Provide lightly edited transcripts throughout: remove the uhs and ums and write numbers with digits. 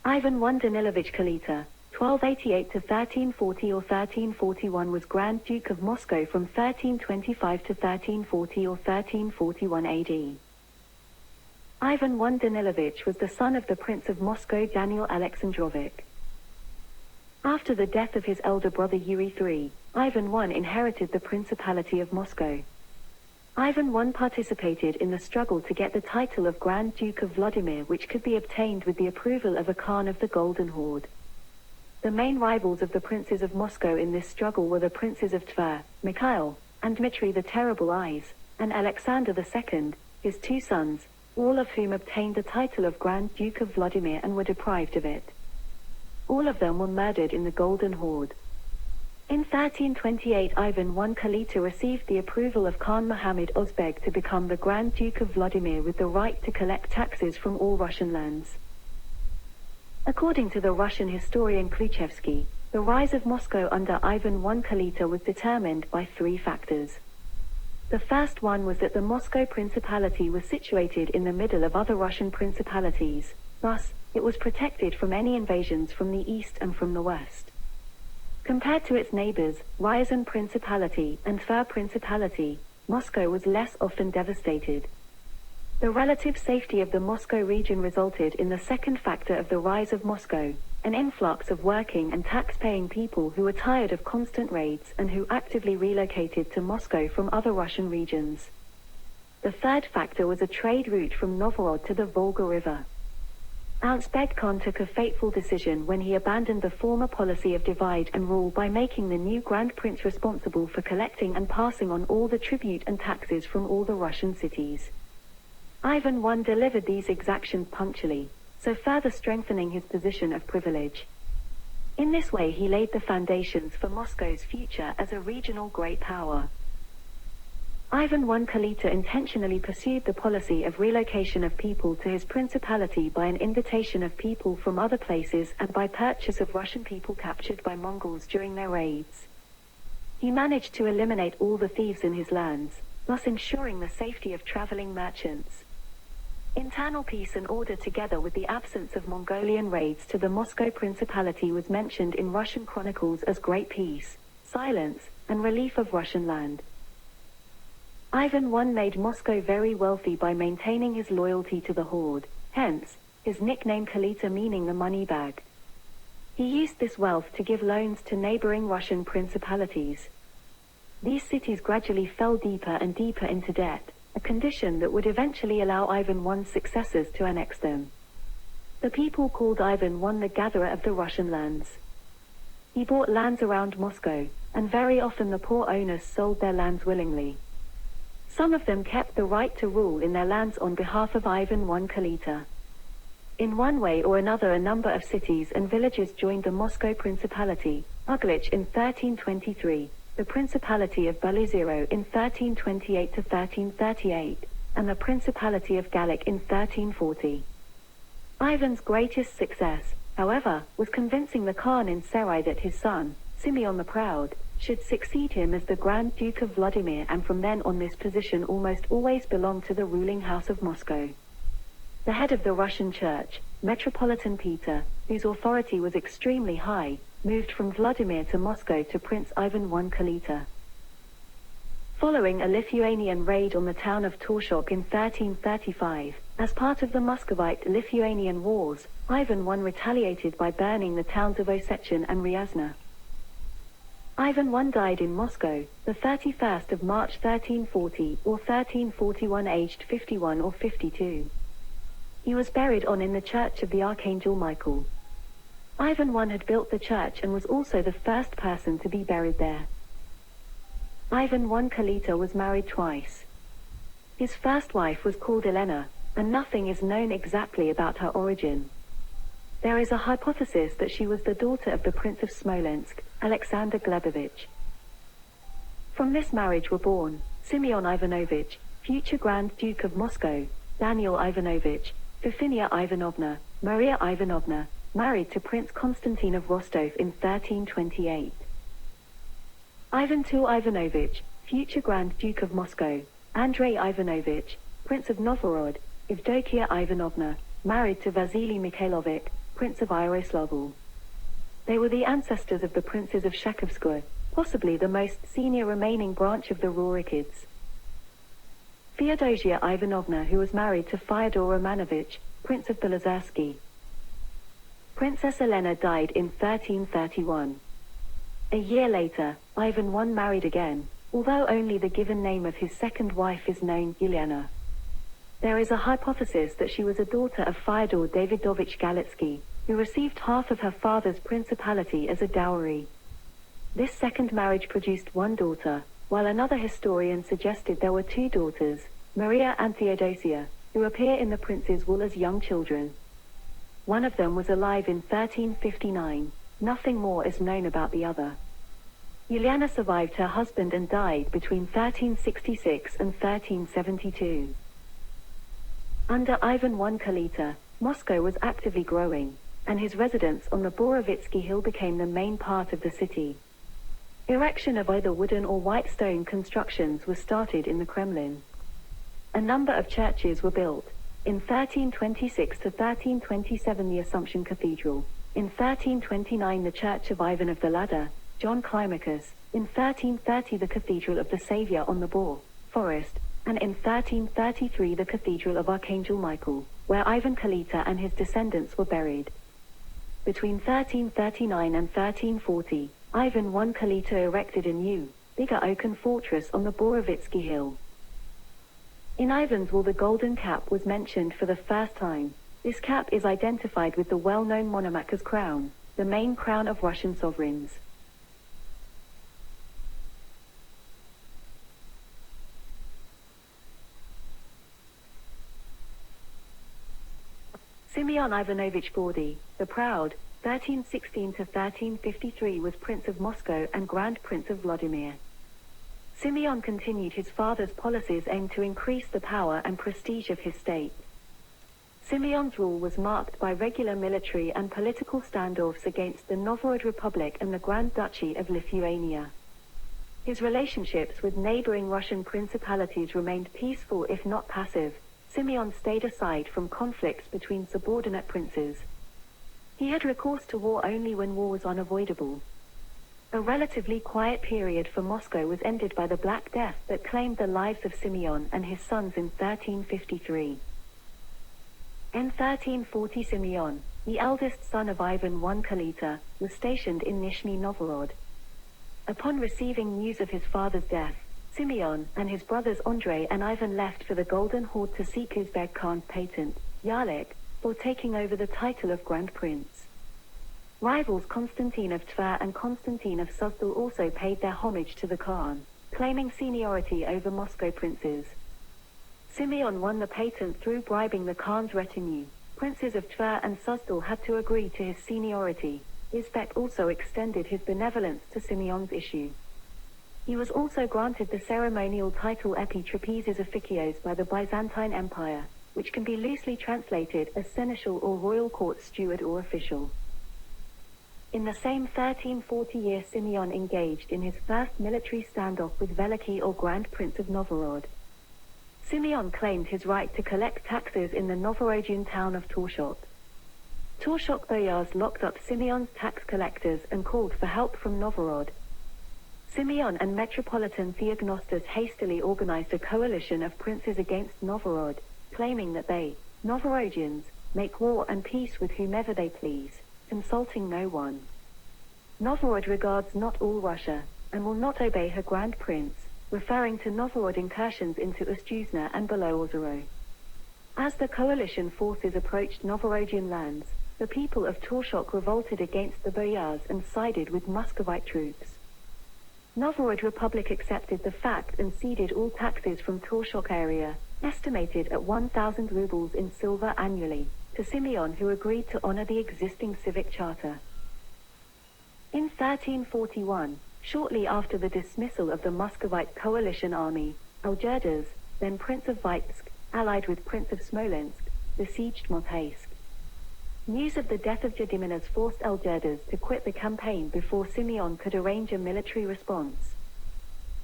Ivan I Danilovich Kalita, 1288 to 1340 or 1341, was Grand Duke of Moscow from 1325 to 1340 or 1341 AD. Ivan I Danilovich was the son of the Prince of Moscow Daniel Alexandrovich. After the death of his elder brother Yuri III, Ivan I inherited the Principality of Moscow. Ivan I participated in the struggle to get the title of Grand Duke of Vladimir, which could be obtained with the approval of a Khan of the Golden Horde. The main rivals of the princes of Moscow in this struggle were the princes of Tver, Mikhail, and Dmitry the Terrible Eyes, and Alexander II, his two sons, all of whom obtained the title of Grand Duke of Vladimir and were deprived of it. All of them were murdered in the Golden Horde. In 1328, Ivan I Kalita received the approval of Khan Muhammad Ozbeg to become the Grand Duke of Vladimir with the right to collect taxes from all Russian lands. According to the Russian historian Kluchevsky, the rise of Moscow under Ivan I Kalita was determined by three factors. The first one was that the Moscow Principality was situated in the middle of other Russian principalities, thus, it was protected from any invasions from the east and from the west. Compared to its neighbors, Ryazan Principality and Tver Principality, Moscow was less often devastated. The relative safety of the Moscow region resulted in the second factor of the rise of Moscow, an influx of working and tax-paying people who were tired of constant raids and who actively relocated to Moscow from other Russian regions. The third factor was a trade route from Novgorod to the Volga River. Ounce-Beg Khan took a fateful decision when he abandoned the former policy of divide and rule by making the new Grand Prince responsible for collecting and passing on all the tribute and taxes from all the Russian cities. Ivan I delivered these exactions punctually, so further strengthening his position of privilege. In this way he laid the foundations for Moscow's future as a regional great power. Ivan I Kalita intentionally pursued the policy of relocation of people to his principality by an invitation of people from other places and by purchase of Russian people captured by Mongols during their raids. He managed to eliminate all the thieves in his lands, thus ensuring the safety of traveling merchants. Internal peace and order together with the absence of Mongolian raids to the Moscow Principality was mentioned in Russian chronicles as great peace, silence, and relief of Russian land. Ivan I made Moscow very wealthy by maintaining his loyalty to the horde, hence, his nickname Kalita, meaning the money bag. He used this wealth to give loans to neighboring Russian principalities. These cities gradually fell deeper and deeper into debt, a condition that would eventually allow Ivan I's successors to annex them. The people called Ivan I the gatherer of the Russian lands. He bought lands around Moscow, and very often the poor owners sold their lands willingly. Some of them kept the right to rule in their lands on behalf of Ivan I Kalita. In one way or another a number of cities and villages joined the Moscow Principality, Uglich in 1323, the Principality of Belozero in 1328 to 1338, and the Principality of Gallic in 1340. Ivan's greatest success, however, was convincing the Khan in Sarai that his son, Simeon the Proud, should succeed him as the Grand Duke of Vladimir, and from then on this position almost always belonged to the ruling house of Moscow. The head of the Russian Church, Metropolitan Peter, whose authority was extremely high, moved from Vladimir to Moscow to Prince Ivan I Kalita. Following a Lithuanian raid on the town of Torshok in 1335, as part of the Muscovite-Lithuanian Wars, Ivan I retaliated by burning the towns of Osetchin and Ryazna. Ivan I died in Moscow, the 31st of March 1340 or 1341, aged 51 or 52. He was buried in the Church of the Archangel Michael. Ivan I had built the church and was also the first person to be buried there. Ivan I Kalita was married twice. His first wife was called Elena, and nothing is known exactly about her origin. There is a hypothesis that she was the daughter of the Prince of Smolensk, Alexander Glebovich. From this marriage were born Simeon Ivanovich, future Grand Duke of Moscow, Daniel Ivanovich, Fifinia Ivanovna, Maria Ivanovna, married to Prince Constantine of Rostov in 1328. Ivan II Ivanovich, future Grand Duke of Moscow, Andrei Ivanovich, Prince of Novgorod, Evdokia Ivanovna, married to Vasily Mikhailovich, Prince of Yaroslavl. They were the ancestors of the princes of Shakovskoye, possibly the most senior remaining branch of the Rurikids. Feodosia Ivanovna, who was married to Fyodor Romanovich, Prince of Belozersky. Princess Elena died in 1331. A year later, Ivan I married again, although only the given name of his second wife is known, Yelena. There is a hypothesis that she was a daughter of Fyodor Davidovich Galitsky, who received half of her father's principality as a dowry. This second marriage produced one daughter, while another historian suggested there were two daughters, Maria and Theodosia, who appear in the prince's will as young children. One of them was alive in 1359, nothing more is known about the other. Yuliana survived her husband and died between 1366 and 1372. Under Ivan I Kalita, Moscow was actively growing, and his residence on the Borovitsky Hill became the main part of the city. Erection of either wooden or white stone constructions was started in the Kremlin. A number of churches were built. In 1326 to 1327 the Assumption Cathedral, in 1329 the Church of Ivan of the Ladder, John Climacus, in 1330 the Cathedral of the Saviour on the Boar Forest, and in 1333 the Cathedral of Archangel Michael, where Ivan Kalita and his descendants were buried. Between 1339 and 1340, Ivan I Kalita erected a new, bigger oaken fortress on the Borovitsky Hill. In Ivan's will the golden cap was mentioned for the first time. This cap is identified with the well-known Monomach's crown, the main crown of Russian sovereigns. Simeon Ivanovich Gordy, the Proud, 1316 to 1353 was Prince of Moscow and Grand Prince of Vladimir. Simeon continued his father's policies aimed to increase the power and prestige of his state. Simeon's rule was marked by regular military and political standoffs against the Novgorod Republic and the Grand Duchy of Lithuania. His relationships with neighboring Russian principalities remained peaceful if not passive. Simeon stayed aside from conflicts between subordinate princes. He had recourse to war only when war was unavoidable. A relatively quiet period for Moscow was ended by the Black Death that claimed the lives of Simeon and his sons in 1353. In 1340 Simeon, the eldest son of Ivan I Kalita, was stationed in Nizhny Novgorod. Upon receiving news of his father's death, Simeon and his brothers Andrei and Ivan left for the Golden Horde to seek Uzbek Khan's patent, Yarlik, for taking over the title of Grand Prince. Rivals Constantine of Tver and Constantine of Suzdal also paid their homage to the Khan, claiming seniority over Moscow princes. Simeon won the patent through bribing the Khan's retinue. Princes of Tver and Suzdal had to agree to his seniority. Uzbek also extended his benevolence to Simeon's issue. He was also granted the ceremonial title Epitrapezes Officios by the Byzantine Empire, which can be loosely translated as seneschal or royal court steward or official. In the same 1340 year Simeon engaged in his first military standoff with Veliky or Grand Prince of Novgorod. Simeon claimed his right to collect taxes in the Novgorodian town of Torshok. Torshok boyars locked up Simeon's tax collectors and called for help from Novgorod. Simeon and Metropolitan Theognostus hastily organized a coalition of princes against Novgorod, claiming that they, Novgorodians, make war and peace with whomever they please, consulting no one. Novgorod regards not all Russia, and will not obey her Grand Prince, referring to Novgorod incursions into Ust-Yuzna and below Ozero. As the coalition forces approached Novgorodian lands, the people of Torshok revolted against the boyars and sided with Muscovite troops. Novgorod Republic accepted the fact and ceded all taxes from Torshok area, estimated at 1,000 rubles in silver annually, to Simeon, who agreed to honor the existing civic charter. In 1341, shortly after the dismissal of the Muscovite coalition army, Algirdas, then Prince of Vitebsk, allied with Prince of Smolensk, besieged Motaysk. News of the death of Gediminas forced Algirdas to quit the campaign before Simeon could arrange a military response.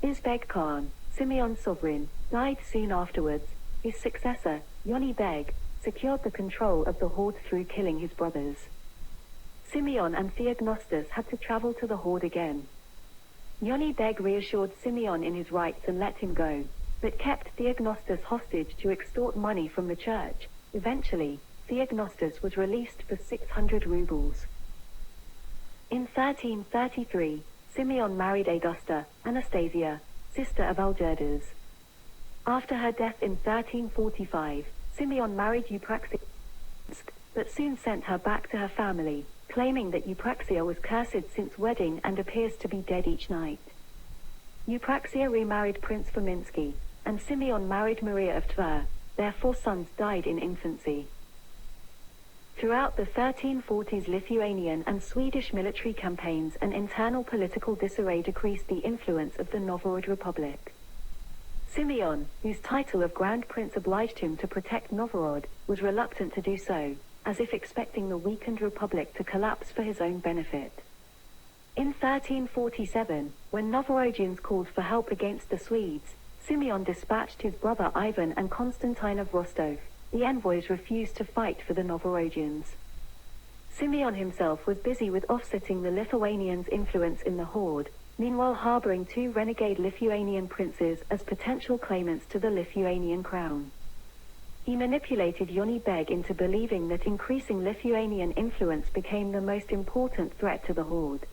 Uzbek Khan, Simeon's sovereign, died soon afterwards. His successor, Yoni Beg, secured the control of the horde through killing his brothers. Simeon and Theognostus had to travel to the horde again. Yoni Beg reassured Simeon in his rights and let him go, but kept Theognostus hostage to extort money from the church. Eventually, Theognostus was released for 600 rubles. In 1333, Simeon married Augusta, Anastasia, sister of Algirdas. After her death in 1345, Simeon married Eupraxia, but soon sent her back to her family, claiming that Eupraxia was cursed since wedding and appears to be dead each night. Eupraxia remarried Prince Fominsky, and Simeon married Maria of Tver. Their 4 sons died in infancy. Throughout the 1340s, Lithuanian and Swedish military campaigns and internal political disarray decreased the influence of the Novgorod Republic. Simeon, whose title of Grand Prince obliged him to protect Novgorod, was reluctant to do so, as if expecting the weakened republic to collapse for his own benefit. In 1347, when Novgorodians called for help against the Swedes, Simeon dispatched his brother Ivan and Constantine of Rostov. The envoys refused to fight for the Novgorodians. Simeon himself was busy with offsetting the Lithuanians' influence in the horde, meanwhile harboring 2 renegade Lithuanian princes as potential claimants to the Lithuanian crown. He manipulated Yoni Beg into believing that increasing Lithuanian influence became the most important threat to the horde.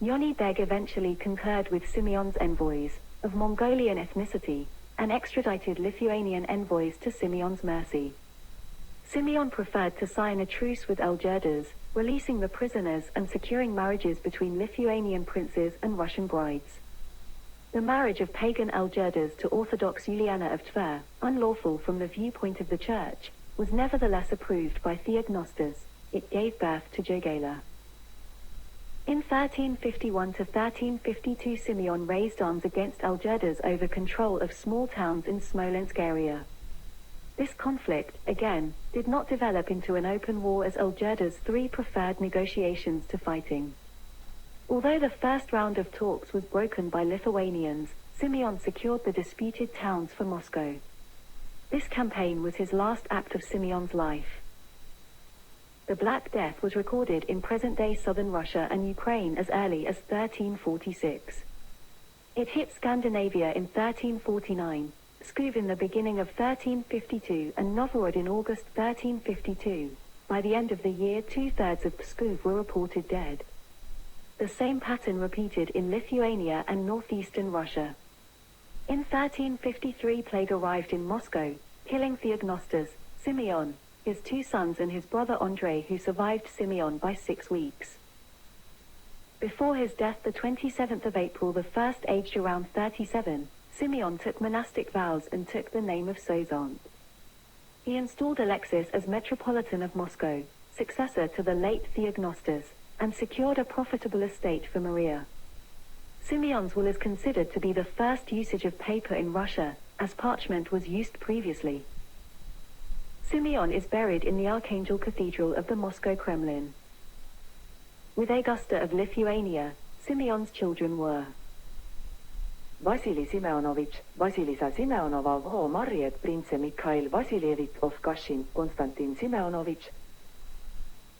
Yoni Beg eventually concurred with Simeon's envoys, of Mongolian ethnicity, and extradited Lithuanian envoys to Simeon's mercy. Simeon preferred to sign a truce with Algirdas, releasing the prisoners and securing marriages between Lithuanian princes and Russian brides. The marriage of pagan Algirdas to Orthodox Juliana of Tver, unlawful from the viewpoint of the Church, was nevertheless approved by Theognostus. It gave birth to Jogaila. In 1351 to 1352, Simeon raised arms against Algirdas over control of small towns in Smolensk area. This conflict, again, did not develop into an open war as Algirdas III preferred negotiations to fighting. Although the first round of talks was broken by Lithuanians, Simeon secured the disputed towns for Moscow. This campaign was his last act of Simeon's life. The Black Death was recorded in present-day southern Russia and Ukraine as early as 1346. It hit Scandinavia in 1349, Pskov in the beginning of 1352 and Novgorod in August 1352. By the end of the year, 2/3 of Pskov were reported dead. The same pattern repeated in Lithuania and northeastern Russia. In 1353, plague arrived in Moscow, killing Theognostus, Simeon, his 2 sons and his brother Andrei, who survived Simeon by 6 weeks. Before his death, the 27th of April, the first aged around 37, Simeon took monastic vows and took the name of Sozant. He installed Alexis as Metropolitan of Moscow, successor to the late Theognostus, and secured a profitable estate for Maria. Simeon's will is considered to be the first usage of paper in Russia, as parchment was used previously. Simeon is buried in the Archangel Cathedral of the Moscow Kremlin. With Augusta of Lithuania, Simeon's children were Vasili Simeonovich, Vasilisa Simeonova Vo Mariet, Prince Mikhail Vasilievich of Kashin, Konstantin Simeonovich,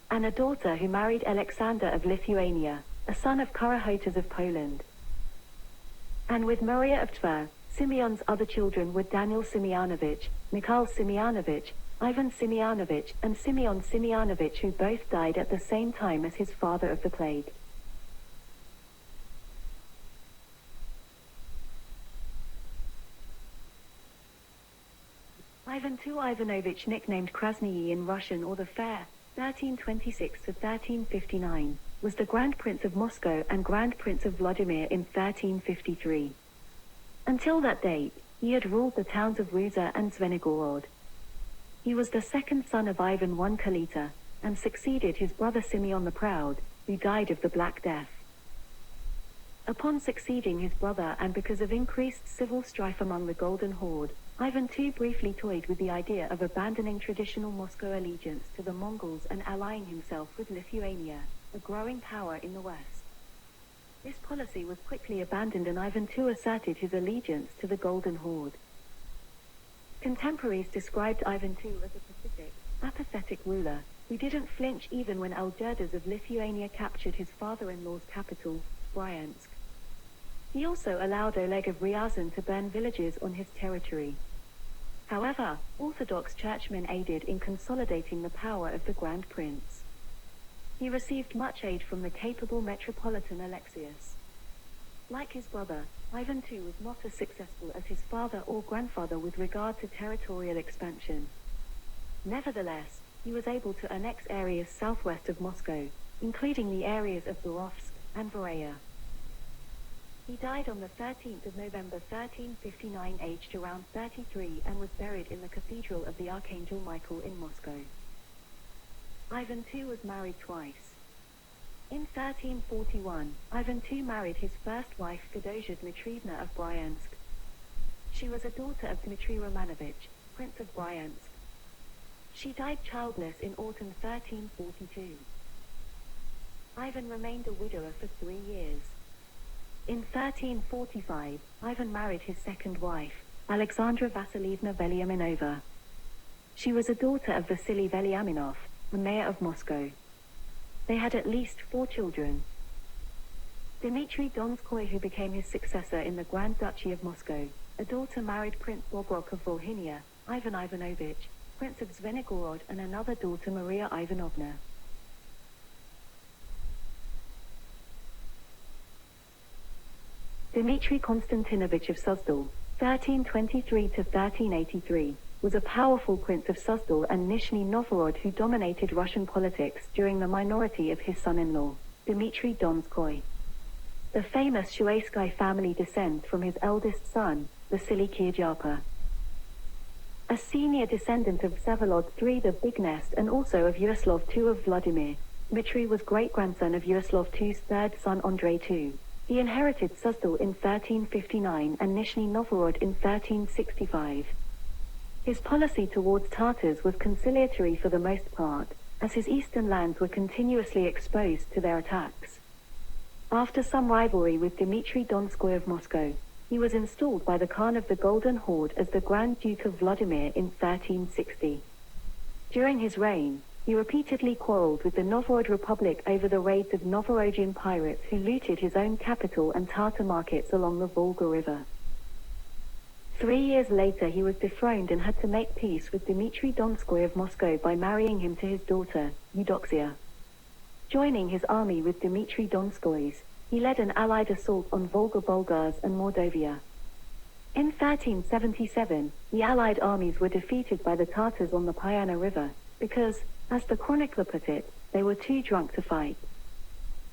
and a daughter who married Alexander of Lithuania, a son of Karahotas of Poland. And with Maria of Tver, Simeon's other children were Daniel Simeonovich, Mikhail Simeonovich, Ivan Simeonovich, and Simeon Simeonovich, who both died at the same time as his father of the plague. Ivan II Ivanovich, nicknamed Krasnyi in Russian or the Fair, 1326 to 1359, was the Grand Prince of Moscow and Grand Prince of Vladimir in 1353. Until that date, he had ruled the towns of Ruza and Zvenigorod. He was the second son of Ivan I Kalita, and succeeded his brother Simeon the Proud, who died of the Black Death. Upon succeeding his brother, and because of increased civil strife among the Golden Horde, Ivan II briefly toyed with the idea of abandoning traditional Moscow allegiance to the Mongols and allying himself with Lithuania, a growing power in the west. This policy was quickly abandoned, and Ivan II asserted his allegiance to the Golden Horde. Contemporaries described Ivan II as a pacific, apathetic ruler, We didn't flinch even when Algirdas of Lithuania captured his father-in-law's capital, Bryansk. He also allowed Oleg of Ryazan to burn villages on his territory. However, Orthodox churchmen aided in consolidating the power of the Grand Prince. He received much aid from the capable Metropolitan Alexius. Like his brother, Ivan II was not as successful as his father or grandfather with regard to territorial expansion. Nevertheless, he was able to annex areas southwest of Moscow, including the areas of Borovsk and Voraya. He died on the 13th of November 1359 aged around 33 and was buried in the Cathedral of the Archangel Michael in Moscow. Ivan II was married twice. In 1341, Ivan II married his first wife Feodosia Dmitrievna of Bryansk. She was a daughter of Dmitry Romanovich, Prince of Bryansk. She died childless in autumn 1342. Ivan remained a widower for 3 years. In 1345, Ivan married his second wife, Alexandra Vasilievna Veliaminova. She was a daughter of Vasily Veliaminov, the mayor of Moscow. They had at least 4 children. Dmitry Donskoy, who became his successor in the Grand Duchy of Moscow, a daughter married Prince Bobrok of Volhynia, Ivan Ivanovich, Prince of Zvenigorod, and another daughter Maria Ivanovna. Dmitry Konstantinovich of Suzdal, 1323 to 1383, was a powerful prince of Suzdal and Nizhny Novgorod who dominated Russian politics during the minority of his son-in-law, Dmitry Donskoy. The famous Shuaysky family descends from his eldest son, Vasily Kirdyapa. A senior descendant of Vsevolod III the Bignest and also of Yaroslav II of Vladimir, Dmitry was great-grandson of Yaroslav II's third son Andrei II. He inherited Suzdal in 1359 and Nizhny Novgorod in 1365. His policy towards Tatars was conciliatory for the most part, as his eastern lands were continuously exposed to their attacks. After some rivalry with Dmitry Donskoy of Moscow, he was installed by the Khan of the Golden Horde as the Grand Duke of Vladimir in 1360. During his reign, he repeatedly quarreled with the Novgorod Republic over the raids of Novgorodian pirates who looted his own capital and Tatar markets along the Volga River. 3 years later he was dethroned and had to make peace with Dmitry Donskoy of Moscow by marrying him to his daughter, Eudoxia. Joining his army with Dmitry Donskoy's, he led an allied assault on Volga Bulgars and Mordovia. In 1377, the allied armies were defeated by the Tatars on the Payana River, because, as the chronicler put it, they were too drunk to fight.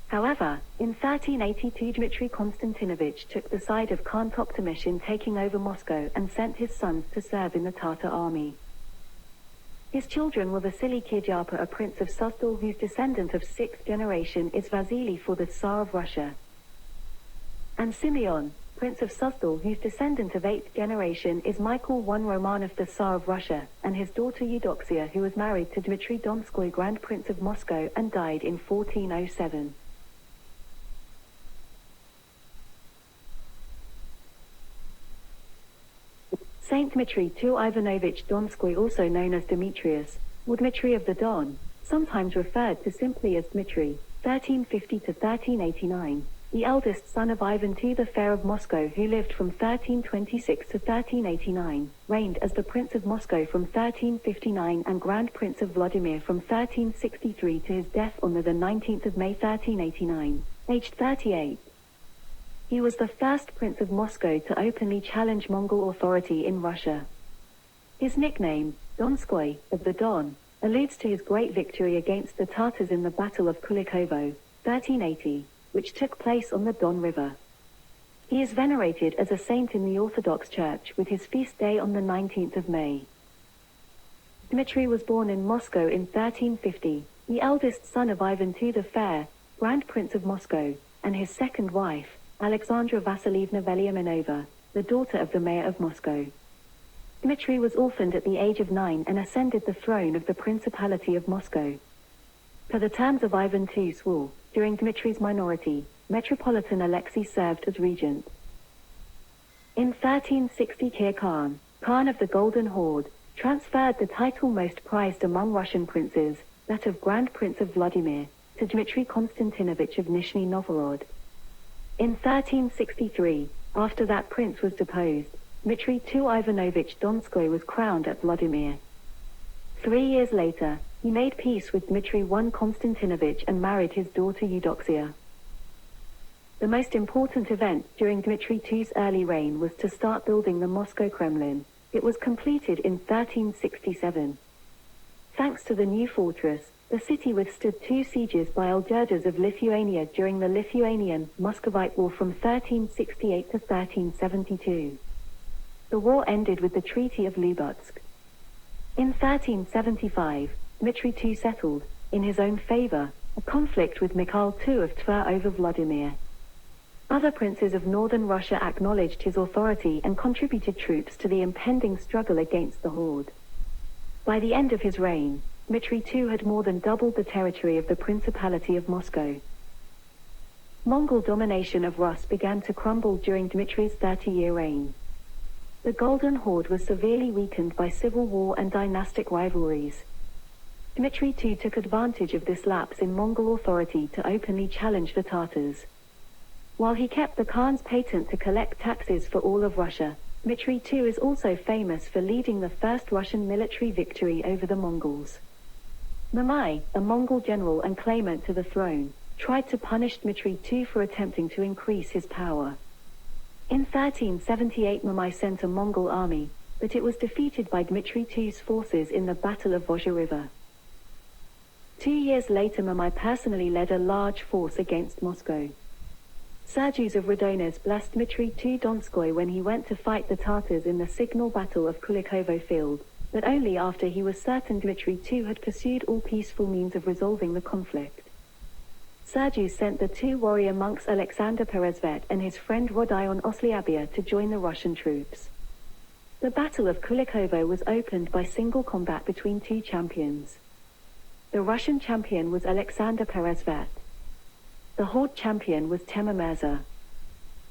However, in 1382 Dmitry Konstantinovich took the side of Khan Toktamish in taking over Moscow and sent his sons to serve in the Tatar army. His children were Vasily Kirdyapa, a prince of Suzdal whose descendant of 6th generation is Vasily for the Tsar of Russia, and Simeon, Prince of Suzdal whose descendant of 8th generation is Michael I Romanov the Tsar of Russia, and his daughter Eudoxia, who was married to Dmitry Donskoy, Grand Prince of Moscow, and died in 1407. Saint Dmitry II Ivanovich Donskoy, also known as Demetrius, or Dmitry of the Don, sometimes referred to simply as Dmitry, 1350 to 1389, the eldest son of Ivan II the Fair of Moscow, who lived from 1326 to 1389, reigned as the Prince of Moscow from 1359 and Grand Prince of Vladimir from 1363 to his death on the 19th of May 1389, aged 38. He was the first Prince of Moscow to openly challenge Mongol authority in Russia. His nickname, Donskoy, of the Don, alludes to his great victory against the Tatars in the Battle of Kulikovo, 1380, which took place on the Don River. He is venerated as a saint in the Orthodox Church with his feast day on the 19th of May. Dmitry was born in Moscow in 1350, the eldest son of Ivan II the Fair, Grand Prince of Moscow, and his second wife, Alexandra Vasilievna Veliaminova, the daughter of the mayor of Moscow. Dmitry was orphaned at the age of 9 and ascended the throne of the Principality of Moscow. Per the terms of Ivan II's will, during Dmitry's minority, Metropolitan Alexei served as regent. In 1360 Kir Khan, Khan of the Golden Horde, transferred the title most prized among Russian princes, that of Grand Prince of Vladimir, to Dmitry Konstantinovich of Nizhny Novgorod. In 1363, after that prince was deposed, Dmitry II Ivanovich Donskoy was crowned at Vladimir. 3 years later, he made peace with Dmitry I Konstantinovich and married his daughter Eudoxia. The most important event during Dmitry II's early reign was to start building the Moscow Kremlin. It was completed in 1367. Thanks to the new fortress, the city withstood 2 sieges by Algirdas of Lithuania during the Lithuanian-Muscovite War from 1368 to 1372. The war ended with the Treaty of Lubutsk. In 1375, Dmitry II settled, in his own favor, a conflict with Mikhail II of Tver over Vladimir. Other princes of northern Russia acknowledged his authority and contributed troops to the impending struggle against the horde. By the end of his reign, Dmitry II had more than doubled the territory of the Principality of Moscow. Mongol domination of Rus began to crumble during Dmitry's 30-year reign. The Golden Horde was severely weakened by civil war and dynastic rivalries. Dmitry II took advantage of this lapse in Mongol authority to openly challenge the Tatars. While he kept the Khan's patent to collect taxes for all of Russia, Dmitry II is also famous for leading the first Russian military victory over the Mongols. Mamaï, a Mongol general and claimant to the throne, tried to punish Dmitry II for attempting to increase his power. In 1378 Mamaï sent a Mongol army, but it was defeated by Dmitry II's forces in the Battle of Vozha River. 2 years later Mamaï personally led a large force against Moscow. Sergius of Radonezh blessed Dmitry II Donskoy when he went to fight the Tatars in the signal battle of Kulikovo Field, but only after he was certain Dmitry II had pursued all peaceful means of resolving the conflict. Sergius sent the 2 warrior monks Alexander Perezvet and his friend Rodion Osliabia to join the Russian troops. The Battle of Kulikovo was opened by single combat between 2 champions. The Russian champion was Alexander Perezvet. The Horde champion was Temur Mirza.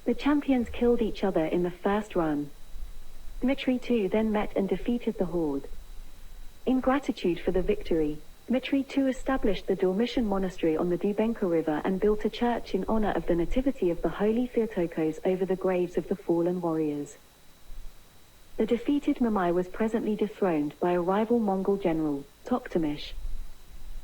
The champions killed each other in the first run. Dmitry II then met and defeated the Horde. In gratitude for the victory, Dmitry II established the Dormition Monastery on the Dubenka River and built a church in honor of the nativity of the Holy Theotokos over the graves of the fallen warriors. The defeated Mamaï was presently dethroned by a rival Mongol general, Toktamish.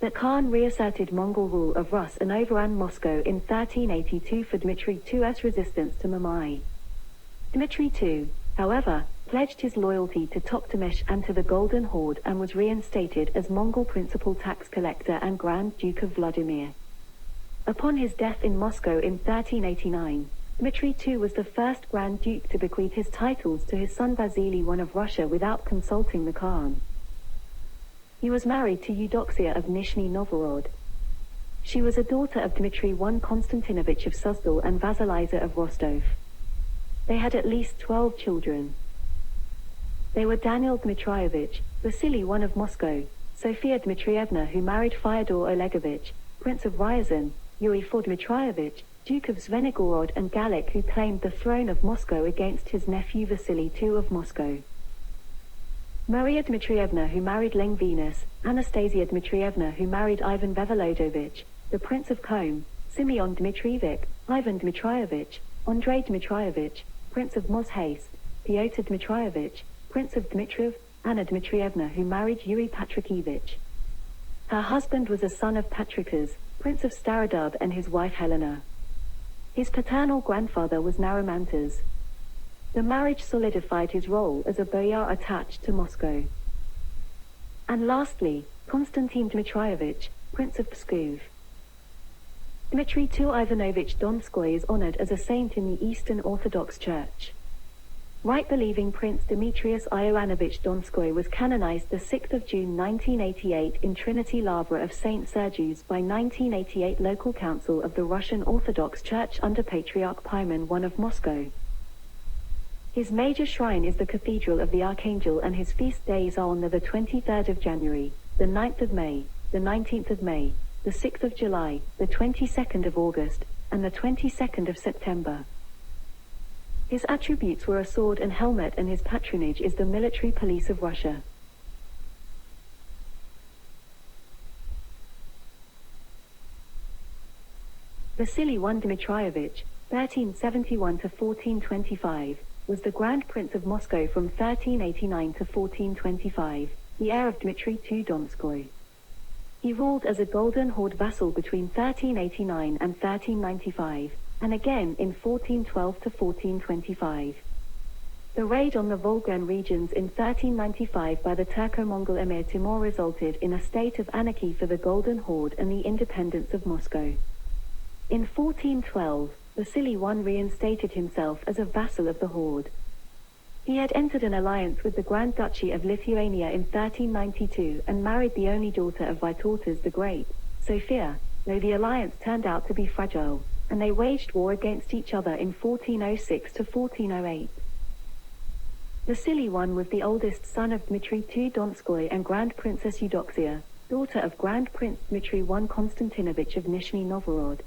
The Khan reasserted Mongol rule of Rus and overran Moscow in 1382 for Dmitry II's resistance to Mamaï. Dmitry II, however, pledged his loyalty to Toktamish and to the Golden Horde and was reinstated as Mongol principal tax collector and Grand Duke of Vladimir. Upon his death in Moscow in 1389, Dmitry II was the first Grand Duke to bequeath his titles to his son Vasily I of Russia without consulting the Khan. He was married to Eudoxia of Nizhny Novgorod. She was a daughter of Dmitry I Konstantinovich of Suzdal and Vasilisa of Rostov. They had at least 12 children. They were Daniil Dmitrievich, Vasily I of Moscow, Sophia Dmitrievna who married Fyodor Olegovich, Prince of Ryazan, Yuri IV Dmitrievich, Duke of Zvenigorod and Gallic who claimed the throne of Moscow against his nephew Vasily II of Moscow. Maria Dmitrievna who married Lengvinus, Anastasia Dmitrievna who married Ivan Vsevolodovich, the Prince of Kholm, Simeon Dmitrievich, Ivan Dmitrievich, Andrei Dmitrievich, Prince of Mozhaist, Pyotr Dmitrievich, Prince of Dmitriev, Anna Dmitrievna who married Yuri Patrikevich. Her husband was a son of Patrikas, Prince of Starodub and his wife Helena. His paternal grandfather was Naromantas. The marriage solidified his role as a boyar attached to Moscow. And lastly, Konstantin Dmitrievich, Prince of Pskov. Dmitry II Ivanovich Donskoy is honored as a saint in the Eastern Orthodox Church. Right-believing Prince Demetrius Ioannovich Donskoy was canonized the 6th of June 1988 in Trinity Lavra of St. Sergius by 1988 local council of the Russian Orthodox Church under Patriarch Paiman I of Moscow. His major shrine is the Cathedral of the Archangel and his feast days are on the 23rd of January, the 9th of May, the 19th of May, the 6th of July, the 22nd of August, and the 22nd of September. His attributes were a sword and helmet and his patronage is the military police of Russia. Vasily I Dmitrievich, 1371 to 1425, was the Grand Prince of Moscow from 1389 to 1425, the heir of Dmitry II Donskoy. He ruled as a Golden Horde vassal between 1389 and 1395, and again in 1412 to 1425. The raid on the Volgan regions in 1395 by the Turco-Mongol Emir Timur resulted in a state of anarchy for the Golden Horde and the independence of Moscow. In 1412, Vasily I reinstated himself as a vassal of the Horde. He had entered an alliance with the Grand Duchy of Lithuania in 1392 and married the only daughter of Vytautas the Great, Sophia, though the alliance turned out to be fragile, and they waged war against each other in 1406 to 1408. Vasily I was the oldest son of Dmitry II Donskoy and Grand Princess Eudoxia, daughter of Grand Prince Dmitry I Konstantinovich of Nizhny Novgorod.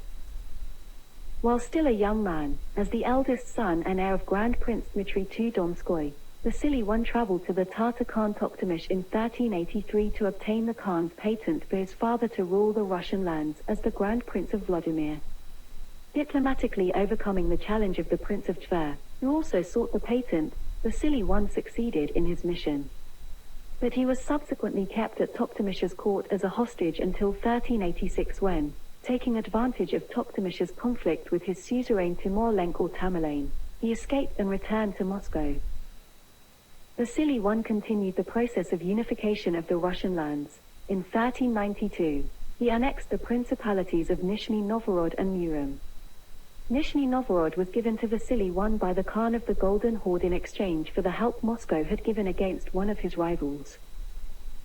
While still a young man, as the eldest son and heir of Grand Prince Dmitry II Donskoy, Vasily I traveled to the Tatar Khan Toktamish in 1383 to obtain the Khan's patent for his father to rule the Russian lands as the Grand Prince of Vladimir. Diplomatically overcoming the challenge of the Prince of Tver, who also sought the patent, Vasily I succeeded in his mission. But he was subsequently kept at Toktamish's court as a hostage until 1386 when, taking advantage of Toktamish's conflict with his suzerain Timur-Lenk or Tamerlane, he escaped and returned to Moscow. Vasily I continued the process of unification of the Russian lands. In 1392, he annexed the principalities of Nizhny Novgorod and Murom. Nizhny Novgorod was given to Vasily I by the Khan of the Golden Horde in exchange for the help Moscow had given against one of his rivals.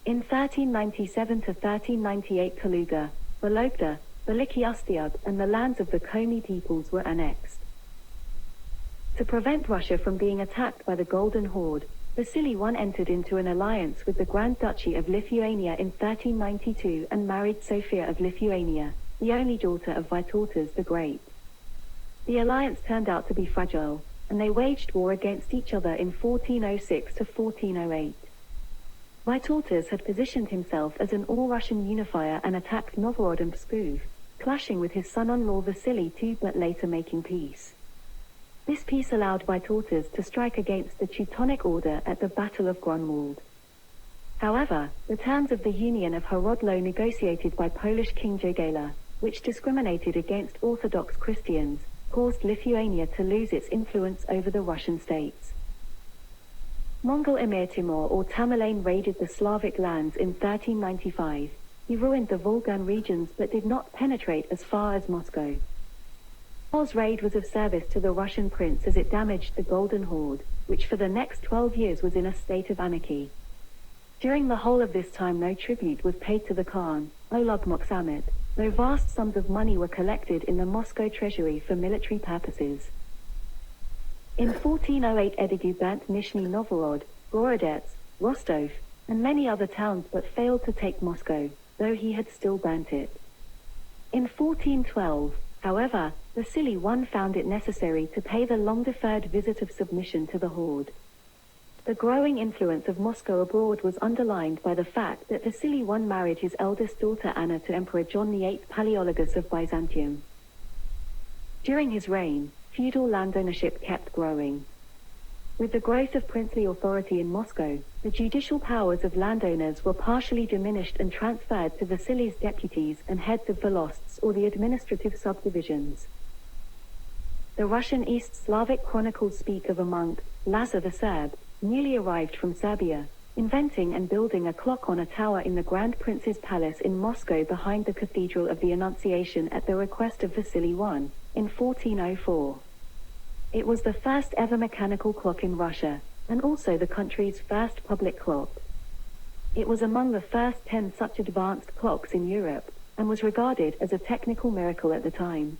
In 1397 to 1398 Kaluga, Vologda, Veliki Ostyug and the lands of the Komi peoples were annexed. To prevent Russia from being attacked by the Golden Horde, Vasily I entered into an alliance with the Grand Duchy of Lithuania in 1392 and married Sophia of Lithuania, the only daughter of Vytautas the Great. The alliance turned out to be fragile, and they waged war against each other in 1406 to 1408. Vytautas had positioned himself as an all-Russian unifier and attacked Novgorod and Pskov, clashing with his son-in-law Vasily II but later making peace. This peace allowed Vytautas to strike against the Teutonic Order at the Battle of Grunwald. However, the terms of the Union of Horodlo negotiated by Polish King Jogaila, which discriminated against Orthodox Christians, caused Lithuania to lose its influence over the Russian states. Mongol Emir Timur or Tamerlane raided the Slavic lands in 1395. He ruined the Volgan regions but did not penetrate as far as Moscow. Timur's raid was of service to the Russian prince as it damaged the Golden Horde, which for the next 12 years was in a state of anarchy. During the whole of this time no tribute was paid to the Khan, Oleg Moksamit, though vast sums of money were collected in the Moscow treasury for military purposes. In 1408 Edigu burnt Nizhny Novgorod, Gorodets, Rostov, and many other towns but failed to take Moscow, though he had still burnt it. In 1412, however, Vasily I found it necessary to pay the long-deferred visit of submission to the Horde. The growing influence of Moscow abroad was underlined by the fact that Vasily I married his eldest daughter Anna to Emperor John VIII Palaiologos of Byzantium. During his reign, feudal landownership kept growing. With the growth of princely authority in Moscow, the judicial powers of landowners were partially diminished and transferred to Vasily's deputies and heads of volosts or the administrative subdivisions. The Russian East Slavic chronicles speak of a monk, Lazar the Serb, newly arrived from Serbia, inventing and building a clock on a tower in the Grand Prince's palace in Moscow behind the Cathedral of the Annunciation at the request of Vasily I, in 1404. It was the first ever mechanical clock in Russia, and also the country's first public clock. It was among the first 10 such advanced clocks in Europe, and was regarded as a technical miracle at the time.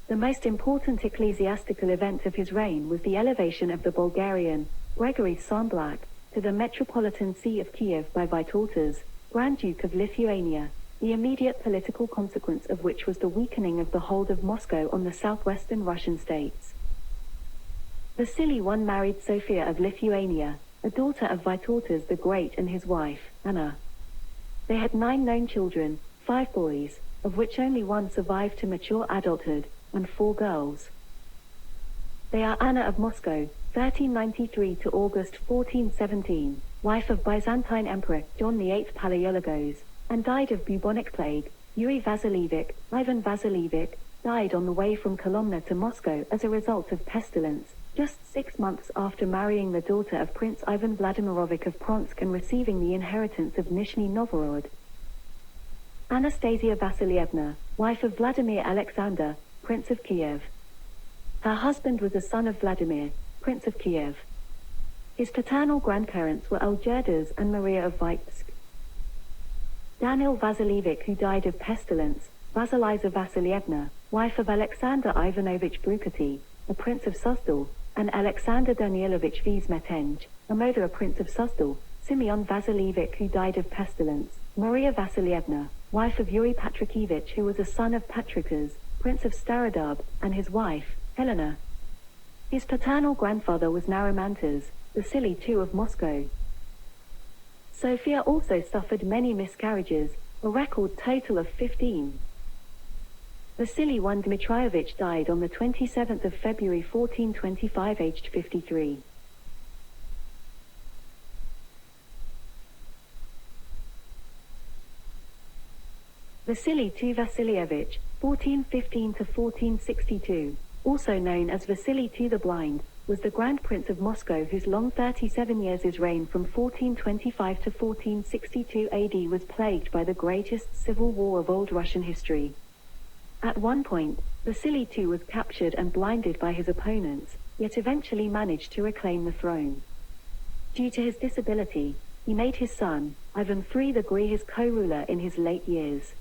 The most important ecclesiastical event of his reign was the elevation of the Bulgarian, Gregory Samblak, to the Metropolitan See of Kiev by Vytautas, Grand Duke of Lithuania, the immediate political consequence of which was the weakening of the hold of Moscow on the southwestern Russian states. Vasily I married Sophia of Lithuania, a daughter of Vytautas the Great and his wife, Anna. They had 9 known children, 5 boys, of which only one survived to mature adulthood, and 4 girls. They are Anna of Moscow, 1393 to August 1417, wife of Byzantine Emperor John VIII Palaiologos, and died of bubonic plague. Yuri Vasilievich, Ivan Vasilievich, died on the way from Kolomna to Moscow as a result of pestilence, just 6 months after marrying the daughter of Prince Ivan Vladimirovich of Pronsk and receiving the inheritance of Nizhny Novgorod. Anastasia Vasilievna, wife of Vladimir Alexander, Prince of Kiev. Her husband was a son of Vladimir, Prince of Kiev. His paternal grandparents were Algirdas and Maria of Vitebsk. Danil Vasilievich, who died of pestilence, Vasilisa Vasilievna, wife of Alexander Ivanovich Brukhati, a prince of Suzdal, and Alexander Danilovich Vzmetenge, a mother, prince of Suzdal, Simeon Vasilievich, who died of pestilence, Maria Vasilievna, wife of Yuri Patrikevich, who was a son of Patrikas, prince of Starodub, and his wife, Helena. His paternal grandfather was Narimantas, Vasily II of Moscow. Sophia also suffered many miscarriages, a record total of 15. Vasily I Dmitrievich died on the 27th of February 1425, aged 53. Vasily II Vasilievich, 1415 to 1462, also known as Vasily II the Blind, was the Grand Prince of Moscow whose long 37 years' reign from 1425 to 1462 AD was plagued by the greatest civil war of old Russian history. At one point, Vasily II was captured and blinded by his opponents, yet eventually managed to reclaim the throne. Due to his disability, he made his son, Ivan III the Great, his co-ruler in his late years.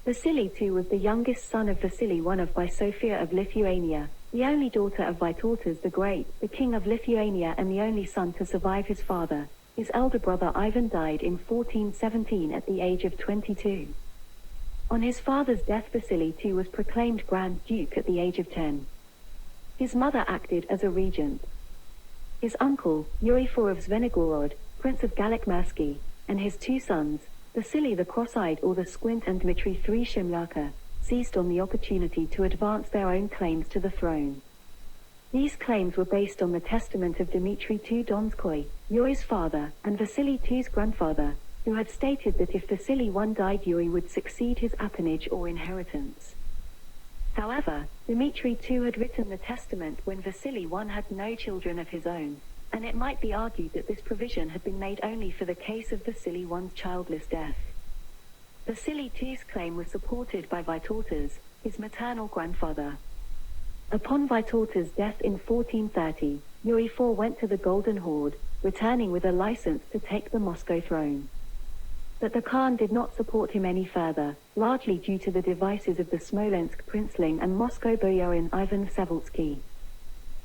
Vasily II was the youngest son of Vasily I by Sophia of Lithuania, the only daughter of Vytautas the Great, the king of Lithuania, and the only son to survive his father. His elder brother Ivan died in 1417 at the age of 22. On his father's death, Vasily II was proclaimed Grand Duke at the age of 10. His mother acted as a regent. His uncle, Yuri IV of Zvenigorod, Prince of Gallic-Mersky, and his 2 sons, Vasily the Cross-Eyed or the Squint and Dmitry III Shimlaka, seized on the opportunity to advance their own claims to the throne. These claims were based on the testament of Dmitry II Donskoy, Yuri's father, and Vasily II's grandfather, who had stated that if Vasily I died, Yuri would succeed his appanage or inheritance. However, Dmitry II had written the testament when Vasily I had no children of his own, and it might be argued that this provision had been made only for the case of Vasily I's childless death. Vasily II's claim was supported by Vytautas, his maternal grandfather. Upon Vytautas' death in 1430, Yuri IV went to the Golden Horde, returning with a license to take the Moscow throne. But the Khan did not support him any further, largely due to the devices of the Smolensk princeling and Moscow boyarin Ivan Vsevolsky.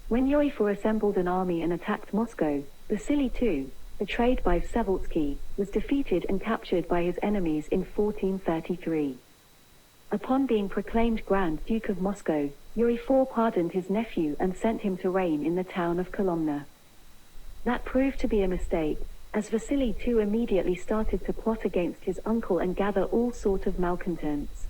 When Yuri IV assembled an army and attacked Moscow, Vasily II, betrayed by Vsevolsky, was defeated and captured by his enemies in 1433. Upon being proclaimed Grand Duke of Moscow, Yuri IV pardoned his nephew and sent him to reign in the town of Kolomna. That proved to be a mistake, as Vasily II immediately started to plot against his uncle and gather all sorts of malcontents.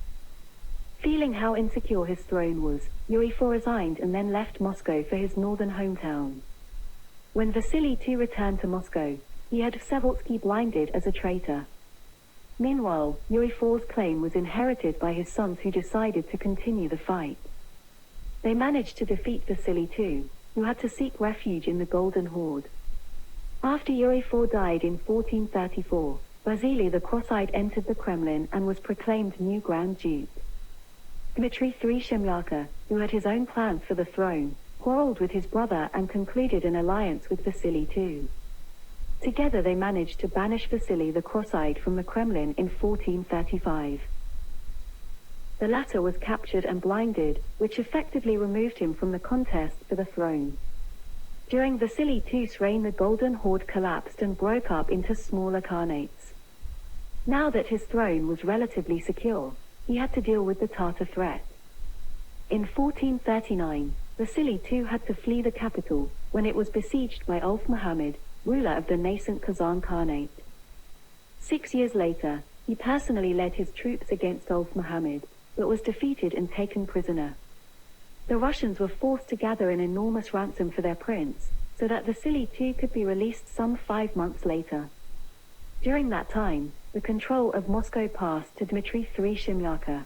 Feeling how insecure his throne was, Yuri IV resigned and then left Moscow for his northern hometown. When Vasily II returned to Moscow, he had Vsevolsky blinded as a traitor. Meanwhile, Yuri IV's claim was inherited by his sons, who decided to continue the fight. They managed to defeat Vasily II, who had to seek refuge in the Golden Horde. After Yuri IV died in 1434, Vasily the Cross-Eyed entered the Kremlin and was proclaimed new Grand Duke. Dmitry III Shimlaka, who had his own plans for the throne, quarreled with his brother and concluded an alliance with Vasily II. Together they managed to banish Vasily the Cross-Eyed from the Kremlin in 1435. The latter was captured and blinded, which effectively removed him from the contest for the throne. During Vasily II's reign, the Golden Horde collapsed and broke up into smaller khanates. Now that his throne was relatively secure, he had to deal with the Tatar threat. In 1439, Vasily II had to flee the capital when it was besieged by Ulf Muhammad, ruler of the nascent Kazan Khanate. 6 years later, He personally led his troops against Ulf Muhammad, but was defeated and taken prisoner. The Russians were forced to gather an enormous ransom for their prince, so that Vasily II could be released some 5 months later. During that time, the control of Moscow passed to Dmitry III Shimyaka.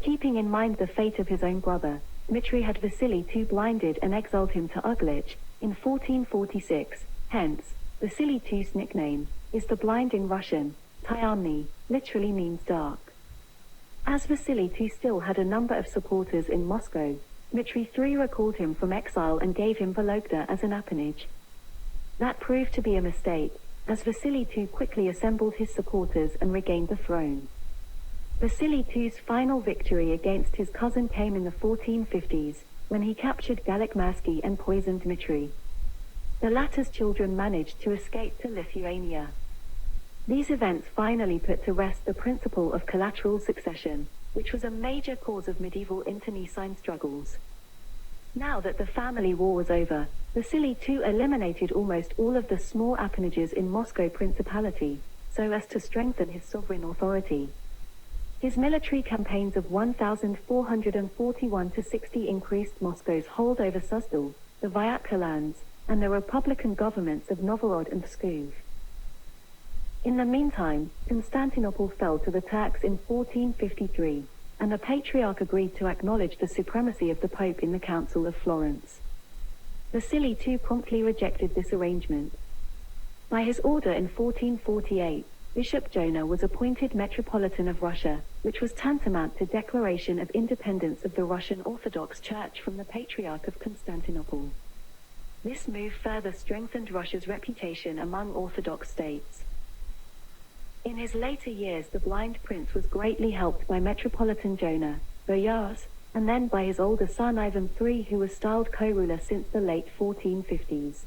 Keeping in mind the fate of his own brother, Dmitry had Vasily II blinded and exiled him to Uglitch in 1446, hence, Vasily II's nickname is the blind in Russian. Tyamny literally means dark. As Vasily II still had a number of supporters in Moscow, Dmitry III recalled him from exile and gave him Vologda as an appanage. That proved to be a mistake, as Vasily II quickly assembled his supporters and regained the throne. Vasily II's final victory against his cousin came in the 1450s, when he captured Gallic-Masky and poisoned Dmitry. The latter's children managed to escape to Lithuania. These events finally put to rest the principle of collateral succession, which was a major cause of medieval internecine struggles. Now that the family war was over, Vasily II eliminated almost all of the small appanages in Moscow Principality, so as to strengthen his sovereign authority. His military campaigns of 1441–60 increased Moscow's hold over Suzdal, the Vyatka lands, and the republican governments of Novgorod and Pskov. In the meantime, Constantinople fell to the Turks in 1453, and the Patriarch agreed to acknowledge the supremacy of the Pope in the Council of Florence. Vasily II promptly rejected this arrangement. By his order in 1448, Bishop Jonah was appointed Metropolitan of Russia, which was tantamount to declaration of independence of the Russian Orthodox Church from the Patriarch of Constantinople. This move further strengthened Russia's reputation among Orthodox states. In his later years, the blind prince was greatly helped by Metropolitan Jonah, Boyars, and then by his older son Ivan III, who was styled co-ruler since the late 1450s.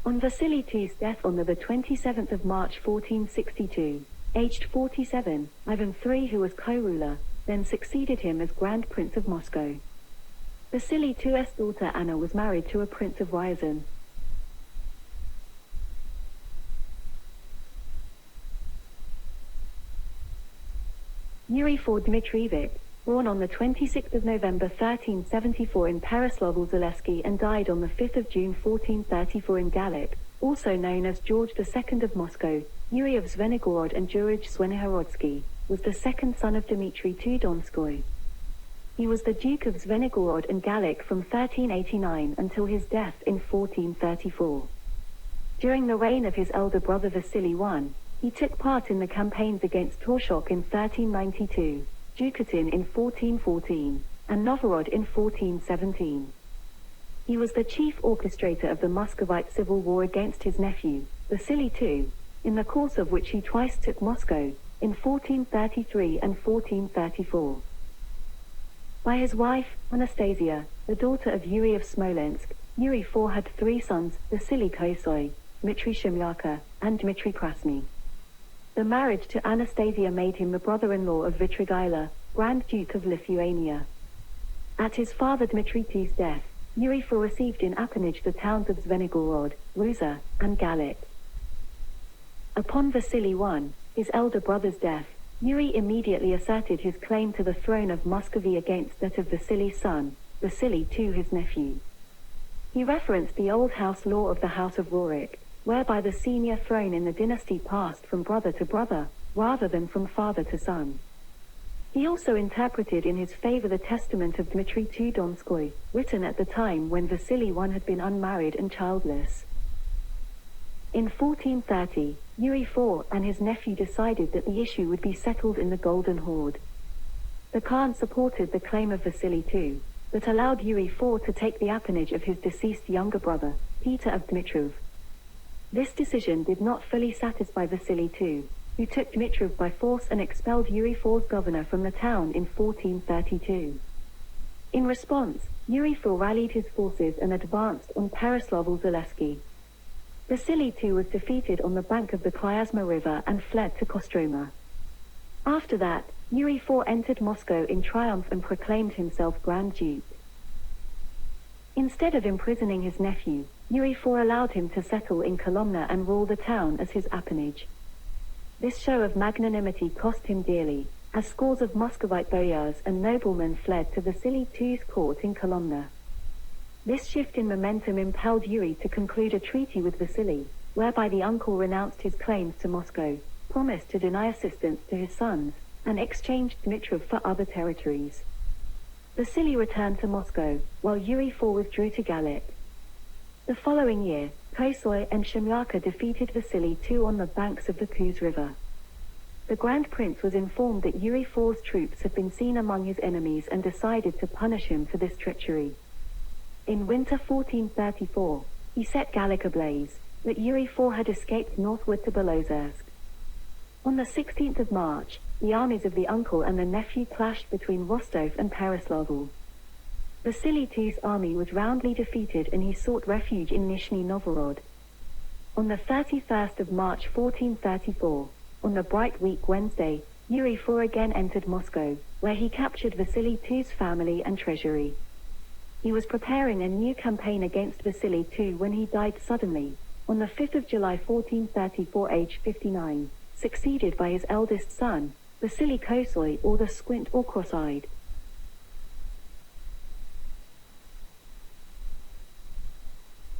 On Vasily II's death on the 27th of March 1462, aged 47, Ivan III, who was co-ruler, then succeeded him as Grand Prince of Moscow. Vasily II's daughter Anna was married to a prince of Ryazan. Yuri IV Dmitrievich, born on the 26th of November 1374 in Peraslavl-Zaleski and died on the 5th of June 1434 in Gallic, also known as George II of Moscow, Yuri of Zvenigorod and Jurij Zvenihorodsky, was the second son of Dmitry II Donskoy. He was the Duke of Zvenigorod and Gallic from 1389 until his death in 1434. During the reign of his elder brother Vasily I, he took part in the campaigns against Torshok in 1392, Dukatin in 1414, and Novgorod in 1417. He was the chief orchestrator of the Muscovite civil war against his nephew, Vasily II, in the course of which he twice took Moscow, in 1433 and 1434. By his wife, Anastasia, the daughter of Yuri of Smolensk, Yuri IV had 3 sons, Vasily Kosoy, Dmitry Shimyaka, and Dmitry Krasny. The marriage to Anastasia made him the brother-in-law of Vitrigaila, Grand Duke of Lithuania. At his father Dmitry II's death, Yuri IV received in appanage the towns of Zvenigorod, Ruza, and Gallic. Upon Vasily I, his elder brother's death, Yuri immediately asserted his claim to the throne of Muscovy against that of Vasily's son, Vasily II his nephew. He referenced the old house law of the House of Rurik, whereby the senior throne in the dynasty passed from brother to brother, rather than from father to son. He also interpreted in his favor the testament of Dmitry II Donskoy, written at the time when Vasily I had been unmarried and childless. In 1430, Yuri IV and his nephew decided that the issue would be settled in the Golden Horde. The Khan supported the claim of Vasily II, but allowed Yuri IV to take the appanage of his deceased younger brother, Peter of Dmitrov. This decision did not fully satisfy Vasily II, who took Dmitrov by force and expelled Yuri IV's governor from the town in 1432. In response, Yuri IV rallied his forces and advanced on Peraslavl-Zaleski. Vasily II was defeated on the bank of the Klyazma River and fled to Kostroma. After that, Yuri IV entered Moscow in triumph and proclaimed himself Grand Duke. Instead of imprisoning his nephew, Yuri IV allowed him to settle in Kolomna and rule the town as his appanage. This show of magnanimity cost him dearly, as scores of Muscovite boyars and noblemen fled to Vasily II's court in Kolomna. This shift in momentum impelled Yuri to conclude a treaty with Vasily, whereby the uncle renounced his claims to Moscow, promised to deny assistance to his sons, and exchanged Dmitrov for other territories. Vasily returned to Moscow, while Yuri IV withdrew to Galip. The following year, Kosoy and Shemyaka defeated Vasily II on the banks of the Kuz River. The Grand Prince was informed that Yuri IV's troops had been seen among his enemies and decided to punish him for this treachery. In winter 1434, he set Gallic ablaze, but Yuri IV had escaped northward to Belozersk. On the 16th of March, the armies of the uncle and the nephew clashed between Rostov and Pereslavl. Vasily II's army was roundly defeated and he sought refuge in Nizhny Novgorod. On the 31st of March 1434, on the bright week Wednesday, Yuri IV again entered Moscow, where he captured Vasily II's family and treasury. He was preparing a new campaign against Vasily II when he died suddenly, on the 5th of July 1434, aged 59, succeeded by his eldest son, Vasily Kosoy, or the Squint or Cross-Eyed.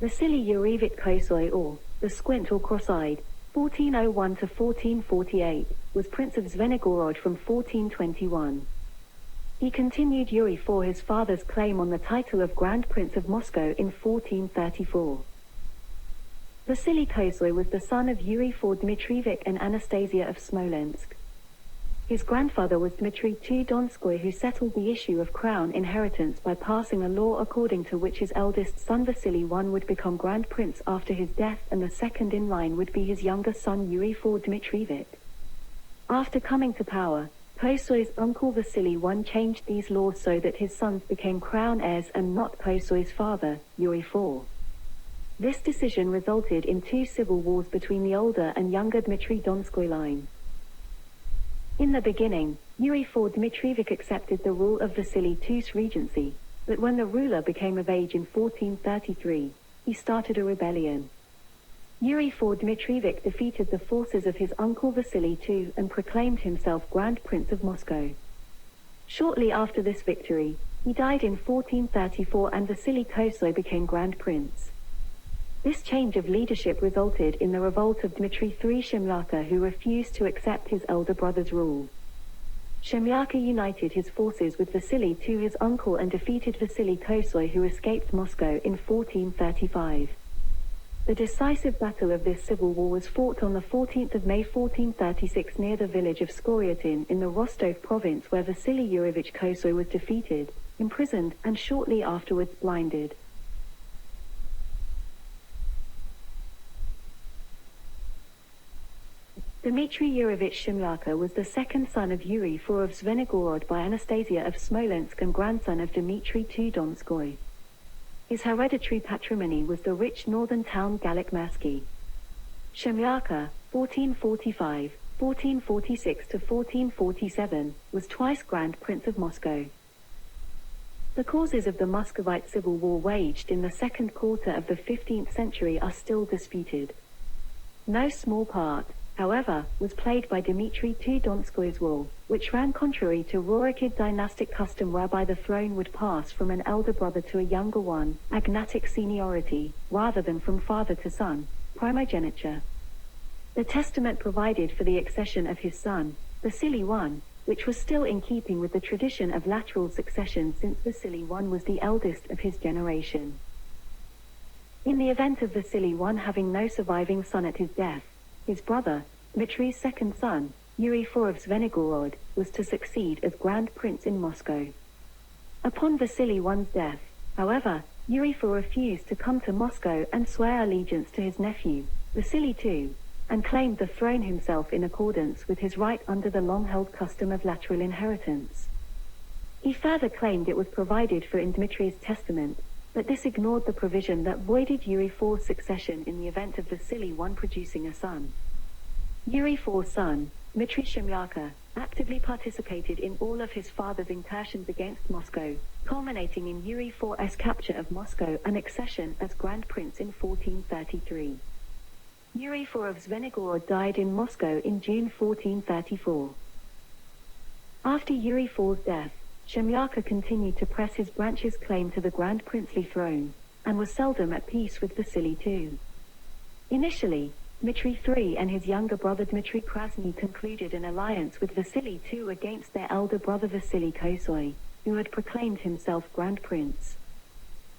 Vasily Yurievich Kosoy, or the Squint or Cross-Eyed, 1401 to 1448, was Prince of Zvenigorod from 1421. He continued Yuri IV his father's claim on the title of Grand Prince of Moscow in 1434. Vasily Kosoy was the son of Yuri IV Dmitrievich and Anastasia of Smolensk. His grandfather was Dmitry II Donskoy, who settled the issue of crown inheritance by passing a law according to which his eldest son Vasily I would become Grand Prince after his death and the second in line would be his younger son Yuri IV Dmitrievich. After coming to power, Kosoy's uncle Vasily I changed these laws so that his sons became crown heirs and not Kosoy's father, Yuri IV. This decision resulted in two civil wars between the older and younger Dmitry Donskoy line. In the beginning, Yuri IV Dmitrievich accepted the rule of Vasily II's regency, but when the ruler became of age in 1433, he started a rebellion. Yuri IV Dmitrievich defeated the forces of his uncle Vasily II and proclaimed himself Grand Prince of Moscow. Shortly after this victory, he died in 1434 and Vasily Kosoy became Grand Prince. This change of leadership resulted in the revolt of Dmitry III Shemyaka, who refused to accept his elder brother's rule. Shemyaka united his forces with Vasily II his uncle and defeated Vasily Kosoy, who escaped Moscow in 1435. The decisive battle of this civil war was fought on the 14th of May 1436 near the village of Skoryatin in the Rostov province, where Vasily Yurievich Kosoy was defeated, imprisoned, and shortly afterwards blinded. Dmitry Yurievich Shemyaka was the second son of Yuri IV of Zvenigorod by Anastasia of Smolensk and grandson of Dmitry II Donskoy. His hereditary patrimony was the rich northern town Gallik-Mersky. Shemyaka, 1445, 1446 to 1447, was twice Grand Prince of Moscow. The causes of the Muscovite civil war waged in the second quarter of the 15th century are still disputed. No small part, however, was played by Dmitry II Donskoy's rule, which ran contrary to Rurikid dynastic custom whereby the throne would pass from an elder brother to a younger one, agnatic seniority, rather than from father to son, primogeniture. The testament provided for the accession of his son, Vasily I, which was still in keeping with the tradition of lateral succession since Vasily I was the eldest of his generation. In the event of Vasily I having no surviving son at his death, his brother, Dmitry's second son, Yuri IV of Zvenigorod, was to succeed as Grand Prince in Moscow. Upon Vasily I's death, however, Yuri IV refused to come to Moscow and swear allegiance to his nephew, Vasily II, and claimed the throne himself in accordance with his right under the long-held custom of lateral inheritance. He further claimed it was provided for in Dmitry's testament, but this ignored the provision that voided Yuri IV's succession in the event of Vasily I producing a son. Yuri IV's son, Dmitry Shemyaka, actively participated in all of his father's incursions against Moscow, culminating in Yuri IV's capture of Moscow and accession as Grand Prince in 1433. Yuri IV of Zvenigorod died in Moscow in June 1434. After Yuri IV's death, Shemyaka continued to press his branch's claim to the Grand Princely throne, and was seldom at peace with Vasily II. Initially, Dmitry III and his younger brother Dmitry Krasny concluded an alliance with Vasily II against their elder brother Vasily Kosoi, who had proclaimed himself Grand Prince.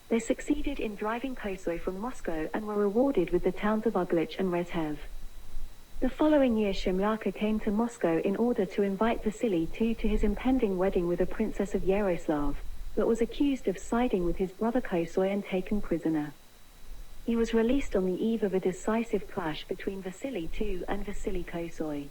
They succeeded in driving Kosoi from Moscow and were rewarded with the towns of Uglich and Rezhev. The following year Shemyaka came to Moscow in order to invite Vasily II to his impending wedding with a princess of Yaroslav, but was accused of siding with his brother Kosoi and taken prisoner. He was released on the eve of a decisive clash between Vasily II and Vasily Kosoi.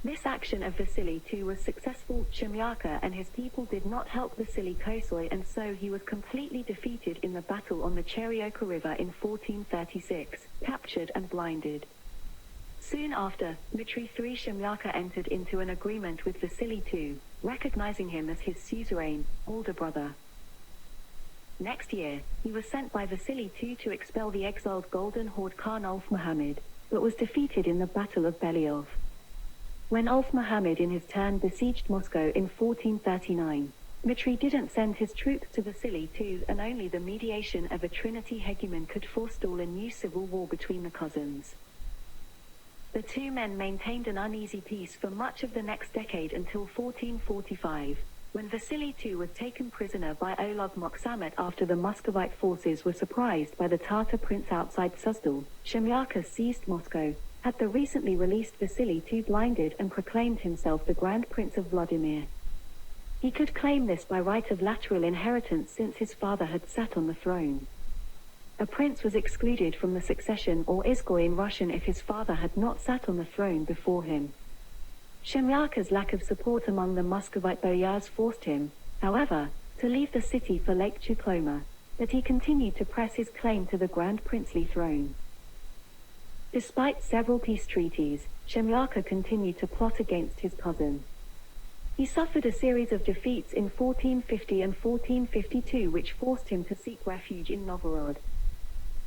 This action of Vasily II was successful. Shemyaka and his people did not help Vasily Kosoi, and so he was completely defeated in the battle on the Cheryoka River in 1436, captured and blinded. Soon after, Dmitry III Shemyaka entered into an agreement with Vasily II, recognizing him as his suzerain, older brother. Next year, he was sent by Vasily II to expel the exiled Golden Horde Khan Ulf Muhammad, but was defeated in the Battle of Belyov. When Ulf Muhammad in his turn besieged Moscow in 1439, Dmitry didn't send his troops to Vasily II, and only the mediation of a Trinity hegemon could forestall a new civil war between the cousins. The two men maintained an uneasy peace for much of the next decade until 1445, when Vasily II was taken prisoner by Oleg Moksamet after the Muscovite forces were surprised by the Tatar prince outside Suzdal. Shemyaka seized Moscow, had the recently released Vasily II blinded, and proclaimed himself the Grand Prince of Vladimir. He could claim this by right of lateral inheritance since his father had sat on the throne. A prince was excluded from the succession, or izgoy in Russian, if his father had not sat on the throne before him. Shemyaka's lack of support among the Muscovite boyars forced him, however, to leave the city for Lake Chukloma, but he continued to press his claim to the Grand Princely throne. Despite several peace treaties, Shemyaka continued to plot against his cousin. He suffered a series of defeats in 1450 and 1452 which forced him to seek refuge in Novgorod.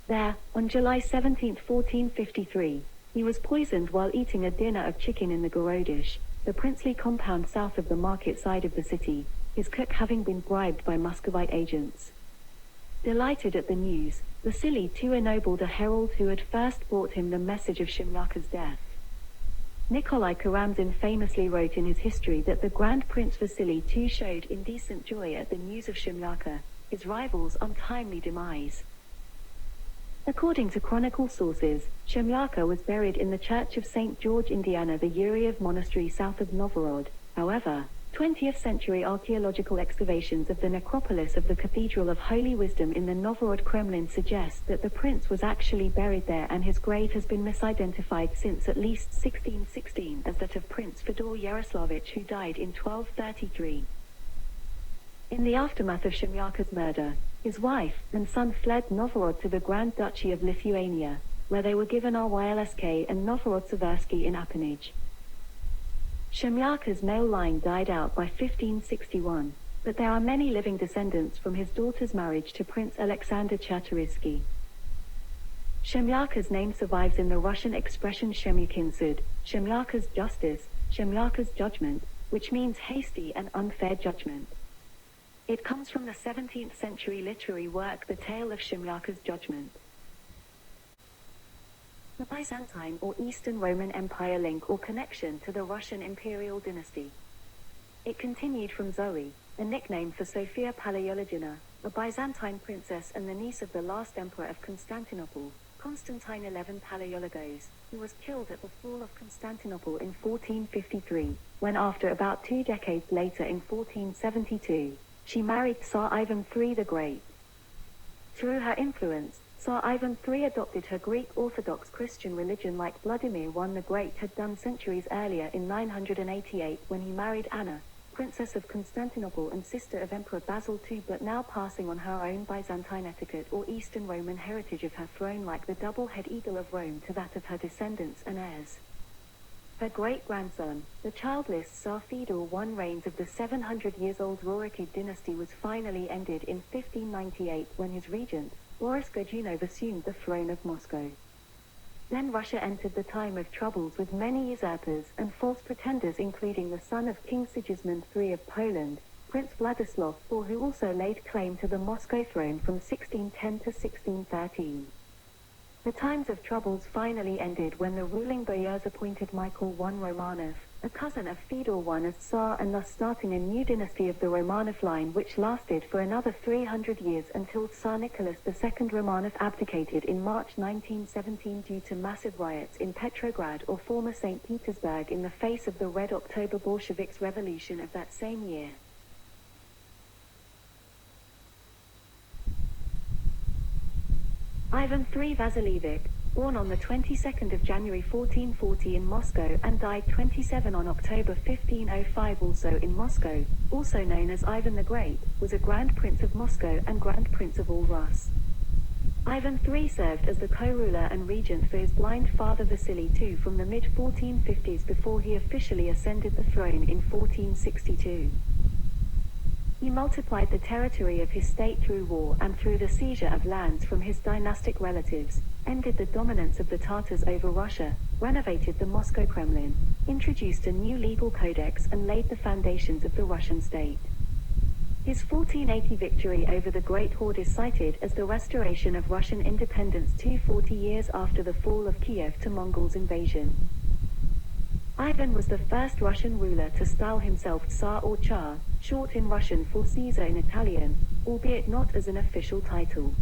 There, on July 17, 1453, he was poisoned while eating a dinner of chicken in the Gorodish, the princely compound south of the market side of the city, his cook having been bribed by Muscovite agents. Delighted at the news, Vasily II ennobled a herald who had first brought him the message of Shemyaka's death. Nikolai Karamzin famously wrote in his history that the Grand Prince Vasily II showed indecent joy at the news of Shemyaka, his rival's untimely demise. According to chronicle sources, Shemyaka was buried in the Church of St. George, Indiana, the Yuriev Monastery south of Novgorod. However, 20th century archaeological excavations of the necropolis of the Cathedral of Holy Wisdom in the Novgorod Kremlin suggest that the prince was actually buried there, and his grave has been misidentified since at least 1616 as that of Prince FEODOR Yaroslavich, who died in 1233. In the aftermath of Shemyaka's murder, his wife and son fled Novgorod to the Grand Duchy of Lithuania, where they were given Rylsk and Novgorod-Seversky in appanage. Shemyaka's male line died out by 1561, but there are many living descendants from his daughter's marriage to Prince Alexander Chertorivsky. Shemyaka's name survives in the Russian expression Shemyakin Sud, Shemyaka's justice, Shemyaka's judgment, which means hasty and unfair judgment. It comes from the 17th century literary work The Tale of Shemyaka's Judgment. The Byzantine or Eastern Roman Empire link or connection to the Russian imperial dynasty. It continued from Zoe, a nickname for Sophia Palaiogina, a Byzantine princess and the niece of the last emperor of Constantinople, Constantine XI Palaiologos, who was killed at the fall of Constantinople in 1453, when after about 2 decades later in 1472, she married Tsar Ivan III the Great. Through her influence, Tsar Ivan III adopted her Greek Orthodox Christian religion like Vladimir I the Great had done centuries earlier in 988 when he married Anna, Princess of Constantinople and sister of Emperor Basil II, but now passing on her own Byzantine etiquette or Eastern Roman heritage of her throne like the double-head eagle of Rome to that of her descendants and heirs. Her great-grandson, the childless Tsar FEODOR I's reigns of the 700-years-old Rurikid dynasty was finally ended in 1598 when his regent, Boris Godunov, assumed the throne of Moscow. Then Russia entered the time of troubles with many usurpers and false pretenders, including the son of King Sigismund III of Poland, Prince Vladislav IV, who also laid claim to the Moscow throne from 1610 to 1613. The times of troubles finally ended when the ruling boyars appointed Michael I Romanov, a cousin of Fyodor I, as Tsar, and thus starting a new dynasty of the Romanov line, which lasted for another 300 years until Tsar Nicholas II Romanov abdicated in March 1917 due to massive riots in Petrograd or former St. Petersburg in the face of the Red October Bolsheviks' revolution of that same year. Ivan III Vasilevich, born on the 22nd of January 1440 in Moscow and died 27 on October 1505 also in Moscow, also known as Ivan the Great, was a Grand Prince of Moscow and Grand Prince of all Rus. Ivan III served as the co-ruler and regent for his blind father Vasily II from the mid-1450s before he officially ascended the throne in 1462. He multiplied the territory of his state through war and through the seizure of lands from his dynastic relatives, ended the dominance of the Tatars over Russia, renovated the Moscow Kremlin, introduced a new legal codex, and laid the foundations of the Russian state. His 1480 victory over the Great Horde is cited as the restoration of Russian independence 240 years after the fall of Kiev to Mongols' invasion. Ivan was the first Russian ruler to style himself Tsar or Char, short in Russian for Caesar in Italian, albeit not as an official title.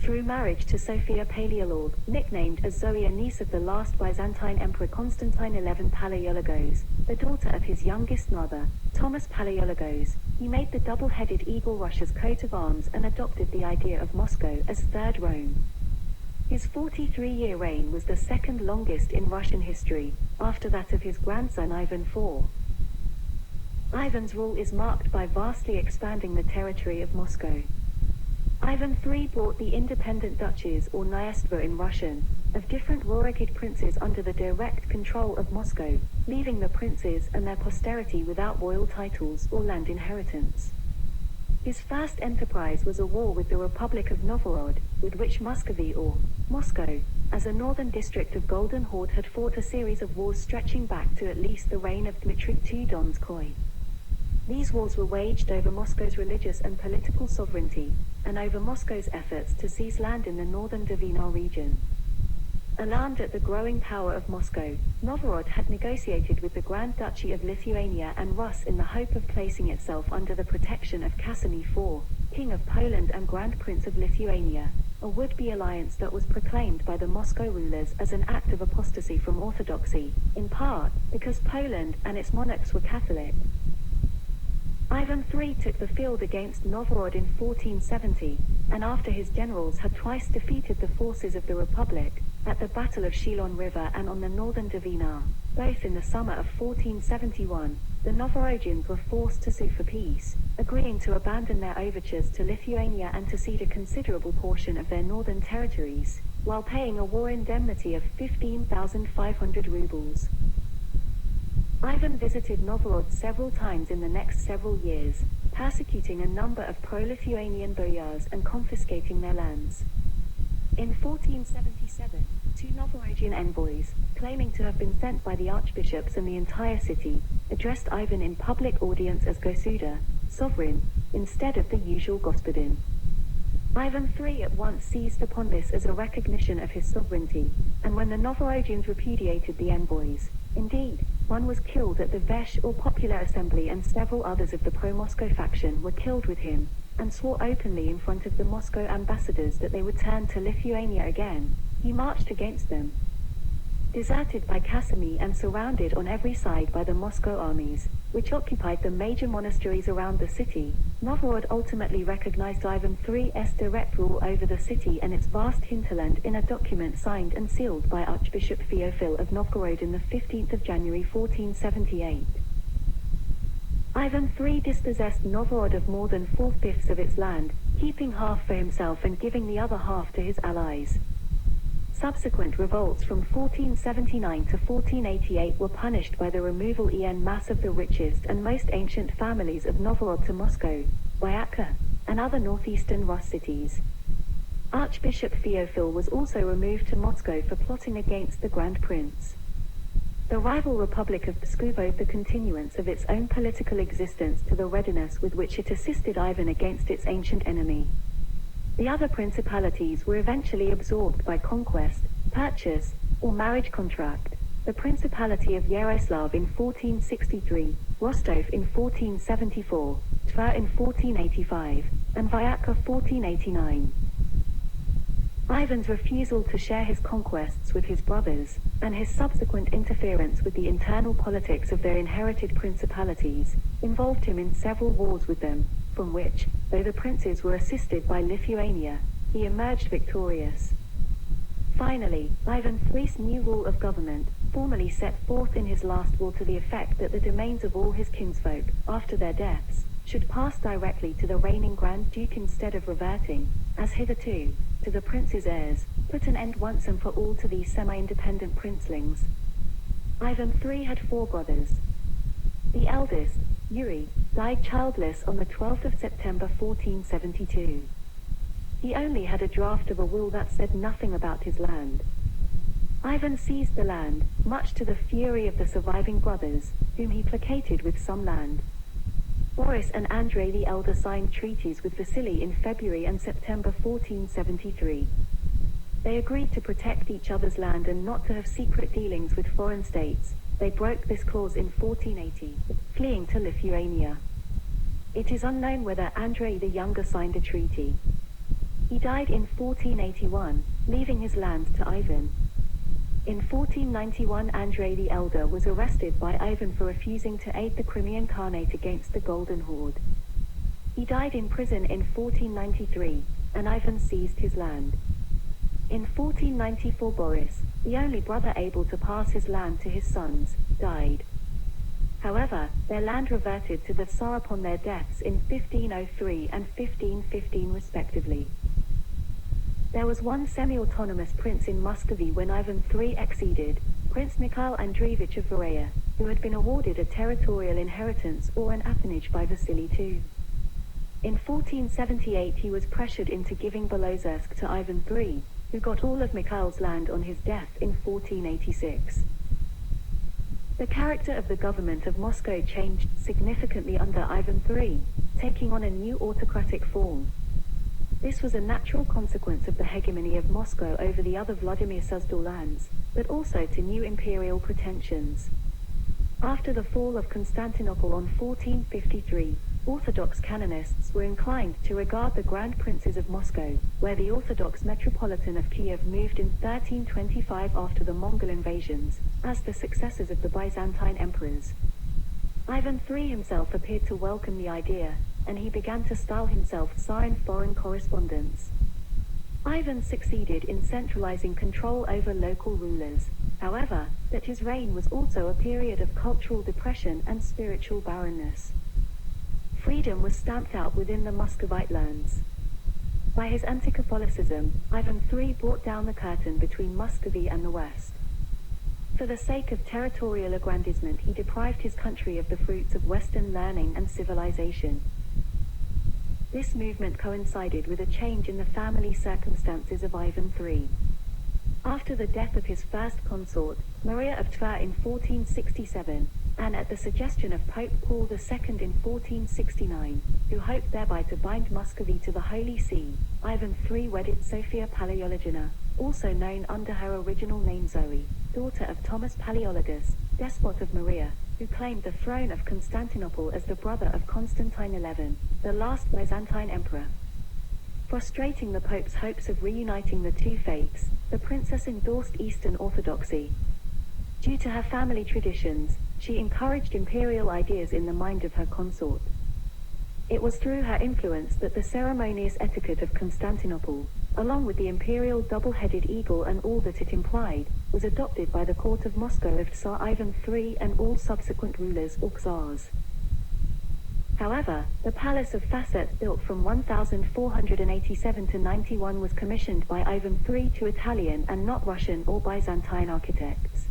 Through marriage to Sophia Palaiolog, nicknamed as Zoe, niece of the last Byzantine Emperor Constantine XI Palaiologos, the daughter of his youngest brother, Thomas Palaiologos, he made the double-headed eagle Russia's coat of arms and adopted the idea of Moscow as Third Rome. His 43-year reign was the second longest in Russian history, after that of his grandson Ivan IV. Ivan's rule is marked by vastly expanding the territory of Moscow. Ivan III brought the independent duchies, or Kniestva in Russian, of different Rurikid princes under the direct control of Moscow, leaving the princes and their posterity without royal titles or land inheritance. His first enterprise was a war with the Republic of Novgorod, with which Muscovy, or Moscow, as a northern district of Golden Horde, had fought a series of wars stretching back to at least the reign of Dmitry II Donskoy. These wars were waged over Moscow's religious and political sovereignty, and over Moscow's efforts to seize land in the northern Dvinar region. Alarmed at the growing power of Moscow, Novgorod had negotiated with the Grand Duchy of Lithuania and Rus in the hope of placing itself under the protection of Casimir IV, King of Poland and Grand Prince of Lithuania, a would-be alliance that was proclaimed by the Moscow rulers as an act of apostasy from orthodoxy, in part because Poland and its monarchs were Catholic. Ivan III took the field against Novgorod in 1470, and after his generals had twice defeated the forces of the Republic, at the Battle of Shilon River and on the northern Dvinar, both in the summer of 1471, the Novgorodians were forced to sue for peace, agreeing to abandon their overtures to Lithuania and to cede a considerable portion of their northern territories, while paying a war indemnity of 15,500 rubles. Ivan visited Novgorod several times in the next several years, persecuting a number of pro-Lithuanian boyars and confiscating their lands. In 1477, two Novgorodian envoys, claiming to have been sent by the archbishops and the entire city, addressed Ivan in public audience as Gosuda, sovereign, instead of the usual gospodin. Ivan III at once seized upon this as a recognition of his sovereignty, and when the Novgorodians repudiated the envoys, indeed, one was killed at the Vesh or Popular Assembly and several others of the pro-Moscow faction were killed with him, and swore openly in front of the Moscow ambassadors that they would turn to Lithuania again, he marched against them. Deserted by Casimir and surrounded on every side by the Moscow armies, which occupied the major monasteries around the city, Novgorod ultimately recognized Ivan III's direct rule over the city and its vast hinterland in a document signed and sealed by Archbishop Theophil of Novgorod on the 15th of January 1478. Ivan III dispossessed Novgorod of more than 4/5 of its land, keeping half for himself and giving the other half to his allies. Subsequent revolts from 1479 to 1488 were punished by the removal en masse of the richest and most ancient families of Novgorod to Moscow, Vyazka, and other northeastern Rus cities. Archbishop Theophil was also removed to Moscow for plotting against the Grand Prince. The rival Republic of Pskov owed the continuance of its own political existence to the readiness with which it assisted Ivan against its ancient enemy. The other principalities were eventually absorbed by conquest, purchase, or marriage contract. The Principality of Yaroslav in 1463, Rostov in 1474, Tver in 1485, and Vyaka 1489. Ivan's refusal to share his conquests with his brothers, and his subsequent interference with the internal politics of their inherited principalities, involved him in several wars with them, from which, though the princes were assisted by Lithuania, he emerged victorious. Finally, Ivan III's new rule of government, formally set forth in his last will to the effect that the domains of all his kinsfolk, after their deaths, should pass directly to the reigning Grand Duke instead of reverting, as hitherto, to the prince's heirs, put an end once and for all to these semi-independent princelings. Ivan III had 4 brothers. The eldest, Yuri, died childless on the 12th of September 1472. He only had a draft of a will that said nothing about his land. Ivan seized the land, much to the fury of the surviving brothers, whom he placated with some land. Boris and Andrei the Elder signed treaties with Vasily in February and September 1473. They agreed to protect each other's land and not to have secret dealings with foreign states. They broke this clause in 1480, fleeing to Lithuania. It is unknown whether Andrei the Younger signed a treaty. He died in 1481, leaving his land to Ivan. In 1491, Andrei the Elder was arrested by Ivan for refusing to aid the Crimean Khanate against the Golden Horde. He died in prison in 1493, and Ivan seized his land. In 1494, Boris, the only brother able to pass his land to his sons, died. However, their land reverted to the Tsar upon their deaths in 1503 and 1515 respectively. There was one semi-autonomous prince in Muscovy when Ivan III acceded, Prince Mikhail Andreevich of Varaya, who had been awarded a territorial inheritance or an appanage by Vasily II. In 1478 he was pressured into giving Belozersk to Ivan III, who got all of Mikhail's land on his death in 1486. The character of the government of Moscow changed significantly under Ivan III, taking on a new autocratic form. This was a natural consequence of the hegemony of Moscow over the other Vladimir Suzdal lands, but also to new imperial pretensions. After the fall of Constantinople on 1453, Orthodox canonists were inclined to regard the Grand Princes of Moscow, where the Orthodox Metropolitan of Kiev moved in 1325 after the Mongol invasions, as the successors of the Byzantine emperors. Ivan III himself appeared to welcome the idea, and he began to style himself Tsar in foreign correspondence. Ivan succeeded in centralizing control over local rulers, however, that his reign was also a period of cultural depression and spiritual barrenness. Freedom was stamped out within the Muscovite lands. By his anti-Catholicism, Ivan III brought down the curtain between Muscovy and the West. For the sake of territorial aggrandizement, he deprived his country of the fruits of Western learning and civilization. This movement coincided with a change in the family circumstances of Ivan III. After the death of his first consort, Maria of Tver in 1467, and at the suggestion of Pope Paul II in 1469, who hoped thereby to bind Muscovy to the Holy See, Ivan III wedded Sophia Palaiologina, also known under her original name Zoe, daughter of Thomas Palaiologus, despot of Maria, who claimed the throne of Constantinople as the brother of Constantine XI, the last Byzantine emperor. Frustrating the Pope's hopes of reuniting the two faiths, the princess endorsed Eastern Orthodoxy. Due to her family traditions, she encouraged imperial ideas in the mind of her consort. It was through her influence that the ceremonious etiquette of Constantinople, along with the imperial double-headed eagle and all that it implied, was adopted by the court of Moscow of Tsar Ivan III and all subsequent rulers or czars. However, the Palace of Facets built from 1487 to 91 was commissioned by Ivan III to Italian and not Russian or Byzantine architects.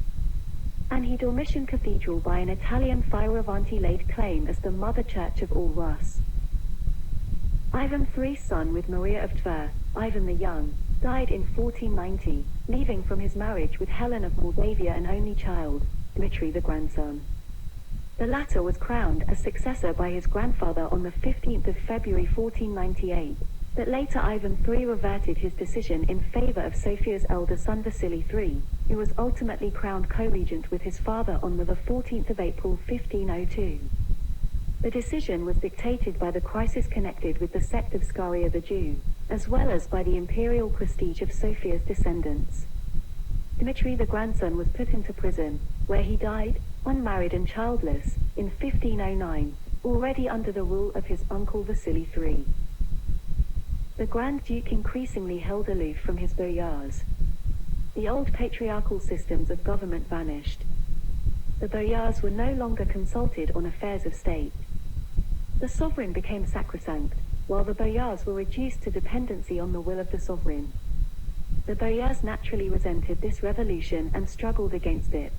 And he Dormition Cathedral by an Italian Fioravanti laid claim as the mother church of all Rus. Ivan III's son with Maria of Tver, Ivan the Young, died in 1490, leaving from his marriage with Helen of Moldavia an only child, Dmitry the grandson. The latter was crowned as successor by his grandfather on the 15th of February 1498, but later Ivan III reverted his decision in favor of Sophia's elder son Vasily III, who was ultimately crowned co-regent with his father on the 14th of April 1502. The decision was dictated by the crisis connected with the sect of Scaria the Jew, as well as by the imperial prestige of Sophia's descendants. Dmitry the grandson was put into prison, where he died, unmarried and childless, in 1509, already under the rule of his uncle Vasily III. The Grand Duke increasingly held aloof from his boyars. The old patriarchal systems of government vanished. The boyars were no longer consulted on affairs of state. The sovereign became sacrosanct, while the boyars were reduced to dependency on the will of the sovereign. The boyars naturally resented this revolution and struggled against it.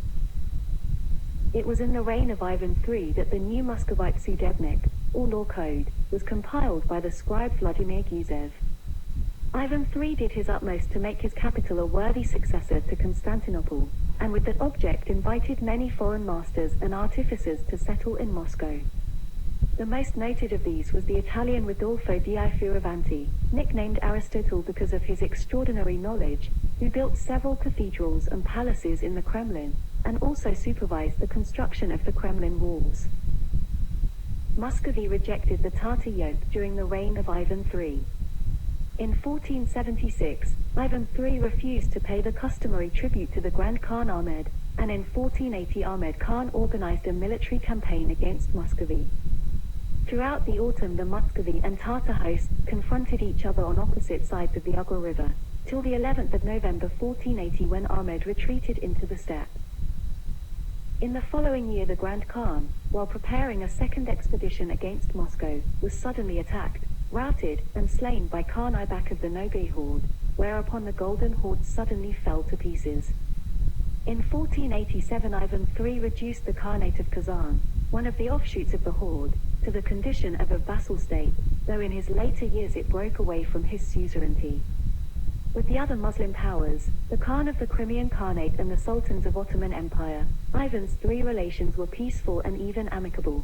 It was in the reign of Ivan III that the new Muscovite Sudebnik, or law code, was compiled by the scribe Vladimir Gusev. Ivan III did his utmost to make his capital a worthy successor to Constantinople, and with that object invited many foreign masters and artificers to settle in Moscow. The most noted of these was the Italian Rodolfo di Fioravanti, nicknamed Aristotle because of his extraordinary knowledge, who built several cathedrals and palaces in the Kremlin, and also supervised the construction of the Kremlin walls. Muscovy rejected the Tatar yoke during the reign of Ivan III. In 1476, Ivan III refused to pay the customary tribute to the Grand Khan Ahmed, and in 1480 Ahmed Khan organized a military campaign against Muscovy. Throughout the autumn the Muscovy and Tatar hosts confronted each other on opposite sides of the Ugra River, till the 11th of November 1480 when Ahmed retreated into the steppe. In the following year the Grand Khan, while preparing a second expedition against Moscow, was suddenly attacked, routed, and slain by Khan Aibak of the Nogai horde, whereupon the Golden Horde suddenly fell to pieces. In 1487 Ivan III reduced the Khanate of Kazan, one of the offshoots of the horde, to the condition of a vassal state, though in his later years it broke away from his suzerainty. With the other Muslim powers, the Khan of the Crimean Khanate and the Sultans of Ottoman Empire, Ivan's III relations were peaceful and even amicable.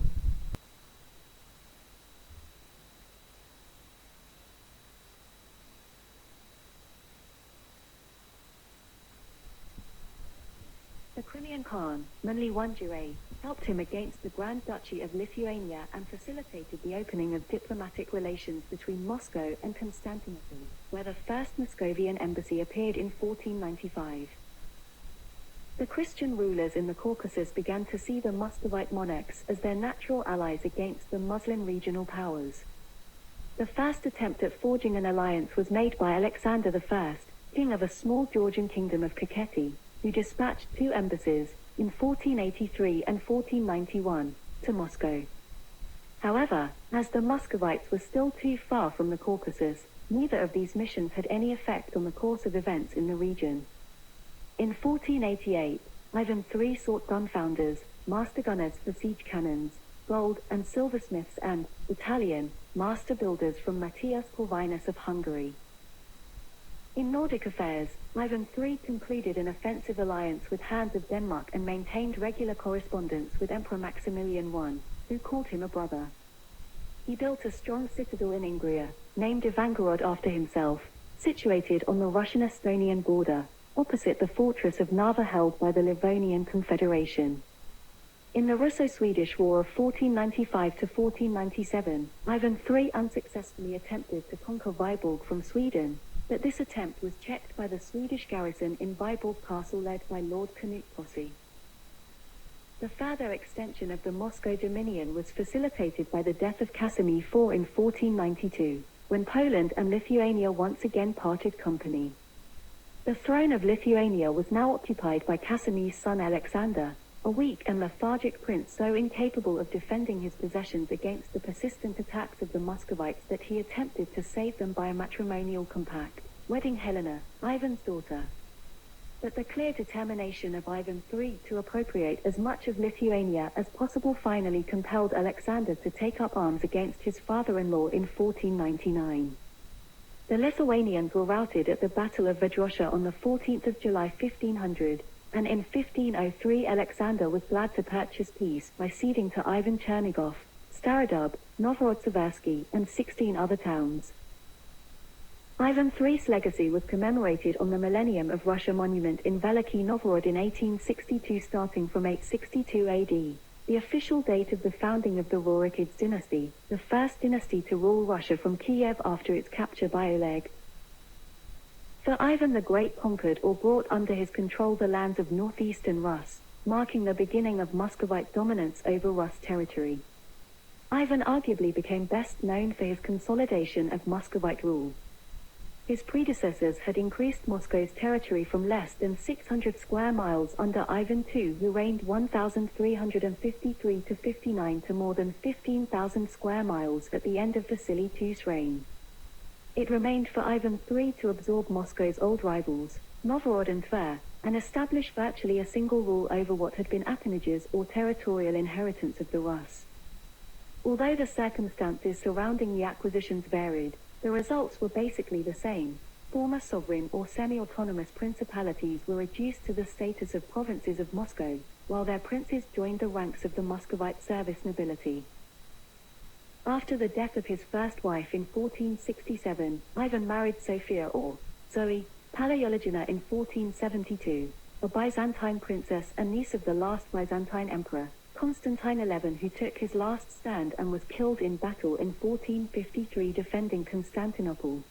The Crimean Khan, Manly Wanjure, helped him against the Grand Duchy of Lithuania and facilitated the opening of diplomatic relations between Moscow and Constantinople, where the first Muscovian embassy appeared in 1495. The Christian rulers in the Caucasus began to see the Muscovite monarchs as their natural allies against the Muslim regional powers. The first attempt at forging an alliance was made by Alexander I, king of a small Georgian kingdom of Kakheti, who dispatched two embassies, in 1483 and 1491, to Moscow. However, as the Muscovites were still too far from the Caucasus, neither of these missions had any effect on the course of events in the region. In 1488, Ivan III sought gunfounders, master gunners for siege cannons, gold and silversmiths and, Italian, master builders from Matthias Corvinus of Hungary. In Nordic affairs, Ivan III concluded an offensive alliance with Hans of Denmark and maintained regular correspondence with Emperor Maximilian I, who called him a brother. He built a strong citadel in Ingria, named Ivangorod after himself, situated on the Russian-Estonian border, opposite the fortress of Narva held by the Livonian Confederation. In the Russo-Swedish War of 1495 to 1497, Ivan III unsuccessfully attempted to conquer Viborg from Sweden, but this attempt was checked by the Swedish garrison in Viborg Castle led by Lord Knut Posse. The further extension of the Moscow dominion was facilitated by the death of Casimir IV in 1492, when Poland and Lithuania once again parted company. The throne of Lithuania was now occupied by Casimir's son Alexander, a weak and lethargic prince so incapable of defending his possessions against the persistent attacks of the Muscovites that he attempted to save them by a matrimonial compact, wedding Helena, Ivan's daughter. But the clear determination of Ivan III to appropriate as much of Lithuania as possible finally compelled Alexander to take up arms against his father-in-law in 1499. The Lithuanians were routed at the Battle of Vedrosha on the 14th of July 1500, and in 1503 Alexander was glad to purchase peace by ceding to Ivan Chernigov, Starodub, Novhorod-Seversky, and 16 other towns. Ivan III's legacy was commemorated on the Millennium of Russia monument in Veliky Novgorod in 1862 starting from 862 AD, the official date of the founding of the Rurikids dynasty, the first dynasty to rule Russia from Kiev after its capture by Oleg. For Ivan the Great conquered or brought under his control the lands of northeastern Rus, marking the beginning of Muscovite dominance over Rus territory. Ivan arguably became best known for his consolidation of Muscovite rule. His predecessors had increased Moscow's territory from less than 600 square miles under Ivan II, who reigned 1353 to 59 to more than 15,000 square miles at the end of Vasily II's reign. It remained for Ivan III to absorb Moscow's old rivals, Novgorod and Tver, and establish virtually a single rule over what had been appanages or territorial inheritance of the Rus. Although the circumstances surrounding the acquisitions varied, the results were basically the same. Former sovereign or semi-autonomous principalities were reduced to the status of provinces of Moscow, while their princes joined the ranks of the Muscovite service nobility. After the death of his first wife in 1467, Ivan married Sophia or Zoe Palaiogina in 1472, a Byzantine princess and niece of the last Byzantine emperor, Constantine XI, who took his last stand and was killed in battle in 1453 defending Constantinople.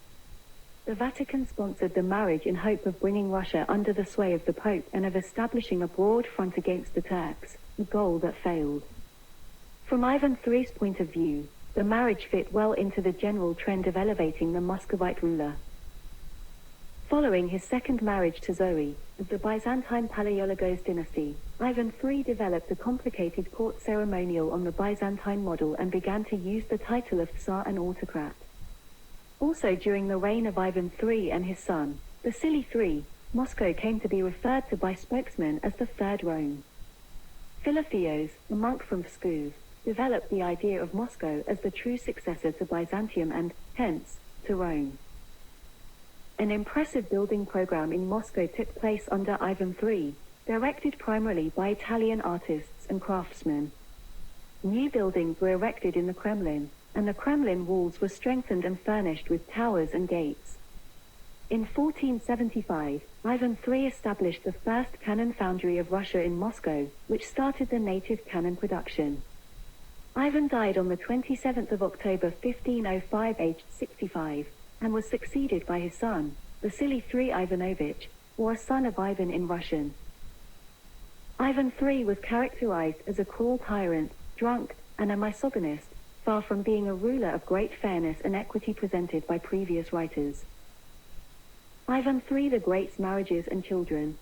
The Vatican sponsored the marriage in hope of bringing Russia under the sway of the Pope and of establishing a broad front against the Turks, a goal that failed. From Ivan III's point of view, the marriage fit well into the general trend of elevating the Muscovite ruler. Following his second marriage to Zoe, of the Byzantine Palaiologos dynasty, Ivan III developed a complicated court ceremonial on the Byzantine model and began to use the title of Tsar and autocrat. Also during the reign of Ivan III and his son, Vasily III, Moscow came to be referred to by spokesmen as the Third Rome. Philotheos, a monk from Pskov, developed the idea of Moscow as the true successor to Byzantium and, hence, to Rome. An impressive building program in Moscow took place under Ivan III, directed primarily by Italian artists and craftsmen. New buildings were erected in the Kremlin, and the Kremlin walls were strengthened and furnished with towers and gates. In 1475, Ivan III established the first cannon foundry of Russia in Moscow, which started the native cannon production. Ivan died on the 27th of October 1505 aged 65, and was succeeded by his son, Vasily III Ivanovich, or a son of Ivan in Russian. Ivan III was characterized as a cruel tyrant, drunk, and a misogynist, far from being a ruler of great fairness and equity presented by previous writers. Ivan III the Great's marriages and children.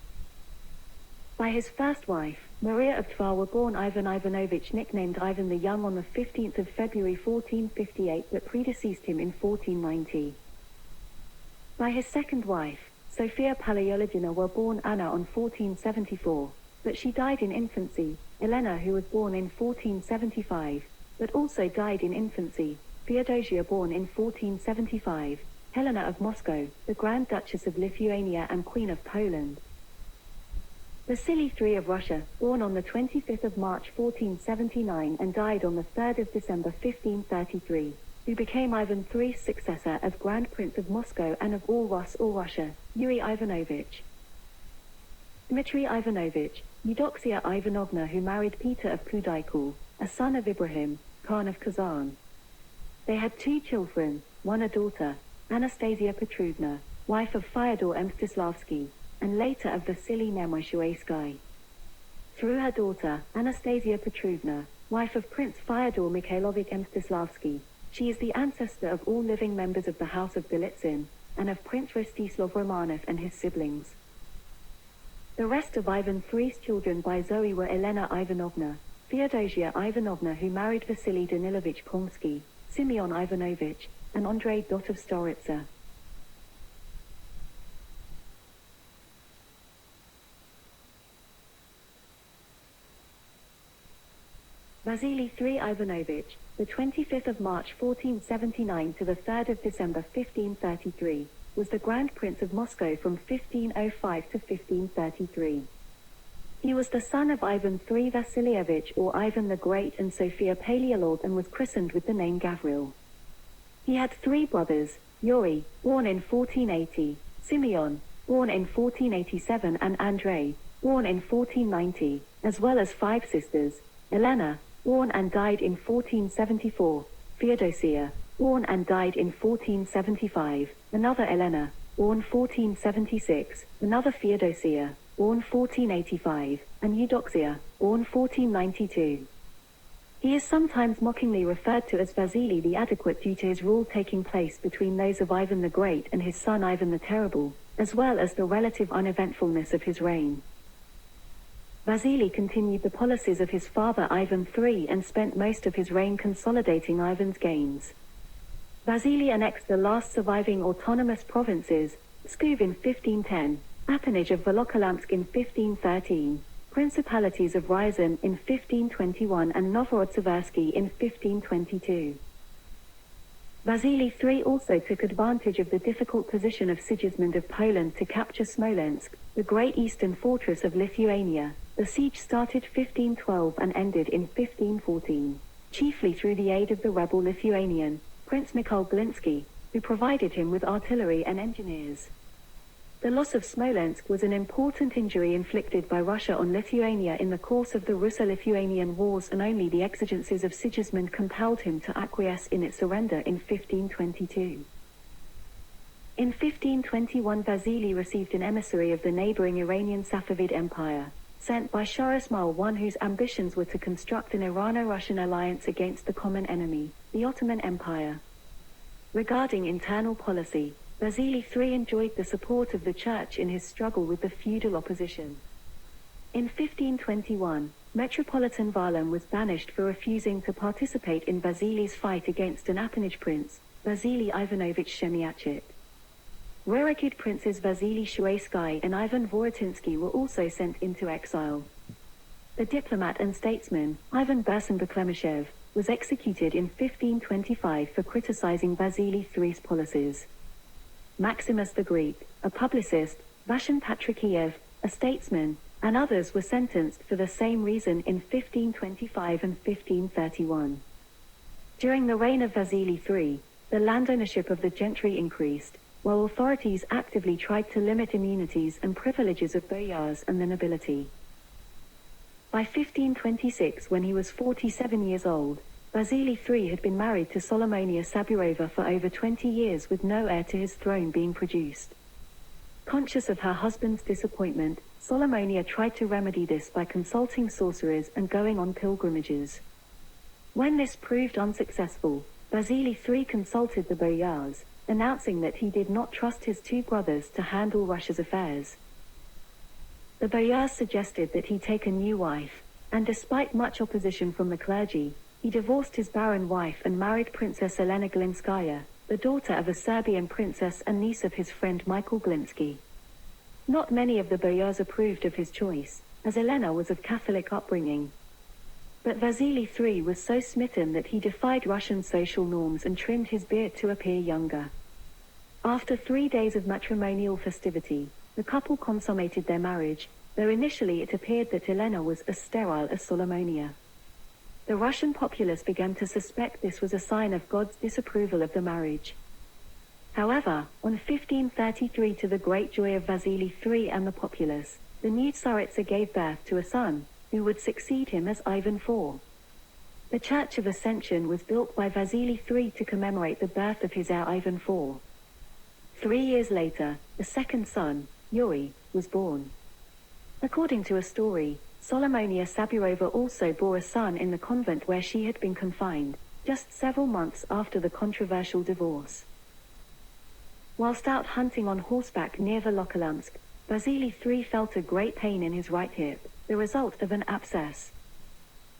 By his first wife, Maria of Tver, were born Ivan Ivanovich, nicknamed Ivan the Young, on the 15th of February 1458, but predeceased him in 1490. By his second wife, Sophia Palaiologina, were born Anna on 1474, but she died in infancy, Elena, who was born in 1475, but also died in infancy, Feodosia, born in 1475, Helena of Moscow, the Grand Duchess of Lithuania and Queen of Poland. Vasily III of Russia, born on the 25th of March 1479 and died on the 3rd of December 1533, who became Ivan III's successor as Grand Prince of Moscow and of all Rus or Russia, Yuri Ivanovich. Dmitry Ivanovich, Eudoxia Ivanovna, who married Peter of Kudaykul, a son of Ibrahim, Khan of Kazan. They had two children, one a daughter, Anastasia Petrovna, wife of Fyodor Mstislavsky, and later of Vasily Nemoshuraysky. Through her daughter, Anastasia Petrovna, wife of Prince Fyodor Mikhailovich Mstislavsky, she is the ancestor of all living members of the House of Golitsyn, and of Prince Rostislav Romanov and his siblings. The rest of Ivan III's children by Zoe were Elena Ivanovna, Feodosia Ivanovna, who married Vasily Danilovich Pomsky, Simeon Ivanovich, and Andrei Dot of Storitsa. Vasily III Ivanovich, the 25th of March 1479 to the 3rd of December 1533, was the Grand Prince of Moscow from 1505 to 1533. He was the son of Ivan III Vasilievich or Ivan the Great and Sophia Palaiolog and was christened with the name Gavril. He had three brothers, Yuri, born in 1480, Simeon, born in 1487 and Andrei, born in 1490, as well as five sisters, Elena, born and died in 1474, Feodosia, born and died in 1475, another Elena, born 1476, another Feodosia, born 1485, and Eudoxia, born 1492. He is sometimes mockingly referred to as Vasily the Adequate due to his rule taking place between those of Ivan the Great and his son Ivan the Terrible, as well as the relative uneventfulness of his reign. Vasily continued the policies of his father Ivan III and spent most of his reign consolidating Ivan's gains. Vasily annexed the last surviving autonomous provinces, Pskov in 1510, appanage of Volokholamsk in 1513, principalities of Ryazan in 1521 and Novhorod-Seversky in 1522. Vasily III also took advantage of the difficult position of Sigismund of Poland to capture Smolensk, the great eastern fortress of Lithuania. The siege started 1512 and ended in 1514, chiefly through the aid of the rebel Lithuanian, Prince Mikhail Glinski, who provided him with artillery and engineers. The loss of Smolensk was an important injury inflicted by Russia on Lithuania in the course of the Russo-Lithuanian Wars, and only the exigencies of Sigismund compelled him to acquiesce in its surrender in 1522. In 1521 Vasily received an emissary of the neighboring Iranian Safavid Empire, sent by Shah Ismail I, whose ambitions were to construct an Irano-Russian alliance against the common enemy, the Ottoman Empire. Regarding internal policy, Vasily III enjoyed the support of the Church in his struggle with the feudal opposition. In 1521, Metropolitan Varlam was banished for refusing to participate in Vasily's fight against an appanage prince, Vasily Ivanovich Shemiachit. Rurikid princes Vasily Shuaysky and Ivan Vorotinsky were also sent into exile. The diplomat and statesman, Ivan Bersen-Beklemishev, was executed in 1525 for criticizing Vasily III's policies. Maximus the Greek, a publicist, Vashan Patrikiev, a statesman, and others were sentenced for the same reason in 1525 and 1531. During the reign of Vasily III, the landownership of the gentry increased, while authorities actively tried to limit immunities and privileges of boyars and the nobility. By 1526, when he was 47 years old, Vasily III had been married to Solomonia Saburova for over 20 years with no heir to his throne being produced. Conscious of her husband's disappointment, Solomonia tried to remedy this by consulting sorcerers and going on pilgrimages. When this proved unsuccessful, Vasily III consulted the boyars, announcing that he did not trust his two brothers to handle Russia's affairs. The boyars suggested that he take a new wife, and despite much opposition from the clergy, he divorced his barren wife and married Princess Elena Glinskaya, the daughter of a Serbian princess and niece of his friend Michael Glinski. Not many of the boyars approved of his choice, as Elena was of Catholic upbringing. But Vasily III was so smitten that he defied Russian social norms and trimmed his beard to appear younger. After 3 days of matrimonial festivity, the couple consummated their marriage, though initially it appeared that Elena was as sterile as Solomonia. The Russian populace began to suspect this was a sign of God's disapproval of the marriage. However, on 1533, to the great joy of Vasily III and the populace, the new Tsaritsa gave birth to a son, who would succeed him as Ivan IV. The Church of Ascension was built by Vasily III to commemorate the birth of his heir Ivan IV. 3 years later, the second son, Yuri, was born. According to a story, Solomonia Saburova also bore a son in the convent where she had been confined, just several months after the controversial divorce. Whilst out hunting on horseback near Volokholamsk, Vasily III felt a great pain in his right hip, the result of an abscess.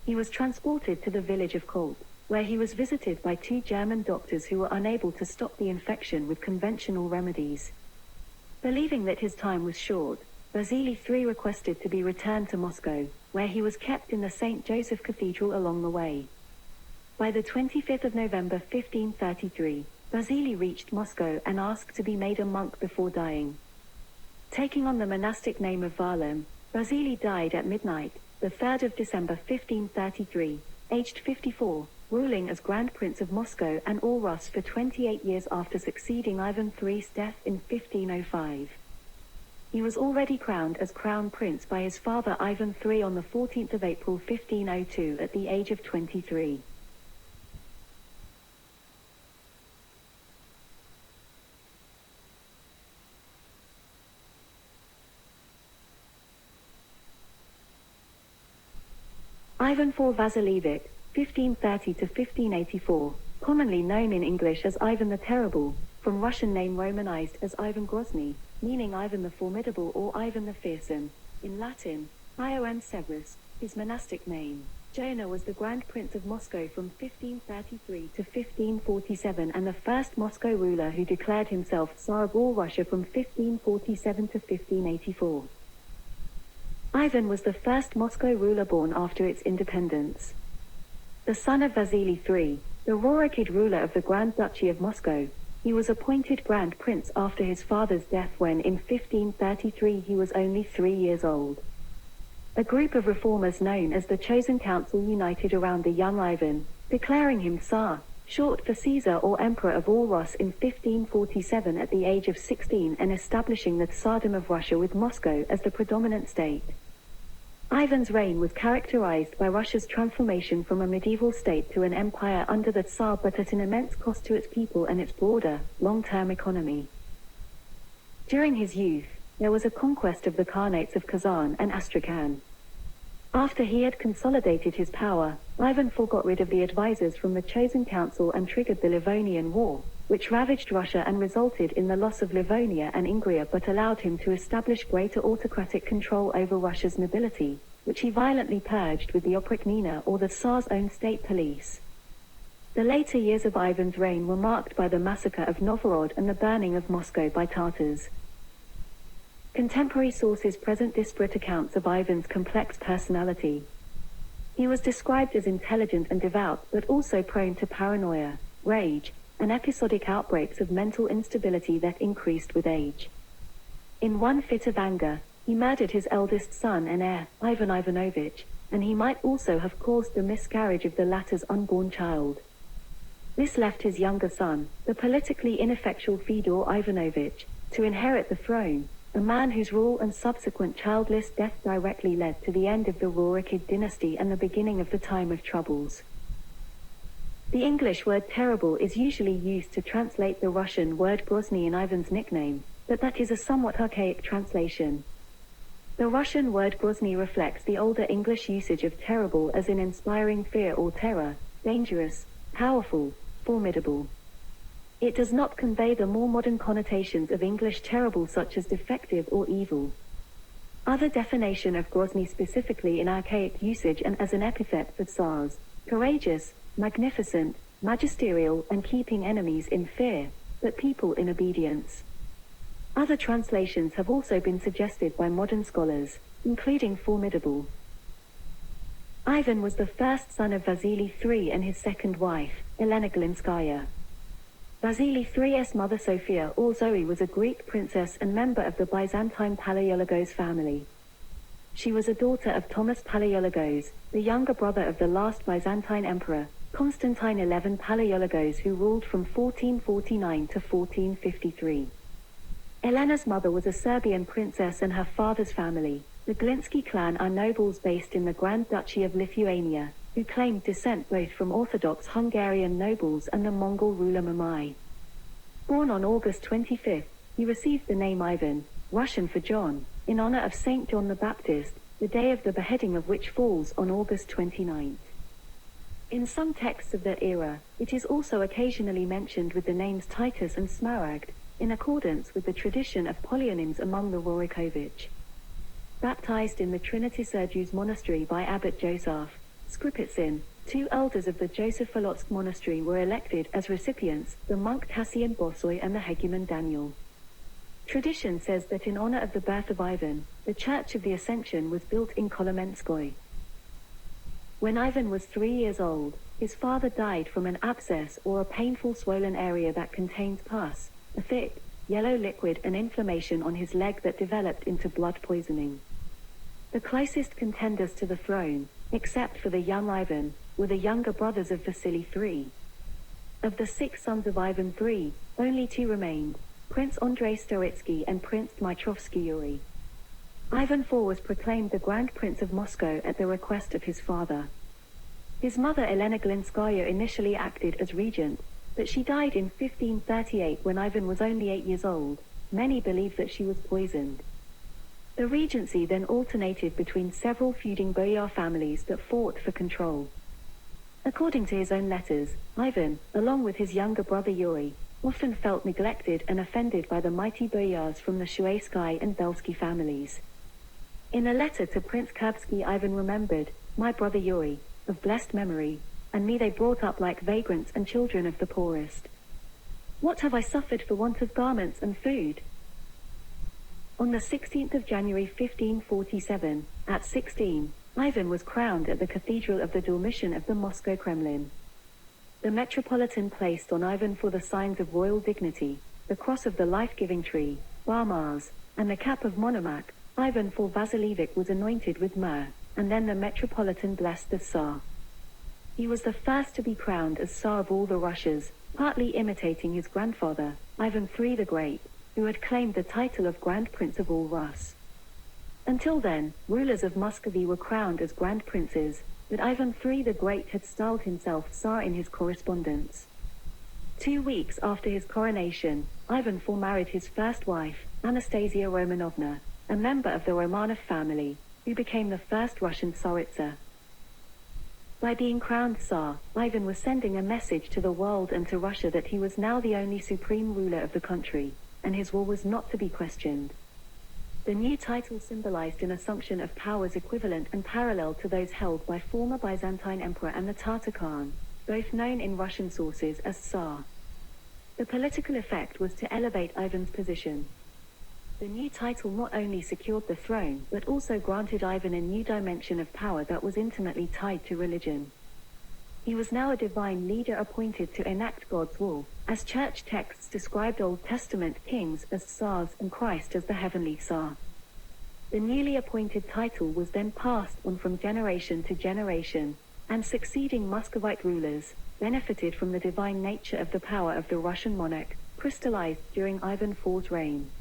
He was transported to the village of Kolt, where he was visited by 2 German doctors who were unable to stop the infection with conventional remedies. Believing that his time was short, Vasily III requested to be returned to Moscow, where he was kept in the St. Joseph Cathedral along the way. By the 25th of November 1533, Vasily reached Moscow and asked to be made a monk before dying. Taking on the monastic name of Varlam, Vasily died at midnight, the 3rd of December 1533, aged 54, ruling as Grand Prince of Moscow and all Rus for 28 years after succeeding Ivan III's death in 1505. He was already crowned as Crown Prince by his father Ivan III on the 14th of April 1502 at the age of 23. Ivan IV Vasilievich, 1530 to 1584, commonly known in English as Ivan the Terrible, from Russian name romanized as Ivan Grozny, meaning Ivan the Formidable or Ivan the Fearsome, in Latin, Ion Severus, his monastic name. Jonah was the Grand Prince of Moscow from 1533 to 1547 and the first Moscow ruler who declared himself Tsar of all Russia from 1547 to 1584. Ivan was the first Moscow ruler born after its independence. The son of Vasily III, the Rurikid ruler of the Grand Duchy of Moscow, he was appointed Grand Prince after his father's death when in 1533 he was only 3 years old. A group of reformers known as the Chosen Council united around the young Ivan, declaring him Tsar, short for Caesar or Emperor of all Rus in 1547 at the age of 16 and establishing the Tsardom of Russia with Moscow as the predominant state. Ivan's reign was characterized by Russia's transformation from a medieval state to an empire under the Tsar, but at an immense cost to its people and its broader, long-term economy. During his youth, there was a conquest of the Khanates of Kazan and Astrakhan. After he had consolidated his power, Ivan IV got rid of the advisors from the Chosen Council and triggered the Livonian War, which ravaged Russia and resulted in the loss of Livonia and Ingria, but allowed him to establish greater autocratic control over Russia's nobility, which he violently purged with the Oprichnina or the Tsar's own state police. The later years of Ivan's reign were marked by the massacre of Novgorod and the burning of Moscow by Tatars. Contemporary sources present disparate accounts of Ivan's complex personality. He was described as intelligent and devout, but also prone to paranoia, rage, and episodic outbreaks of mental instability that increased with age. In one fit of anger, he murdered his eldest son and heir, Ivan Ivanovich, and he might also have caused the miscarriage of the latter's unborn child. This left his younger son, the politically ineffectual Fyodor Ivanovich, to inherit the throne, a man whose rule and subsequent childless death directly led to the end of the Rurikid dynasty and the beginning of the time of troubles. The English word terrible is usually used to translate the Russian word Grozny in Ivan's nickname, but that is a somewhat archaic translation. The Russian word Grozny reflects the older English usage of terrible as in inspiring fear or terror, dangerous, powerful, formidable. It does not convey the more modern connotations of English terrible such as defective or evil. Other definition of Grozny specifically in archaic usage and as an epithet for Tsars: courageous, magnificent, magisterial, and keeping enemies in fear, but people in obedience. Other translations have also been suggested by modern scholars, including formidable. Ivan was the first son of Vasily III and his second wife, Elena Glinskaya. Vasily III's mother Sophia or Zoe was a Greek princess and member of the Byzantine Palaiologos family. She was a daughter of Thomas Palaiologos, the younger brother of the last Byzantine emperor, Constantine XI Palaiologos, who ruled from 1449 to 1453. Elena's mother was a Serbian princess and her father's family, the Glinsky clan, are nobles based in the Grand Duchy of Lithuania, who claimed descent both from Orthodox Hungarian nobles and the Mongol ruler Mamai. Born on August 25, he received the name Ivan, Russian for John, in honor of Saint John the Baptist, the day of the beheading of which falls on August 29. In some texts of that era, it is also occasionally mentioned with the names Titus and Smaragd, in accordance with the tradition of polyonyms among the Rurikovich. Baptized in the Trinity-Sergius monastery by Abbot Joseph Skripitsin, 2 elders of the Joseph-Folotsk monastery were elected as recipients, the monk Tassian Bosoy and the hegumen Daniel. Tradition says that in honor of the birth of Ivan, the the Church of the Ascension was built in Kolomenskoye. When Ivan was 3 years old, his father died from an abscess or a painful swollen area that contained pus, a thick, yellow liquid, and inflammation on his leg that developed into blood poisoning. The closest contenders to the throne, except for the young Ivan, were the younger brothers of Vasily III. Of the 6 sons of Ivan III, only 2 remained, Prince Andrei Storitsky and Prince Dmitrovsky Yuri. Ivan IV was proclaimed the Grand Prince of Moscow at the request of his father. His mother Elena Glinskaya initially acted as regent, but she died in 1538 when Ivan was only 8 years old. Many believe that she was poisoned. The regency then alternated between several feuding boyar families that fought for control. According to his own letters, Ivan, along with his younger brother Yuri, often felt neglected and offended by the mighty boyars from the Shuaysky and Belsky families. In a letter to Prince Kurbsky, Ivan remembered, "My brother Yuri, of blessed memory, and me they brought up like vagrants and children of the poorest. What have I suffered for want of garments and food?" On the 16th of January 1547, at 16, Ivan was crowned at the Cathedral of the Dormition of the Moscow Kremlin. The Metropolitan placed on Ivan for the signs of royal dignity, the cross of the life-giving tree, Bar Mars, and the cap of Monomakh. Ivan IV Vasilievich was anointed with myrrh, and then the Metropolitan blessed the Tsar. He was the first to be crowned as Tsar of all the Russias, partly imitating his grandfather, Ivan III the Great, who had claimed the title of Grand Prince of all Rus. Until then, rulers of Muscovy were crowned as Grand Princes, but Ivan III the Great had styled himself Tsar in his correspondence. 2 weeks after his coronation, Ivan IV married his first wife, Anastasia Romanovna, a member of the Romanov family, who became the first Russian Tsaritsa. By being crowned Tsar, Ivan was sending a message to the world and to Russia that he was now the only supreme ruler of the country, and his rule was not to be questioned. The new title symbolized an assumption of powers equivalent and parallel to those held by former Byzantine Emperor and the Tatar Khan, both known in Russian sources as Tsar. The political effect was to elevate Ivan's position. The new title not only secured the throne, but also granted Ivan a new dimension of power that was intimately tied to religion. He was now a divine leader appointed to enact God's will, as church texts described Old Testament kings as Tsars and Christ as the heavenly Tsar. The newly appointed title was then passed on from generation to generation, and succeeding Muscovite rulers benefited from the divine nature of the power of the Russian monarch, crystallized during Ivan IV's reign.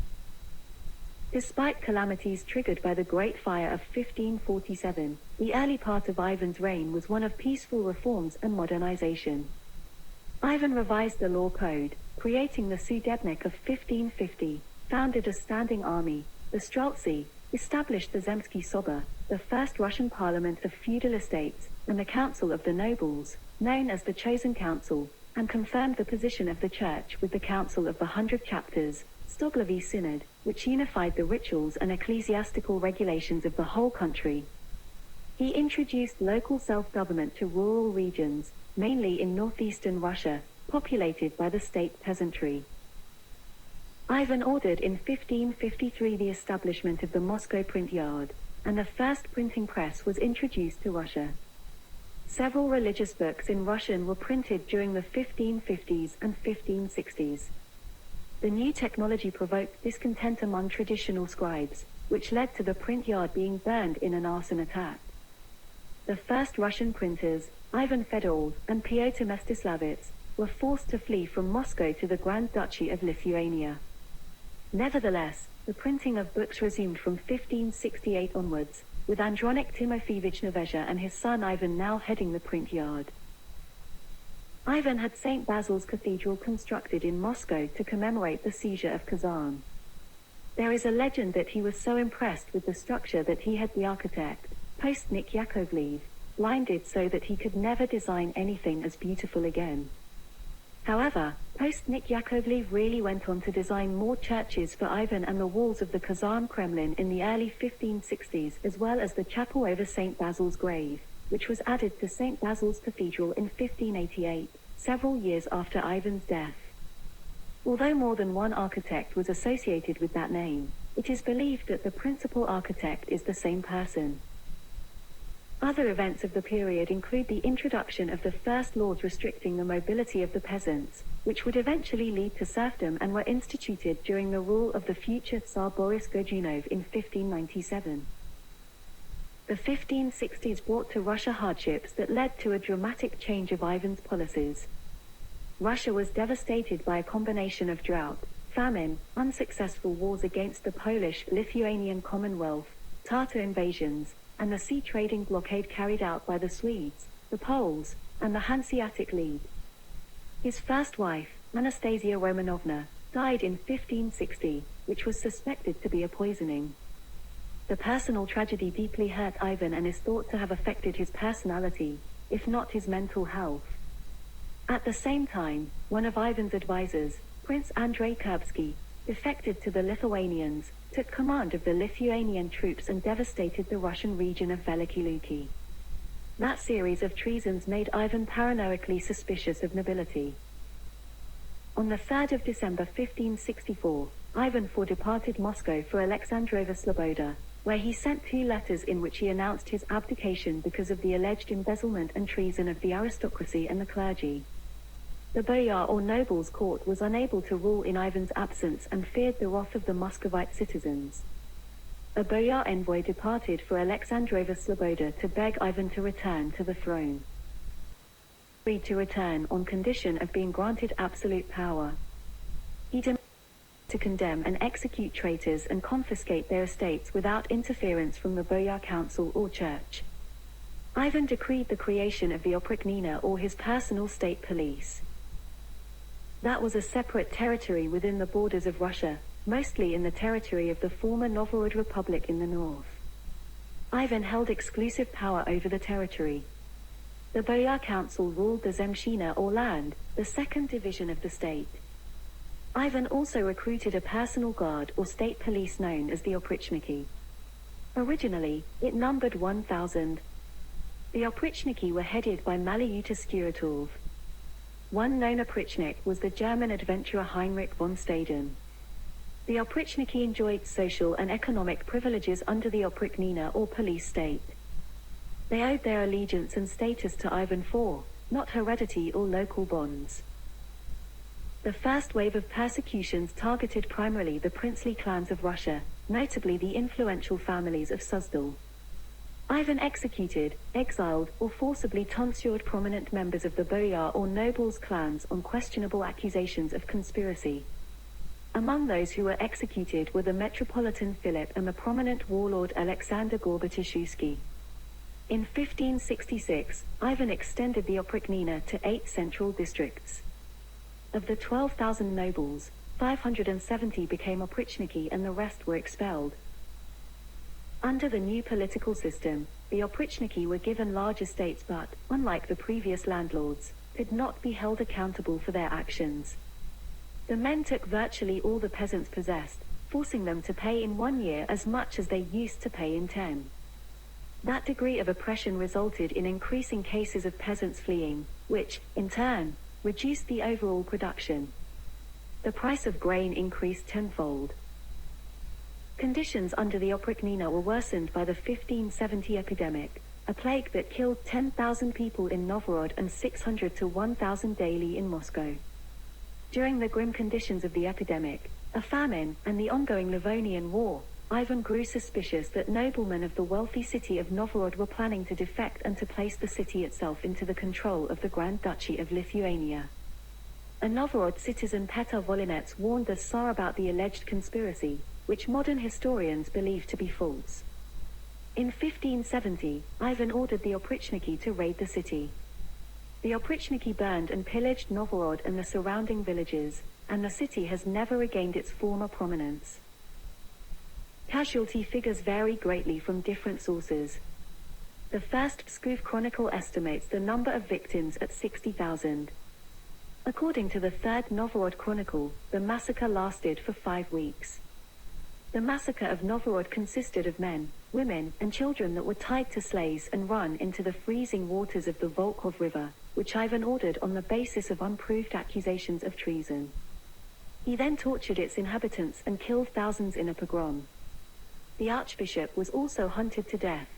Despite calamities triggered by the Great Fire of 1547, the early part of Ivan's reign was one of peaceful reforms and modernization. Ivan revised the law code, creating the Sudebnik of 1550, founded a standing army, the Streltsy, established the Zemsky Soba, the first Russian parliament of feudal estates, and the Council of the Nobles, known as the Chosen Council, and confirmed the position of the Church with the Council of the 100 Chapters, Stoglovy Synod, which unified the rituals and ecclesiastical regulations of the whole country. He introduced local self-government to rural regions, mainly in northeastern Russia, populated by the state peasantry. Ivan ordered in 1553 the establishment of the Moscow print yard, and the first printing press was introduced to Russia. Several religious books in Russian were printed during the 1550s and 1560s. The new technology provoked discontent among traditional scribes, which led to the print yard being burned in an arson attack. The first Russian printers, Ivan Fedorov and Pyotr Mstislavets, were forced to flee from Moscow to the Grand Duchy of Lithuania. Nevertheless, the printing of books resumed from 1568 onwards, with Andronik Timofeyevich Nevezha and his son Ivan now heading the print yard. Ivan had St. Basil's Cathedral constructed in Moscow to commemorate the seizure of Kazan. There is a legend that he was so impressed with the structure that he had the architect, Postnik Yakovlev, blinded so that he could never design anything as beautiful again. However, Postnik Yakovlev really went on to design more churches for Ivan and the walls of the Kazan Kremlin in the early 1560s, as well as the chapel over St. Basil's grave, which was added to St. Basil's Cathedral in 1588, several years after Ivan's death. Although more than one architect was associated with that name, It is believed that the principal architect is the same person. Other events of the period include the introduction of the first laws restricting the mobility of the peasants, which would eventually lead to serfdom and were instituted during the rule of the future Tsar Boris Godunov in 1597. The 1560s brought to Russia hardships that led to a dramatic change of Ivan's policies. Russia was devastated by a combination of drought, famine, unsuccessful wars against the Polish-Lithuanian Commonwealth, Tatar invasions, and the sea trading blockade carried out by the Swedes, the Poles, and the Hanseatic League. His first wife, Anastasia Romanovna, died in 1560, which was suspected to be a poisoning. The personal tragedy deeply hurt Ivan and is thought to have affected his personality, if not his mental health. At the same time, one of Ivan's advisors, Prince Andrei Kurbsky, defected to the Lithuanians, took command of the Lithuanian troops and devastated the Russian region of Veliky Luki. That series of treasons made Ivan paranoically suspicious of nobility. On the 3rd of December 1564, Ivan IV departed Moscow for Alexandrova Sloboda, where he sent 2 letters in which he announced his abdication because of the alleged embezzlement and treason of the aristocracy and the clergy. The boyar or nobles' court was unable to rule in Ivan's absence and feared the wrath of the Muscovite citizens. A boyar envoy departed for Alexandrova Sloboda to beg Ivan to return to the throne. He agreed to return on condition of being granted absolute power. He demanded to condemn and execute traitors and confiscate their estates without interference from the boyar council or church. Ivan decreed the creation of the Oprichnina or his personal state police. That was a separate territory within the borders of Russia, mostly in the territory of the former Novgorod Republic in the north. Ivan held exclusive power over the territory. The boyar council ruled the Zemshina or land, the second division of the state. Ivan also recruited a personal guard or state police known as the Oprichniki. Originally, it numbered 1,000. The Oprichniki were headed by Malayuta Skuratov. One known Oprichnik was the German adventurer Heinrich von Staden. The Oprichniki enjoyed social and economic privileges under the Oprichnina or police state. They owed their allegiance and status to Ivan IV, not heredity or local bonds. The first wave of persecutions targeted primarily the princely clans of Russia, notably the influential families of Suzdal. Ivan executed, exiled, or forcibly tonsured prominent members of the boyar or nobles' clans on questionable accusations of conspiracy. Among those who were executed were the Metropolitan Philip and the prominent warlord Alexander Gorbatushuski. In 1566, Ivan extended the Oprichnina to 8 central districts. Of the 12,000 nobles, 570 became Oprichniki and the rest were expelled. Under the new political system, the Oprichniki were given large estates but, unlike the previous landlords, could not be held accountable for their actions. The men took virtually all the peasants possessed, forcing them to pay in 1 year as much as they used to pay in 10. That degree of oppression resulted in increasing cases of peasants fleeing, which, in turn, reduced the overall production. The price of grain increased tenfold. Conditions under the Oprichnina were worsened by the 1570 epidemic, a plague that killed 10,000 people in Novgorod and 600 to 1,000 daily in Moscow. During the grim conditions of the epidemic, a famine, and the ongoing Livonian War, Ivan grew suspicious that noblemen of the wealthy city of Novgorod were planning to defect and to place the city itself into the control of the Grand Duchy of Lithuania. A Novgorod citizen Petr Volinets warned the Tsar about the alleged conspiracy, which modern historians believe to be false. In 1570, Ivan ordered the Oprichniki to raid the city. The Oprichniki burned and pillaged Novgorod and the surrounding villages, and the city has never regained its former prominence. Casualty figures vary greatly from different sources. The first Pskov Chronicle estimates the number of victims at 60,000. According to the Third Novgorod Chronicle, the massacre lasted for 5 weeks. The massacre of Novgorod consisted of men, women, and children that were tied to sleighs and run into the freezing waters of the Volkhov River, which Ivan ordered on the basis of unproved accusations of treason. He then tortured its inhabitants and killed thousands in a pogrom. The archbishop was also hunted to death.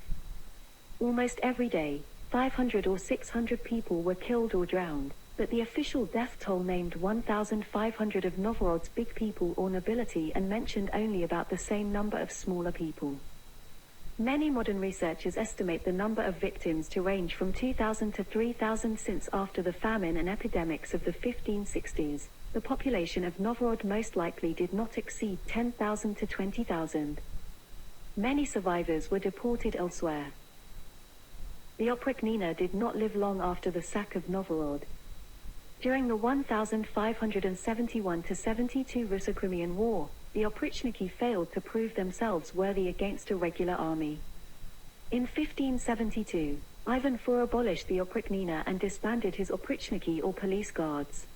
Almost every day, 500 or 600 people were killed or drowned, but the official death toll named 1,500 of Novgorod's big people or nobility and mentioned only about the same number of smaller people. Many modern researchers estimate the number of victims to range from 2,000 to 3,000 since after the famine and epidemics of the 1560s, the population of Novgorod most likely did not exceed 10,000 to 20,000. Many survivors were deported elsewhere. The Oprichnina did not live long after the sack of Novgorod. During the 1571-72 Russo-Crimean War, the Oprichniki failed to prove themselves worthy against a regular army. In 1572, Ivan IV abolished the Oprichnina and disbanded his Oprichniki or police guards.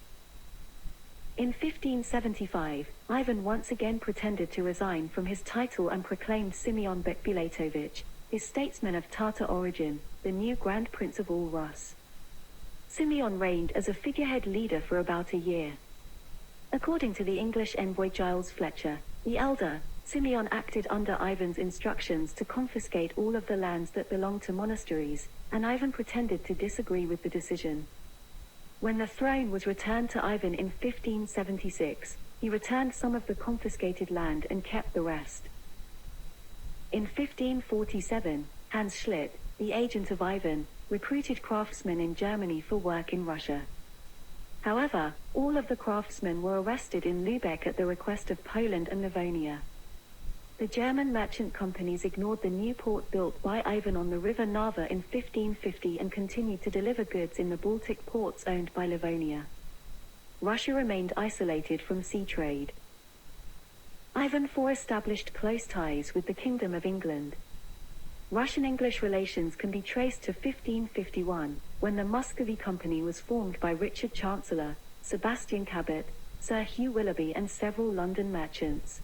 In 1575, Ivan once again pretended to resign from his title and proclaimed Simeon Bekbilatovich, his statesman of Tatar origin, the new Grand Prince of all Rus. Simeon reigned as a figurehead leader for about a year. According to the English envoy Giles Fletcher, the elder, Simeon acted under Ivan's instructions to confiscate all of the lands that belonged to monasteries, and Ivan pretended to disagree with the decision. When the throne was returned to Ivan in 1576, he returned some of the confiscated land and kept the rest. In 1547, Hans Schlitt, the agent of Ivan, recruited craftsmen in Germany for work in Russia. However, all of the craftsmen were arrested in Lübeck at the request of Poland and Livonia. The German merchant companies ignored the new port built by Ivan on the river Narva in 1550 and continued to deliver goods in the Baltic ports owned by Livonia. Russia remained isolated from sea trade. Ivan IV established close ties with the Kingdom of England. Russian-English relations can be traced to 1551, when the Muscovy Company was formed by Richard Chancellor, Sebastian Cabot, Sir Hugh Willoughby and several London merchants.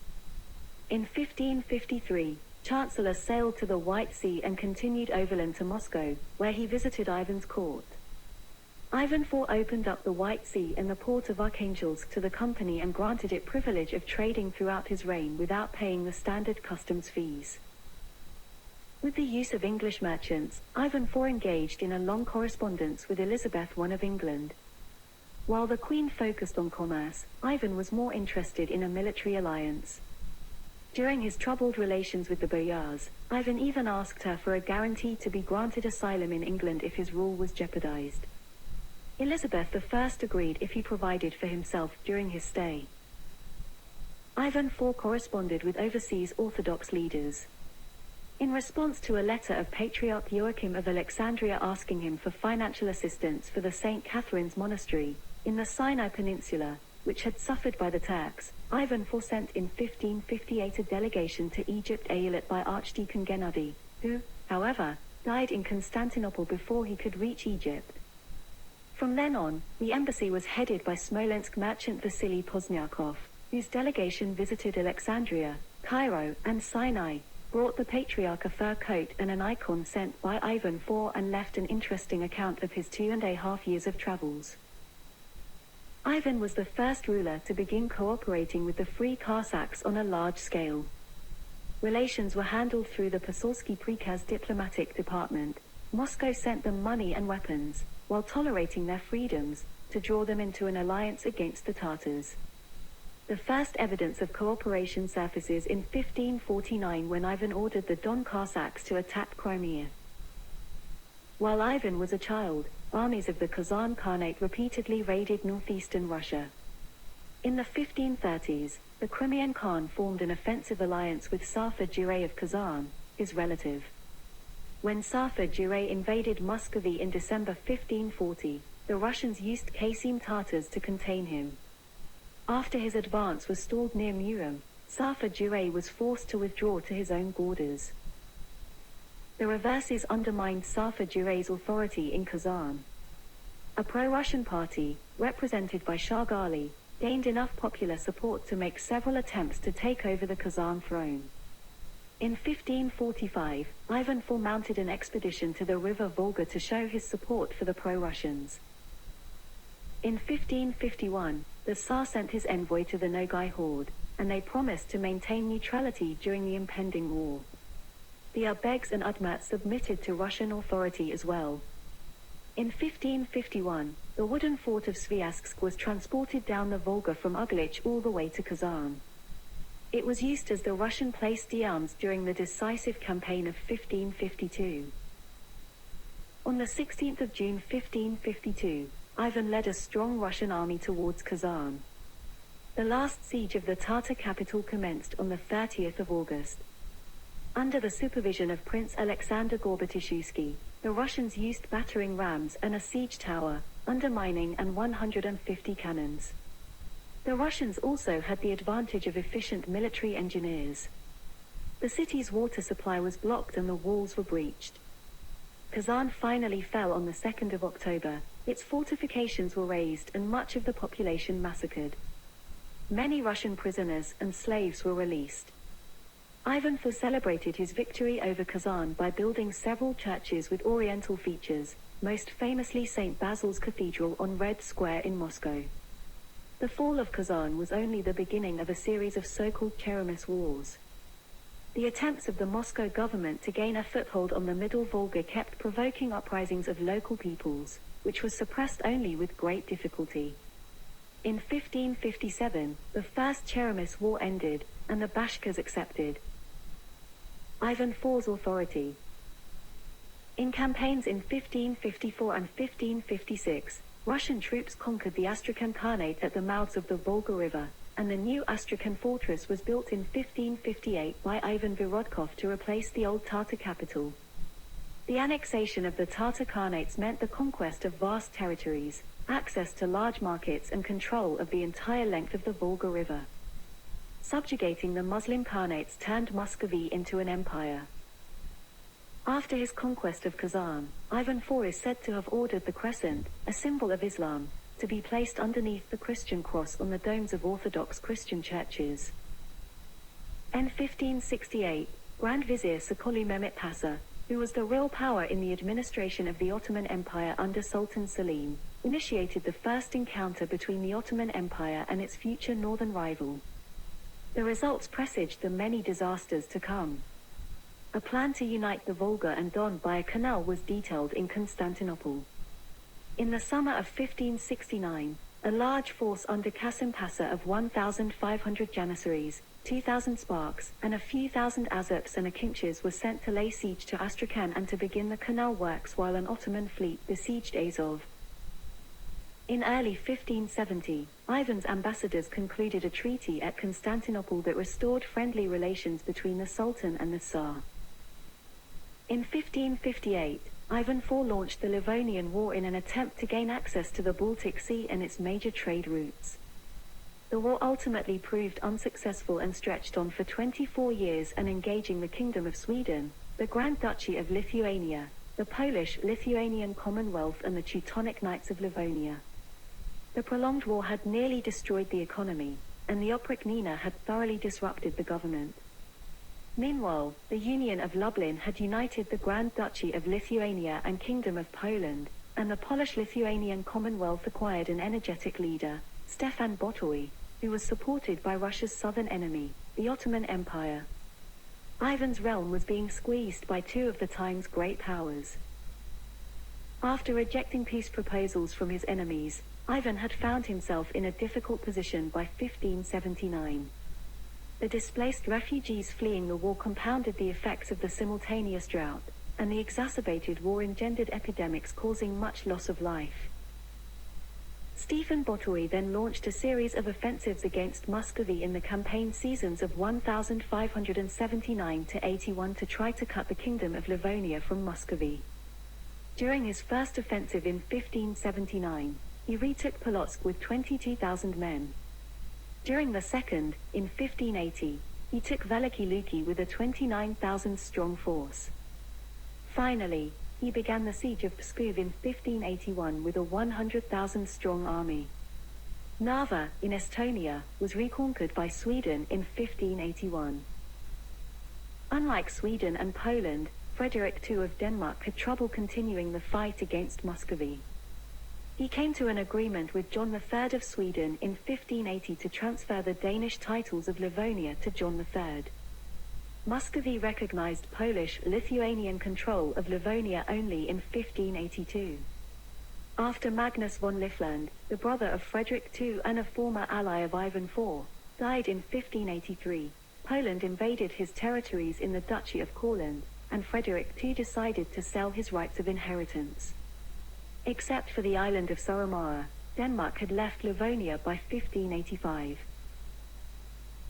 In 1553, Chancellor sailed to the White Sea and continued overland to Moscow, where he visited Ivan's court. Ivan IV opened up the White Sea and the port of Archangelsk to the company and granted it privilege of trading throughout his reign without paying the standard customs fees. With the use of English merchants, Ivan IV engaged in a long correspondence with Elizabeth I of England. While the Queen focused on commerce, Ivan was more interested in a military alliance. During his troubled relations with the boyars, Ivan even asked her for a guarantee to be granted asylum in England if his rule was jeopardized. Elizabeth I agreed if he provided for himself during his stay. Ivan IV corresponded with overseas Orthodox leaders. In response to a letter of Patriarch Joachim of Alexandria asking him for financial assistance for the St. Catherine's Monastery, in the Sinai Peninsula, which had suffered by the Turks, Ivan IV sent in 1558 a delegation to Egypt led by Archdeacon Gennady, who, however, died in Constantinople before he could reach Egypt. From then on, the embassy was headed by Smolensk merchant Vasily Pozniakov, whose delegation visited Alexandria, Cairo, and Sinai, brought the Patriarch a fur coat and an icon sent by Ivan IV and left an interesting account of his 2.5 years of travels. Ivan was the first ruler to begin cooperating with the Free Cossacks on a large scale. Relations were handled through the Posolsky Prikaz diplomatic department. Moscow sent them money and weapons, while tolerating their freedoms, to draw them into an alliance against the Tatars. The first evidence of cooperation surfaces in 1549 when Ivan ordered the Don Cossacks to attack Crimea. While Ivan was a child, armies of the Kazan Khanate repeatedly raided northeastern Russia. In the 1530s, the Crimean Khan formed an offensive alliance with Safar Jurey of Kazan, his relative. When Safar Jurey invaded Muscovy in December 1540, the Russians used Qasim Tatars to contain him. After his advance was stalled near Murom, Safar Jurey was forced to withdraw to his own borders. The reverses undermined Safar Jurey's authority in Kazan. A pro-Russian party, represented by Shah Ghali, gained enough popular support to make several attempts to take over the Kazan throne. In 1545, Ivan IV mounted an expedition to the river Volga to show his support for the pro-Russians. In 1551, the Tsar sent his envoy to the Nogai horde, and they promised to maintain neutrality during the impending war. The Uzbeks and Udmurts submitted to Russian authority as well. In 1551, the wooden fort of Sviazhsk was transported down the Volga from Uglich all the way to Kazan. It was used as the Russian place d'armes during the decisive campaign of 1552. On the 16th of June 1552, Ivan led a strong Russian army towards Kazan. The last siege of the Tatar capital commenced on the 30th of August. Under the supervision of Prince Alexander Gorbatushuski, the Russians used battering rams and a siege tower, undermining and 150 cannons. The Russians also had the advantage of efficient military engineers. The city's water supply was blocked and the walls were breached. Kazan finally fell on the 2nd of October, its fortifications were razed and much of the population massacred. Many Russian prisoners and slaves were released. Ivan IV celebrated his victory over Kazan by building several churches with oriental features, most famously St. Basil's Cathedral on Red Square in Moscow. The fall of Kazan was only the beginning of a series of so-called Cheremiss wars. The attempts of the Moscow government to gain a foothold on the Middle Volga kept provoking uprisings of local peoples, which was suppressed only with great difficulty. In 1557, the First Cheremiss War ended, and the Bashkirs accepted Ivan IV's authority. In campaigns in 1554 and 1556, Russian troops conquered the Astrakhan Khanate at the mouths of the Volga River, and the new Astrakhan fortress was built in 1558 by Ivan Virodkov to replace the old Tatar capital. The annexation of the Tatar Khanates meant the conquest of vast territories, access to large markets and control of the entire length of the Volga River. Subjugating the Muslim Khanates turned Muscovy into an empire. After his conquest of Kazan, Ivan IV is said to have ordered the crescent, a symbol of Islam, to be placed underneath the Christian cross on the domes of Orthodox Christian churches. In 1568, Grand Vizier Sakoli Mehmet Pasha, who was the real power in the administration of the Ottoman Empire under Sultan Selim, initiated the first encounter between the Ottoman Empire and its future northern rival. The results presaged the many disasters to come. A plan to unite the Volga and Don by a canal was detailed in Constantinople. In the summer of 1569, a large force under Qasim Pasha of 1,500 Janissaries, 2,000 Sparks, and a few thousand Azerbs and Akinches was sent to lay siege to Astrakhan and to begin the canal works while an Ottoman fleet besieged Azov. In early 1570, Ivan's ambassadors concluded a treaty at Constantinople that restored friendly relations between the Sultan and the Tsar. In 1558, Ivan IV launched the Livonian War in an attempt to gain access to the Baltic Sea and its major trade routes. The war ultimately proved unsuccessful and stretched on for 24 years and engaging the Kingdom of Sweden, the Grand Duchy of Lithuania, the Polish-Lithuanian Commonwealth and the Teutonic Knights of Livonia. The prolonged war had nearly destroyed the economy, and the Oprichnina had thoroughly disrupted the government. Meanwhile, the Union of Lublin had united the Grand Duchy of Lithuania and Kingdom of Poland, and the Polish-Lithuanian Commonwealth acquired an energetic leader, Stefan Batory, who was supported by Russia's southern enemy, the Ottoman Empire. Ivan's realm was being squeezed by two of the time's great powers. After rejecting peace proposals from his enemies, Ivan had found himself in a difficult position by 1579. The displaced refugees fleeing the war compounded the effects of the simultaneous drought, and the exacerbated war engendered epidemics causing much loss of life. Stefan Batory then launched a series of offensives against Muscovy in the campaign seasons of 1579 to 81 to try to cut the Kingdom of Livonia from Muscovy. During his first offensive in 1579, he retook Polotsk with 22,000 men. During the second, in 1580, he took Veliki Luki with a 29,000-strong force. Finally, he began the siege of Pskov in 1581 with a 100,000-strong army. Narva, in Estonia, was reconquered by Sweden in 1581. Unlike Sweden and Poland, Frederick II of Denmark had trouble continuing the fight against Muscovy. He came to an agreement with John III of Sweden in 1580 to transfer the Danish titles of Livonia to John III. Muscovy recognized Polish-Lithuanian control of Livonia only in 1582. After Magnus von Livland, the brother of Frederick II and a former ally of Ivan IV, died in 1583, Poland invaded his territories in the Duchy of Courland, and Frederick II decided to sell his rights of inheritance. Except for the island of Saaremaa, Denmark had left Livonia by 1585.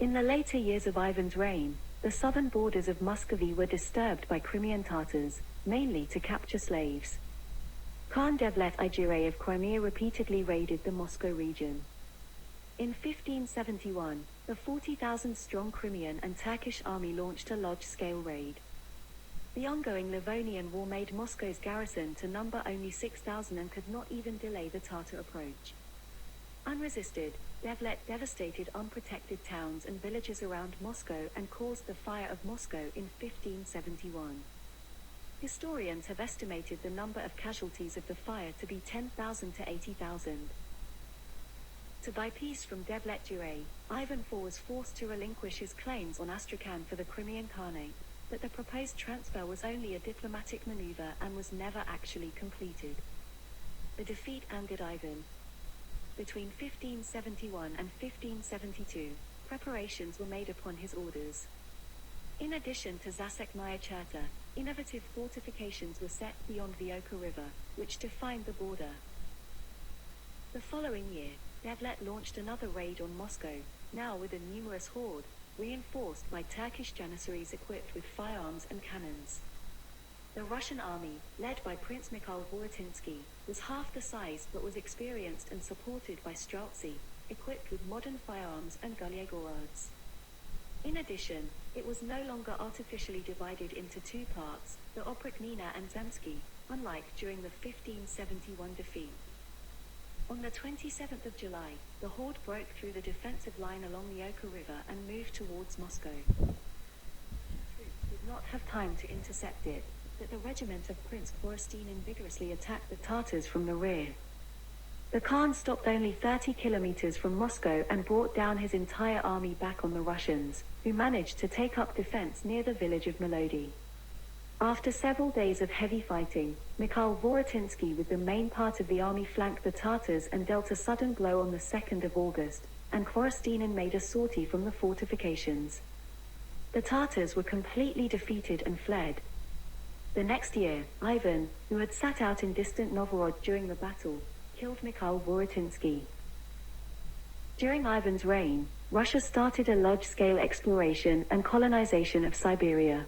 In the later years of Ivan's reign, the southern borders of Muscovy were disturbed by Crimean Tatars, mainly to capture slaves. Khan Devlet Igire of Crimea repeatedly raided the Moscow region. In 1571, the 40,000-strong Crimean and Turkish army launched a large-scale raid. The ongoing Livonian War made Moscow's garrison to number only 6,000 and could not even delay the Tatar approach. Unresisted, Devlet devastated unprotected towns and villages around Moscow and caused the Fire of Moscow in 1571. Historians have estimated the number of casualties of the fire to be 10,000 to 80,000. To buy peace from Devlet Jure, Ivan IV was forced to relinquish his claims on Astrakhan for the Crimean Khanate, but the proposed transfer was only a diplomatic maneuver and was never actually completed. The defeat angered Ivan. Between 1571 and 1572, preparations were made upon his orders. In addition to Zaseknaya Cherta, innovative fortifications were set beyond the Oka River, which defined the border. The following year, Devlet launched another raid on Moscow, now with a numerous horde, reinforced by Turkish janissaries equipped with firearms and cannons. The Russian army, led by Prince Mikhail Vorotinsky, was half the size but was experienced and supported by Streltsy, equipped with modern firearms and Gulyagorods. In addition, it was no longer artificially divided into two parts, the Oprichnina and Zemsky, unlike during the 1571 defeat. On the 27th of July, the horde broke through the defensive line along the Oka River and moved towards Moscow. Troops did not have time to intercept it, but the regiment of Prince Korostinin vigorously attacked the Tatars from the rear. The Khan stopped only 30 kilometers from Moscow and brought down his entire army back on the Russians, who managed to take up defense near the village of Melody. After several days of heavy fighting, Mikhail Vorotinsky with the main part of the army flanked the Tatars and dealt a sudden blow on the 2nd of August, and Korostinin made a sortie from the fortifications. The Tatars were completely defeated and fled. The next year, Ivan, who had sat out in distant Novgorod during the battle, killed Mikhail Vorotinsky. During Ivan's reign, Russia started a large-scale exploration and colonization of Siberia.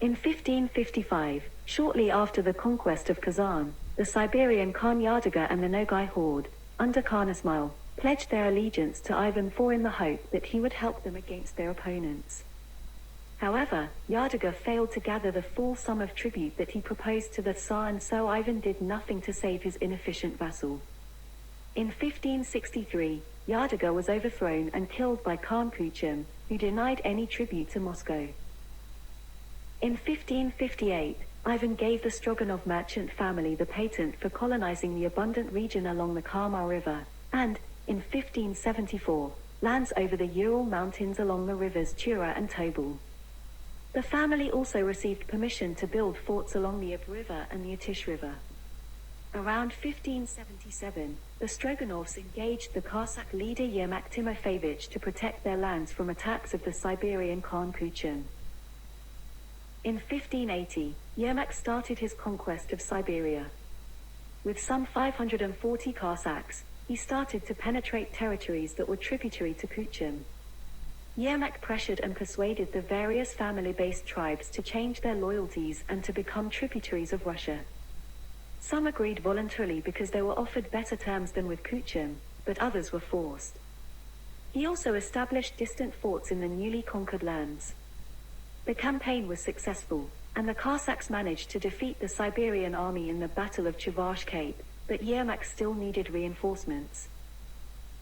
In 1555, shortly after the conquest of Kazan, the Siberian Khan Yaduga and the Nogai horde, under Khan Ismail, pledged their allegiance to Ivan IV in the hope that he would help them against their opponents. However, Yaduga failed to gather the full sum of tribute that he proposed to the Tsar, and so Ivan did nothing to save his inefficient vassal. In 1563, Yaduga was overthrown and killed by Khan Kuchum, who denied any tribute to Moscow. In 1558, Ivan gave the Stroganov merchant family the patent for colonizing the abundant region along the Kama River, and, in 1574, lands over the Ural Mountains along the rivers Tura and Tobol. The family also received permission to build forts along the Ob River and the Atish River. Around 1577, the Stroganovs engaged the Cossack leader Yermak Timofeyevich to protect their lands from attacks of the Siberian Khan Kuchum. In 1580, Yermak started his conquest of Siberia. With some 540 Cossacks, he started to penetrate territories that were tributary to Kuchum. Yermak pressured and persuaded the various family-based tribes to change their loyalties and to become tributaries of Russia. Some agreed voluntarily because they were offered better terms than with Kuchum, but others were forced. He also established distant forts in the newly conquered lands. The campaign was successful, and the Cossacks managed to defeat the Siberian army in the Battle of Chuvashia Cape, but Yermak still needed reinforcements.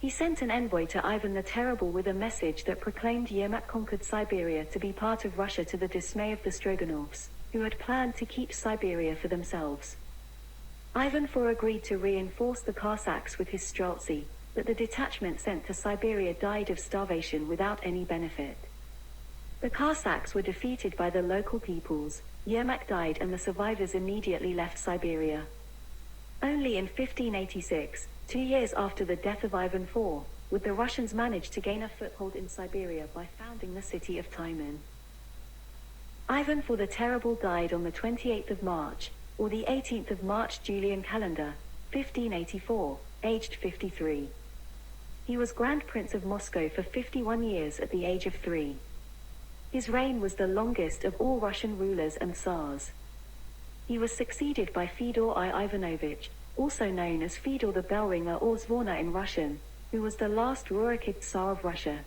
He sent an envoy to Ivan the Terrible with a message that proclaimed Yermak conquered Siberia to be part of Russia, to the dismay of the Stroganovs, who had planned to keep Siberia for themselves. Ivan IV agreed to reinforce the Cossacks with his streltsy, but the detachment sent to Siberia died of starvation without any benefit. The Cossacks were defeated by the local peoples, Yermak died and the survivors immediately left Siberia. Only in 1586, 2 years after the death of Ivan IV, would the Russians manage to gain a foothold in Siberia by founding the city of Tyumen. Ivan IV the Terrible died on the 28th of March, or the 18th of March Julian calendar, 1584, aged 53. He was Grand Prince of Moscow for 51 years at the age of 3. His reign was the longest of all Russian rulers and Tsars. He was succeeded by Fyodor I Ivanovich, also known as Fyodor the Bellringer or Zvorna in Russian, who was the last Rurikid Tsar of Russia.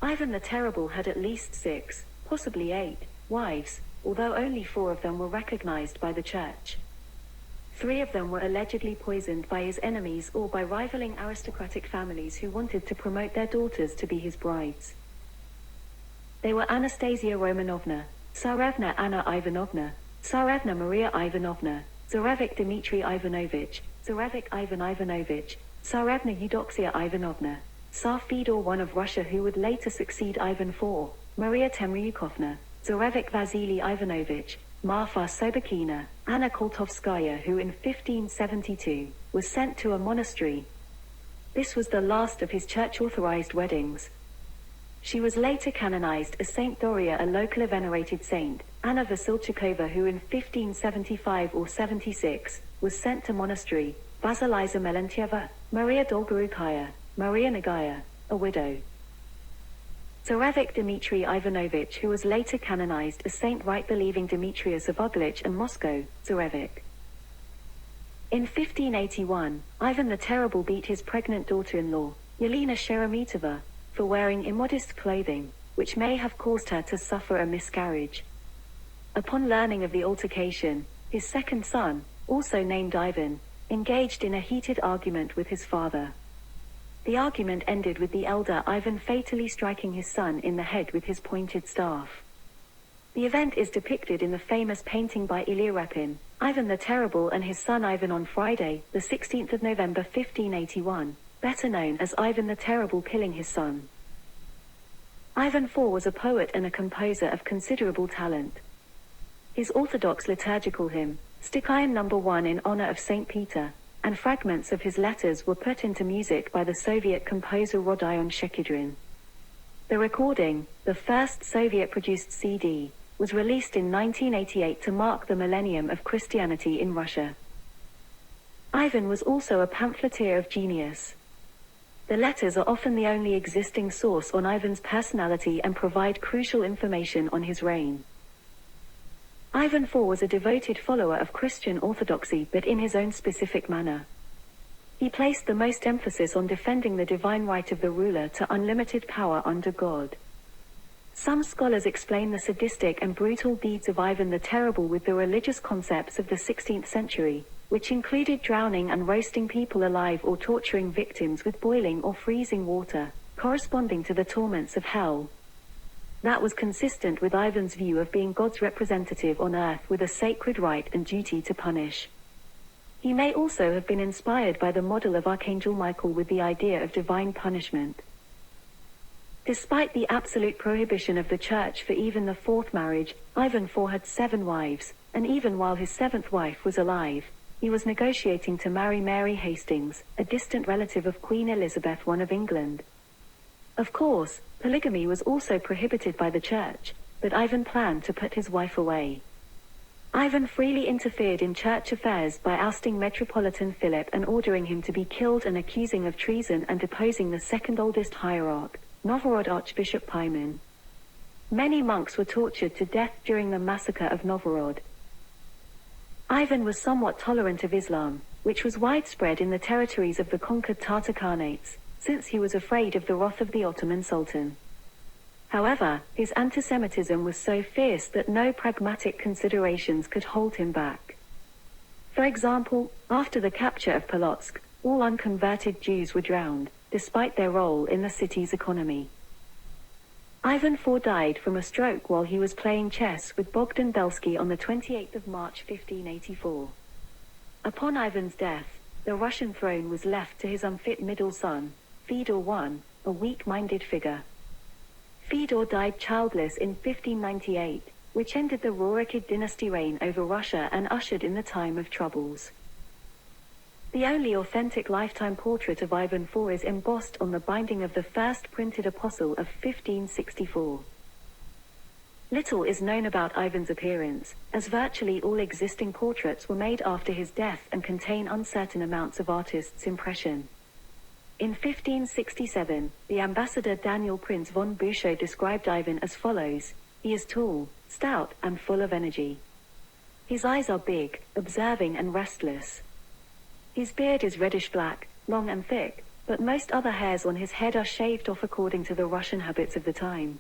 Ivan the Terrible had at least 6, possibly 8, wives, although only 4 of them were recognized by the church. 3 of them were allegedly poisoned by his enemies or by rivaling aristocratic families who wanted to promote their daughters to be his brides. They were Anastasia Romanovna, Tsarevna Anna Ivanovna, Tsarevna Maria Ivanovna, Tsarevich Dmitry Ivanovich, Tsarevich Ivan Ivanovich, Tsarevna Eudoxia Ivanovna, Tsar Fyodor I of Russia who would later succeed Ivan IV, Maria Temryukovna, Tsarevich Vasily Ivanovich, Marfa Sobokhina, Anna Koltovskaya who in 1572 was sent to a monastery. This was the last of his church-authorized weddings. She was later canonized as Saint Doria, a locally venerated saint. Anna Vasilchikova who in 1575 or 76 was sent to monastery. Vasilisa Melentyeva, Maria Dolgorukaya, Maria Nagaya, a widow. Tsarevich Dmitry Ivanovich who was later canonized as Saint Right-believing Demetrius of Uglich and Moscow, Tsarevich. In 1581, Ivan the Terrible beat his pregnant daughter-in-law, Yelena Sheremetova, for wearing immodest clothing, which may have caused her to suffer a miscarriage. Upon learning of the altercation, his second son, also named Ivan, engaged in a heated argument with his father. The argument ended with the elder Ivan fatally striking his son in the head with his pointed staff. The event is depicted in the famous painting by Ilya Repin, Ivan the Terrible and his son Ivan on Friday, the 16th of November 1581, better known as Ivan the Terrible killing his son. Ivan IV was a poet and a composer of considerable talent. His orthodox liturgical hymn, Stykien No. 1 in honor of St. Peter, and fragments of his letters were put into music by the Soviet composer Rodion Shekhidrin. The recording, the first Soviet-produced CD, was released in 1988 to mark the millennium of Christianity in Russia. Ivan was also a pamphleteer of genius. The letters are often the only existing source on Ivan's personality and provide crucial information on his reign. Ivan IV was a devoted follower of Christian orthodoxy but in his own specific manner. He placed the most emphasis on defending the divine right of the ruler to unlimited power under God. Some scholars explain the sadistic and brutal deeds of Ivan the Terrible with the religious concepts of the 16th century, which included drowning and roasting people alive or torturing victims with boiling or freezing water, corresponding to the torments of hell. That was consistent with Ivan's view of being God's representative on earth with a sacred right and duty to punish. He may also have been inspired by the model of Archangel Michael with the idea of divine punishment. Despite the absolute prohibition of the church for even the 4th marriage, Ivan IV had 7 wives, and even while his 7th wife was alive, he was negotiating to marry Mary Hastings, a distant relative of Queen Elizabeth I of England. Of course, polygamy was also prohibited by the church, but Ivan planned to put his wife away. Ivan freely interfered in church affairs by ousting Metropolitan Philip and ordering him to be killed and accusing of treason and deposing the second oldest hierarch, Novgorod Archbishop Pimen. Many monks were tortured to death during the massacre of Novgorod. Ivan was somewhat tolerant of Islam, which was widespread in the territories of the conquered Tatar Khanates, since he was afraid of the wrath of the Ottoman Sultan. However, his antisemitism was so fierce that no pragmatic considerations could hold him back. For example, after the capture of Polotsk, all unconverted Jews were drowned, despite their role in the city's economy. Ivan IV died from a stroke while he was playing chess with Bogdan Belsky on the 28th of March 1584. Upon Ivan's death, the Russian throne was left to his unfit middle son, Fyodor I, a weak-minded figure. Fyodor died childless in 1598, which ended the Rurikid dynasty reign over Russia and ushered in the time of troubles. The only authentic lifetime portrait of Ivan IV is embossed on the binding of the first printed apostle of 1564. Little is known about Ivan's appearance, as virtually all existing portraits were made after his death and contain uncertain amounts of artists' impression. In 1567, the ambassador Daniel Prince von Büschow described Ivan as follows: "He is tall, stout, and full of energy. His eyes are big, observing and restless. His beard is reddish-black, long and thick, but most other hairs on his head are shaved off according to the Russian habits of the time."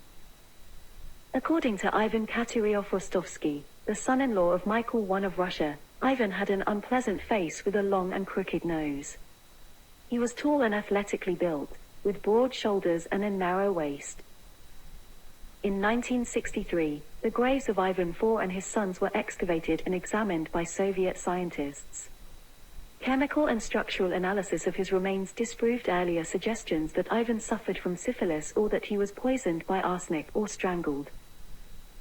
According to Ivan Kateryov-Rostovsky, the son-in-law of Michael I of Russia, Ivan had an unpleasant face with a long and crooked nose. He was tall and athletically built, with broad shoulders and a narrow waist. In 1963, the graves of Ivan IV and his sons were excavated and examined by Soviet scientists. Chemical and structural analysis of his remains disproved earlier suggestions that Ivan suffered from syphilis or that he was poisoned by arsenic or strangled.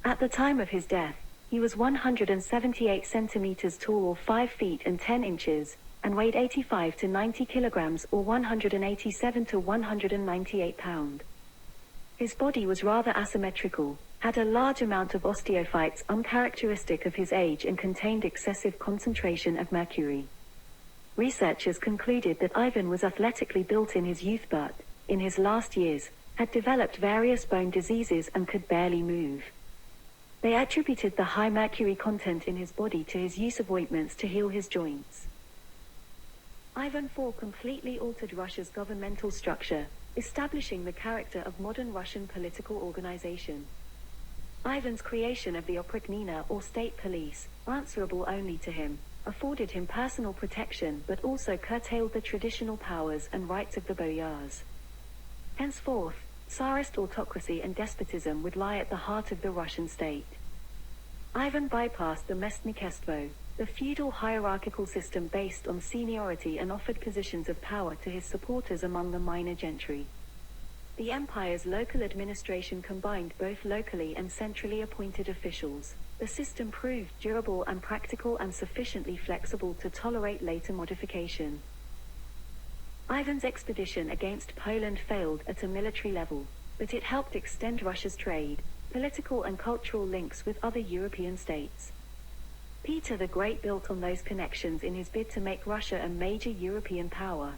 At the time of his death, he was 178 centimeters tall or 5 feet and 10 inches, and weighed 85 to 90 kilograms or 187 to 198 pounds. His body was rather asymmetrical, had a large amount of osteophytes uncharacteristic of his age and contained excessive concentration of mercury. Researchers concluded that Ivan was athletically built in his youth but, in his last years, had developed various bone diseases and could barely move. They attributed the high mercury content in his body to his use of ointments to heal his joints. Ivan IV completely altered Russia's governmental structure, establishing the character of modern Russian political organization. Ivan's creation of the Oprichnina or state police, answerable only to him, afforded him personal protection but also curtailed the traditional powers and rights of the boyars. Henceforth, Tsarist autocracy and despotism would lie at the heart of the Russian state. Ivan bypassed the Mestnikestvo, the feudal hierarchical system based on seniority, and offered positions of power to his supporters among the minor gentry. The empire's local administration combined both locally and centrally appointed officials. The system proved durable and practical and sufficiently flexible to tolerate later modification. Ivan's expedition against Poland failed at a military level, but it helped extend Russia's trade, political and cultural links with other European states. Peter the Great built on those connections in his bid to make Russia a major European power.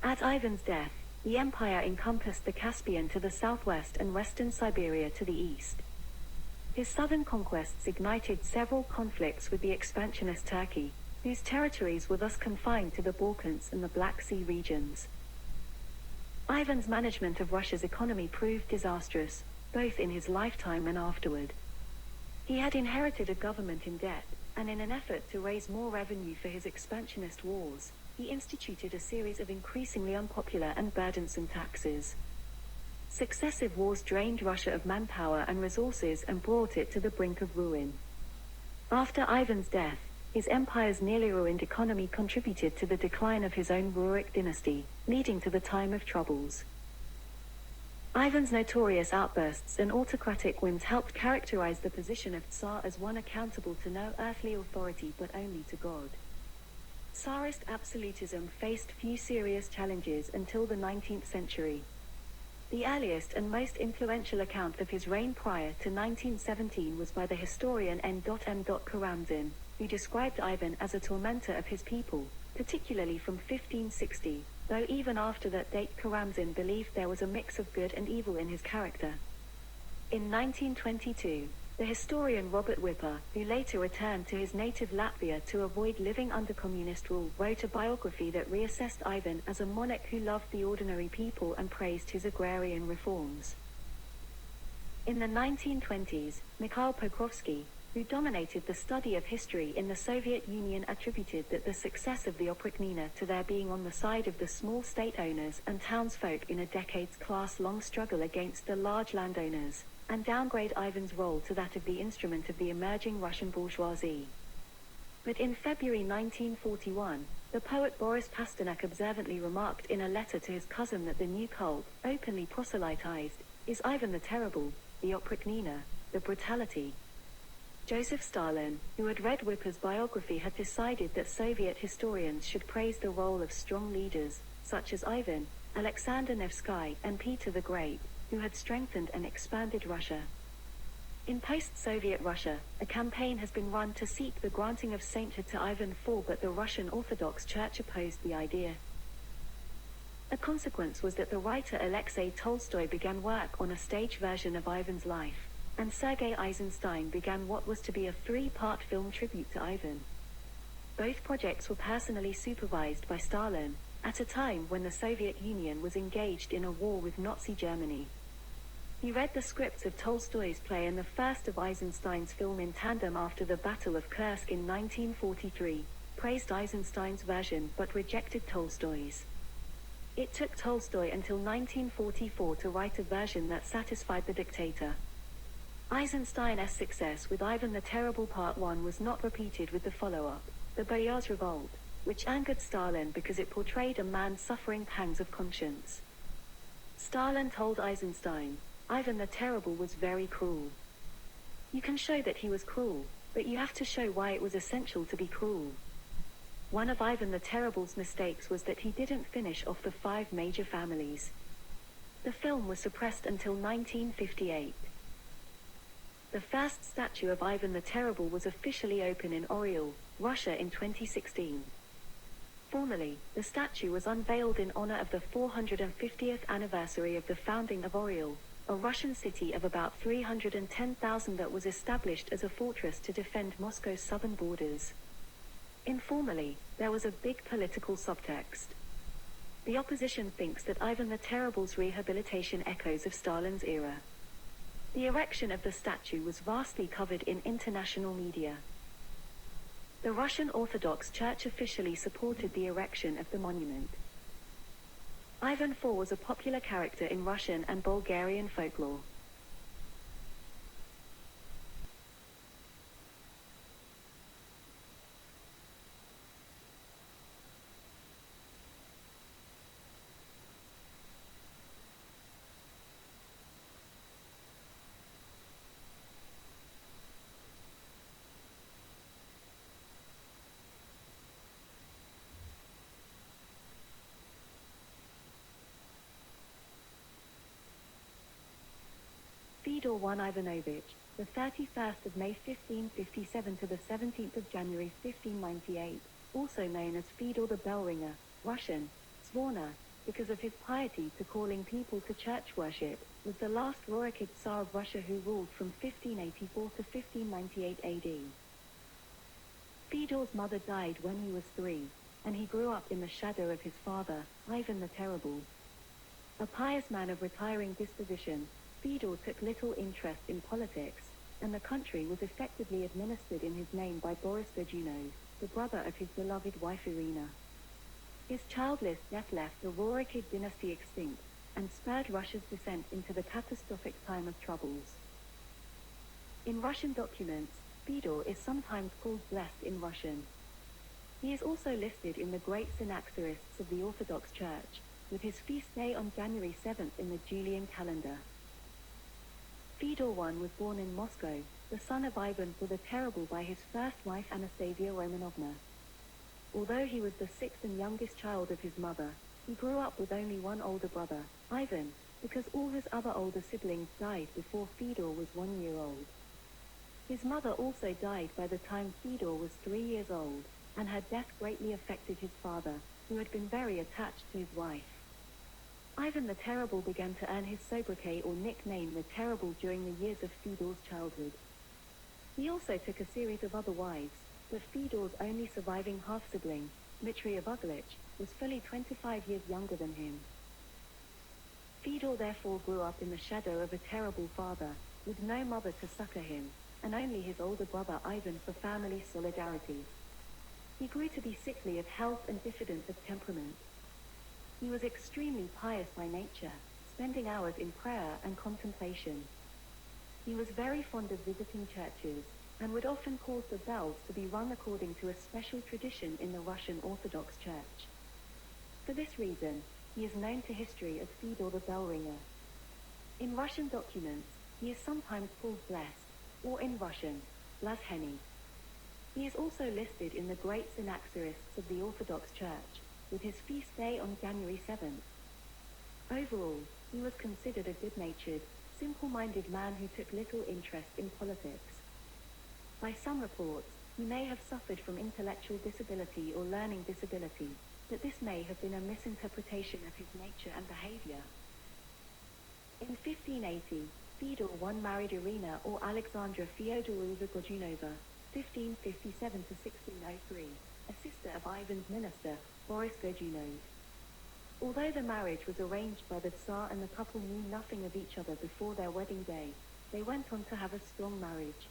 At Ivan's death, the empire encompassed the Caspian to the southwest and western Siberia to the east. His southern conquests ignited several conflicts with the expansionist Turkey, whose territories were thus confined to the Balkans and the Black Sea regions. Ivan's management of Russia's economy proved disastrous, both in his lifetime and afterward. He had inherited a government in debt, and in an effort to raise more revenue for his expansionist wars, he instituted a series of increasingly unpopular and burdensome taxes. Successive wars drained Russia of manpower and resources and brought it to the brink of ruin. After Ivan's death, his empire's nearly ruined economy contributed to the decline of his own Rurik dynasty, leading to the time of troubles. Ivan's notorious outbursts and autocratic whims helped characterize the position of Tsar as one accountable to no earthly authority but only to God. Tsarist absolutism faced few serious challenges until the 19th century. The earliest and most influential account of his reign prior to 1917 was by the historian N.M. Karamzin, who described Ivan as a tormentor of his people, particularly from 1560, though even after that date Karamzin believed there was a mix of good and evil in his character. In 1922, the historian Robert Whipper, who later returned to his native Latvia to avoid living under communist rule, wrote a biography that reassessed Ivan as a monarch who loved the ordinary people and praised his agrarian reforms. In the 1920s, Mikhail Pokrovsky, who dominated the study of history in the Soviet Union, attributed that the success of the Oprichnina to their being on the side of the small state owners and townsfolk in a decades class-long struggle against the large landowners, and downgrade Ivan's role to that of the instrument of the emerging Russian bourgeoisie. But in February 1941, the poet Boris Pasternak observantly remarked in a letter to his cousin that the new cult, openly proselytized, is Ivan the Terrible, the oprichnina, the brutality. Joseph Stalin, who had read Whipper's biography, had decided that Soviet historians should praise the role of strong leaders, such as Ivan, Alexander Nevsky, and Peter the Great, who had strengthened and expanded Russia. In post-Soviet Russia, a campaign has been run to seek the granting of sainthood to Ivan IV, but the Russian Orthodox Church opposed the idea. A consequence was that the writer Alexei Tolstoy began work on a stage version of Ivan's life, and Sergei Eisenstein began what was to be a 3-part film tribute to Ivan. Both projects were personally supervised by Stalin, at a time when the Soviet Union was engaged in a war with Nazi Germany. He read the scripts of Tolstoy's play and the first of Eisenstein's film in tandem after the Battle of Kursk in 1943, praised Eisenstein's version but rejected Tolstoy's. It took Tolstoy until 1944 to write a version that satisfied the dictator. Eisenstein's success with Ivan the Terrible Part 1 was not repeated with the follow-up, The Boyars' Revolt, which angered Stalin because it portrayed a man suffering pangs of conscience. Stalin told Eisenstein, Ivan the Terrible was very cruel. You can show that he was cruel, but you have to show why it was essential to be cruel. One of Ivan the Terrible's mistakes was that he didn't finish off the 5 major families. The film was suppressed until 1958. The first statue of Ivan the Terrible was officially opened in Oryol, Russia in 2016. Formally, the statue was unveiled in honor of the 450th anniversary of the founding of Oryol, a Russian city of about 310,000 that was established as a fortress to defend Moscow's southern borders. Informally, there was a big political subtext. The opposition thinks that Ivan the Terrible's rehabilitation echoes of Stalin's era. The erection of the statue was vastly covered in international media. The Russian Orthodox Church officially supported the erection of the monument. Ivan IV was a popular character in Russian and Bulgarian folklore. Fyodor I Ivanovich, the 31st of May 1557 to the 17th of January 1598, also known as Fyodor the Bellringer, Russian, Svorna, because of his piety to calling people to church worship, was the last Rurikid Tsar of Russia who ruled from 1584 to 1598 AD. Fyodor's mother died when he was 3, and he grew up in the shadow of his father, Ivan the Terrible. A pious man of retiring disposition, Fyodor took little interest in politics, and the country was effectively administered in his name by Boris Godunov, the brother of his beloved wife Irina. His childless death left the Rurikid dynasty extinct, and spurred Russia's descent into the catastrophic time of troubles. In Russian documents, Fyodor is sometimes called blessed in Russian. He is also listed in the great synaxarists of the Orthodox Church, with his feast day on January 7th in the Julian calendar. Fyodor I was born in Moscow, the son of Ivan the Terrible by his first wife Anastasia Romanovna. Although he was the 6th and youngest child of his mother, he grew up with only one older brother, Ivan, because all his other older siblings died before Fyodor was 1 year old. His mother also died by the time Fyodor was 3 years old, and her death greatly affected his father, who had been very attached to his wife. Ivan the Terrible began to earn his sobriquet or nickname the Terrible during the years of Fyodor's childhood. He also took a series of other wives, but Fyodor's only surviving half-sibling, Dmitry Ivanovich, was fully 25 years younger than him. Fyodor therefore grew up in the shadow of a terrible father, with no mother to succor him, and only his older brother Ivan for family solidarity. He grew to be sickly of health and diffident of temperament. He was extremely pious by nature, spending hours in prayer and contemplation. He was very fond of visiting churches, and would often cause the bells to be rung according to a special tradition in the Russian Orthodox Church. For this reason, he is known to history as Fedor the Bell Ringer. In Russian documents, he is sometimes called Blessed, or in Russian, Blazhenny. He is also listed in the great Synaxarists of the Orthodox Church, with his feast day on January 7th. Overall, he was considered a good-natured, simple-minded man who took little interest in politics. By some reports, he may have suffered from intellectual disability or learning disability, but this may have been a misinterpretation of his nature and behavior. In 1580, Fedor I married Irina or Alexandra Feodorovna Godunova, 1557 to 1603, a sister of Ivan's minister, Boris Godunov. Although the marriage was arranged by the Tsar and the couple knew nothing of each other before their wedding day, they went on to have a strong marriage.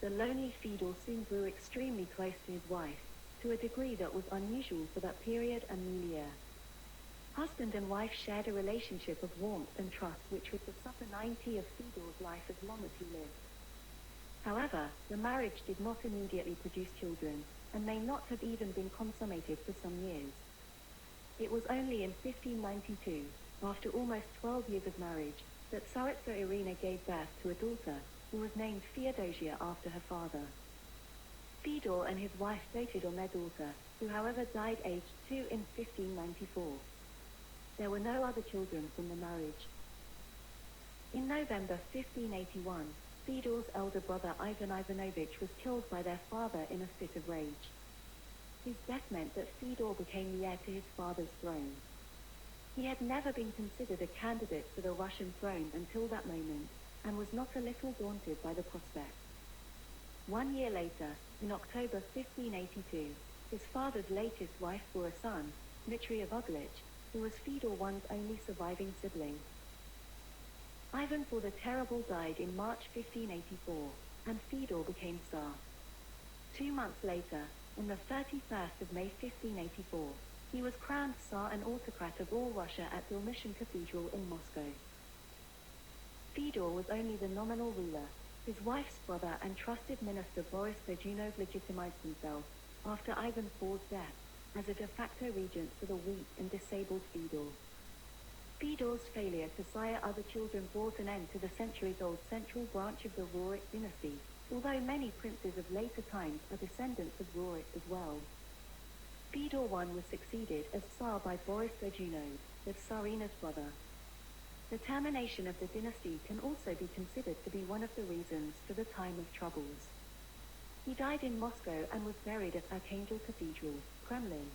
The lonely Fedor soon grew extremely close to his wife, to a degree that was unusual for that period and milieu. Husband and wife shared a relationship of warmth and trust which was the sovereignty of Fedor's life as long as he lived. However, the marriage did not immediately produce children, and may not have even been consummated for some years. It was only in 1592, after almost 12 years of marriage, that Tsaritsa Irina gave birth to a daughter, who was named Feodosia after her father. Fedor and his wife doted on their daughter, who however died aged 2 in 1594. There were no other children from the marriage. In November 1581, Fedor's elder brother Ivan Ivanovich was killed by their father in a fit of rage. His death meant that Fedor became the heir to his father's throne. He had never been considered a candidate for the Russian throne until that moment, and was not a little daunted by the prospect. 1 year later, in October 1582, his father's latest wife bore a son, Dmitry Ivanovich, who was Fedor I's only surviving sibling. Ivan the Terrible died in March 1584, and Fedor became Tsar. 2 months later, on the 31st of May 1584, he was crowned Tsar and autocrat of all Russia at Dormition Cathedral in Moscow. Fedor was only the nominal ruler. His wife's brother and trusted minister Boris Godunov legitimized himself, after Ivan IV's death, as a de facto regent for the weak and disabled Fedor. Fedor's failure to sire other children brought an end to the centuries-old central branch of the Rurik dynasty, although many princes of later times are descendants of Rurik as well. Fedor I was succeeded as Tsar by Boris Godunov, the Tsarina's brother. The termination of the dynasty can also be considered to be one of the reasons for the time of troubles. He died in Moscow and was buried at Archangel Cathedral, Kremlin.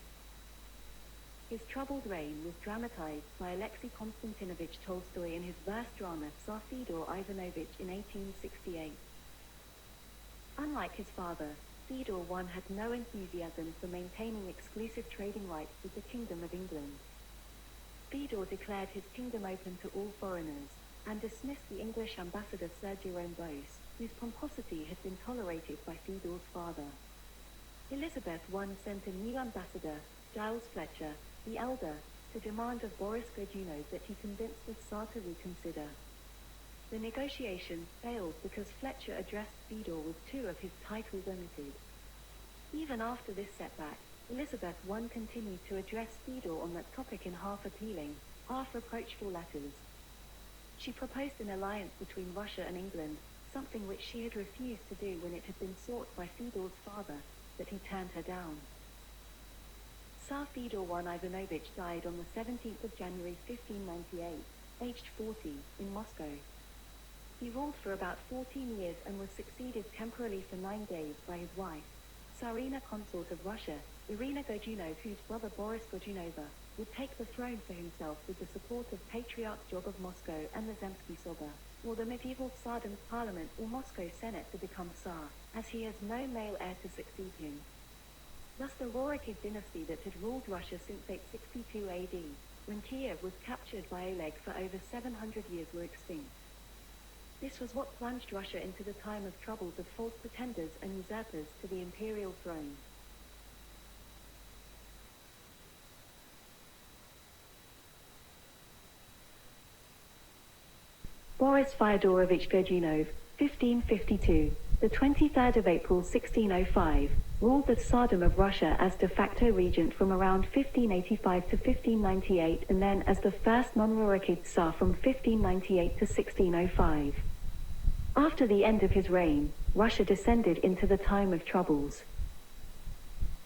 His troubled reign was dramatized by Alexei Konstantinovich Tolstoy in his verse drama Tsar Fedor Ivanovich in 1868. Unlike his father, Fedor I had no enthusiasm for maintaining exclusive trading rights with the Kingdom of England. Fedor declared his kingdom open to all foreigners, and dismissed the English ambassador Sir Jerome Bose, whose pomposity had been tolerated by Fedor's father. Elizabeth I sent a new ambassador, Giles Fletcher, the elder, to demand of Boris Godunov that he convince the Tsar to reconsider. The negotiations failed because Fletcher addressed Fedor with 2 of his titles omitted. Even after this setback, Elizabeth I continued to address Fedor on that topic in half-appealing, half-reproachful letters. She proposed an alliance between Russia and England, something which she had refused to do when it had been sought by Fedor's father, but he turned her down. Tsar Fedor I Ivanovich died on the 17th of January 1598, aged 40, in Moscow. He ruled for about 14 years and was succeeded temporarily for 9 days by his wife, Tsarina consort of Russia, Irina Godunov, whose brother Boris Godunova would take the throne for himself with the support of Patriarch Job of Moscow and the Zemsky Soba, or the medieval Tsardom's parliament or Moscow Senate to become Tsar, as he has no male heir to succeed him. Thus the Rurikid dynasty that had ruled Russia since 862 AD, when Kiev was captured by Oleg for over 700 years, were extinct. This was what plunged Russia into the time of troubles of false pretenders and usurpers to the imperial throne. Boris Fyodorovich Godunov, 1552. the 23rd of April 1605, ruled the Tsardom of Russia as de facto regent from around 1585 to 1598 and then as the first non-Rurikid Tsar from 1598 to 1605. After the end of his reign, Russia descended into the time of troubles.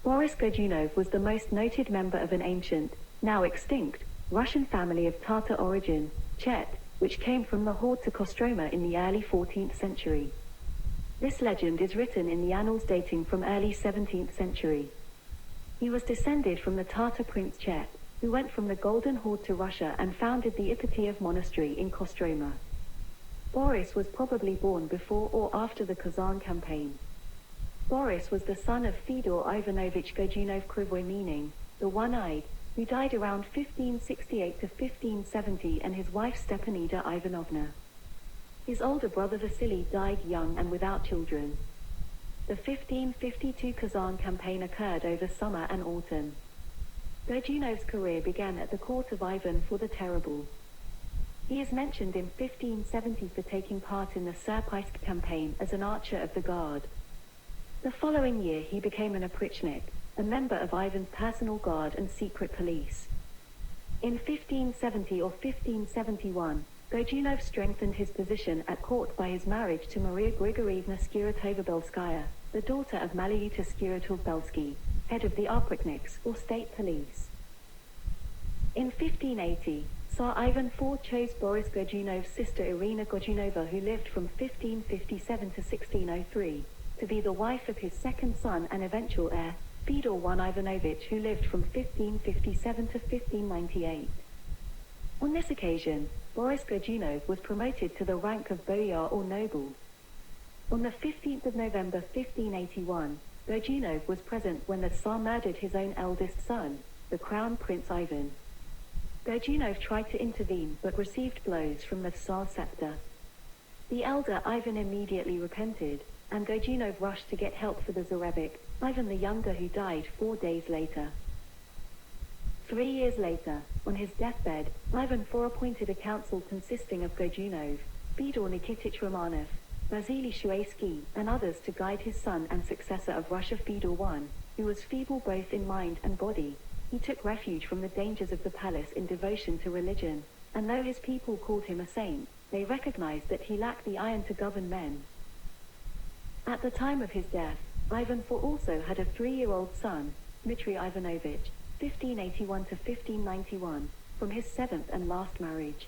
Boris Godunov was the most noted member of an ancient, now extinct, Russian family of Tatar origin, Chet, which came from Lahore to Kostroma in the early 14th century. This legend is written in the annals dating from early 17th century. He was descended from the Tatar prince Chet, who went from the Golden Horde to Russia and founded the Ipatiev monastery in Kostroma. Boris was probably born before or after the Kazan campaign. Boris was the son of Fyodor Ivanovich Godunov Krivoy, meaning the one-eyed, who died around 1568 to 1570, and his wife Stepanida Ivanovna. His older brother Vasily died young and without children. The 1552 Kazan campaign occurred over summer and autumn. Godunov's career began at the court of Ivan IV the Terrible. He is mentioned in 1570 for taking part in the Serpysk campaign as an archer of the guard. The following year he became an oprichnik, a member of Ivan's personal guard and secret police. In 1570 or 1571, Godunov strengthened his position at court by his marriage to Maria Grigorievna Skiratova-Belskaya, the daughter of Malayuta Skiratov-Belsky, head of the oprichniks or state police. In 1580, Tsar Ivan IV chose Boris Godunov's sister Irina Godunova, who lived from 1557 to 1603, to be the wife of his second son and eventual heir, Fyodor I Ivanovich, who lived from 1557 to 1598. On this occasion, Boris Godunov was promoted to the rank of boyar or noble. On the 15th of November 1581, Godunov was present when the Tsar murdered his own eldest son, the Crown Prince Ivan. Godunov tried to intervene but received blows from the Tsar's scepter. The elder Ivan immediately repented, and Godunov rushed to get help for the Tsarevic, Ivan the Younger, who died 4 days later. 3 years later, on his deathbed, Ivan IV appointed a council consisting of Godunov, Fyodor Nikitich Romanov, Vasily Shuaisky, and others to guide his son and successor of Russia Fyodor I, who was feeble both in mind and body. He took refuge from the dangers of the palace in devotion to religion, and though his people called him a saint, they recognized that he lacked the iron to govern men. At the time of his death, Ivan IV also had a 3-year-old son, Dmitry Ivanovich, 1581 to 1591, from his 7th and last marriage.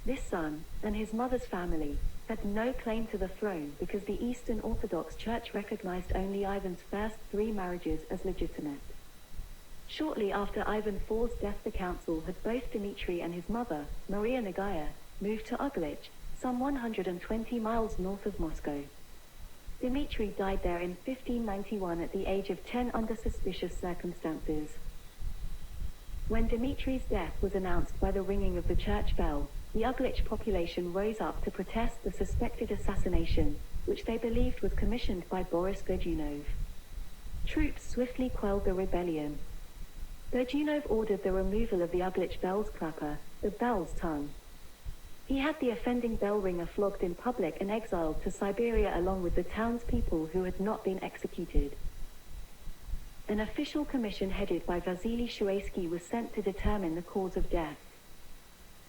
This son, and his mother's family, had no claim to the throne because the Eastern Orthodox Church recognized only Ivan's first 3 marriages as legitimate. Shortly after Ivan IV's death, the council had both Dmitry and his mother, Maria Nagaya, moved to Uglich, some 120 miles north of Moscow. Dmitry died there in 1591 at the age of 10 under suspicious circumstances. When Dmitry's death was announced by the ringing of the church bell, the Uglich population rose up to protest the suspected assassination, which they believed was commissioned by Boris Godunov. Troops swiftly quelled the rebellion. Godunov ordered the removal of the Uglich bell's clapper, the bell's tongue. He had the offending bell ringer flogged in public and exiled to Siberia along with the townspeople who had not been executed. An official commission headed by Vasily Shuaisky was sent to determine the cause of death.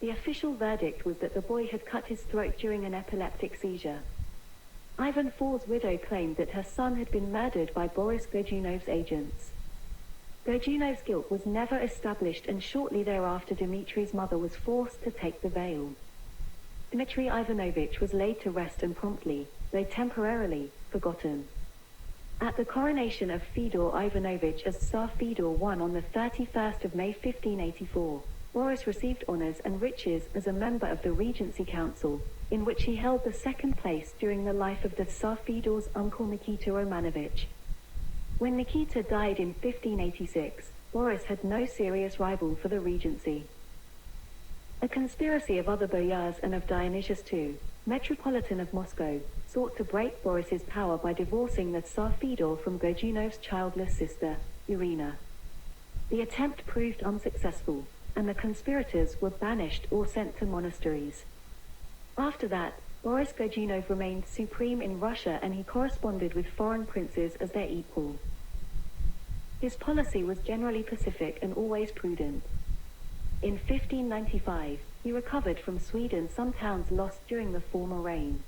The official verdict was that the boy had cut his throat during an epileptic seizure. Ivan IV's widow claimed that her son had been murdered by Boris Godunov's agents. Godunov's guilt was never established, and shortly thereafter Dmitry's mother was forced to take the veil. Dmitry Ivanovich was laid to rest and promptly, though temporarily, forgotten. At the coronation of Fyodor Ivanovich as Tsar Fyodor I on the 31st of May 1584, Boris received honors and riches as a member of the Regency Council, in which he held the second place during the life of the Tsar Fyodor's uncle Nikita Romanovich. When Nikita died in 1586, Boris had no serious rival for the regency. A conspiracy of other boyars and of Dionysius II, Metropolitan of Moscow, sought to break Boris's power by divorcing the Tsar Fyodor from Godunov's childless sister, Irina. The attempt proved unsuccessful, and the conspirators were banished or sent to monasteries. After that, Boris Godunov remained supreme in Russia and he corresponded with foreign princes as their equal. His policy was generally pacific and always prudent. In 1595, he recovered from Sweden some towns lost during the former reign.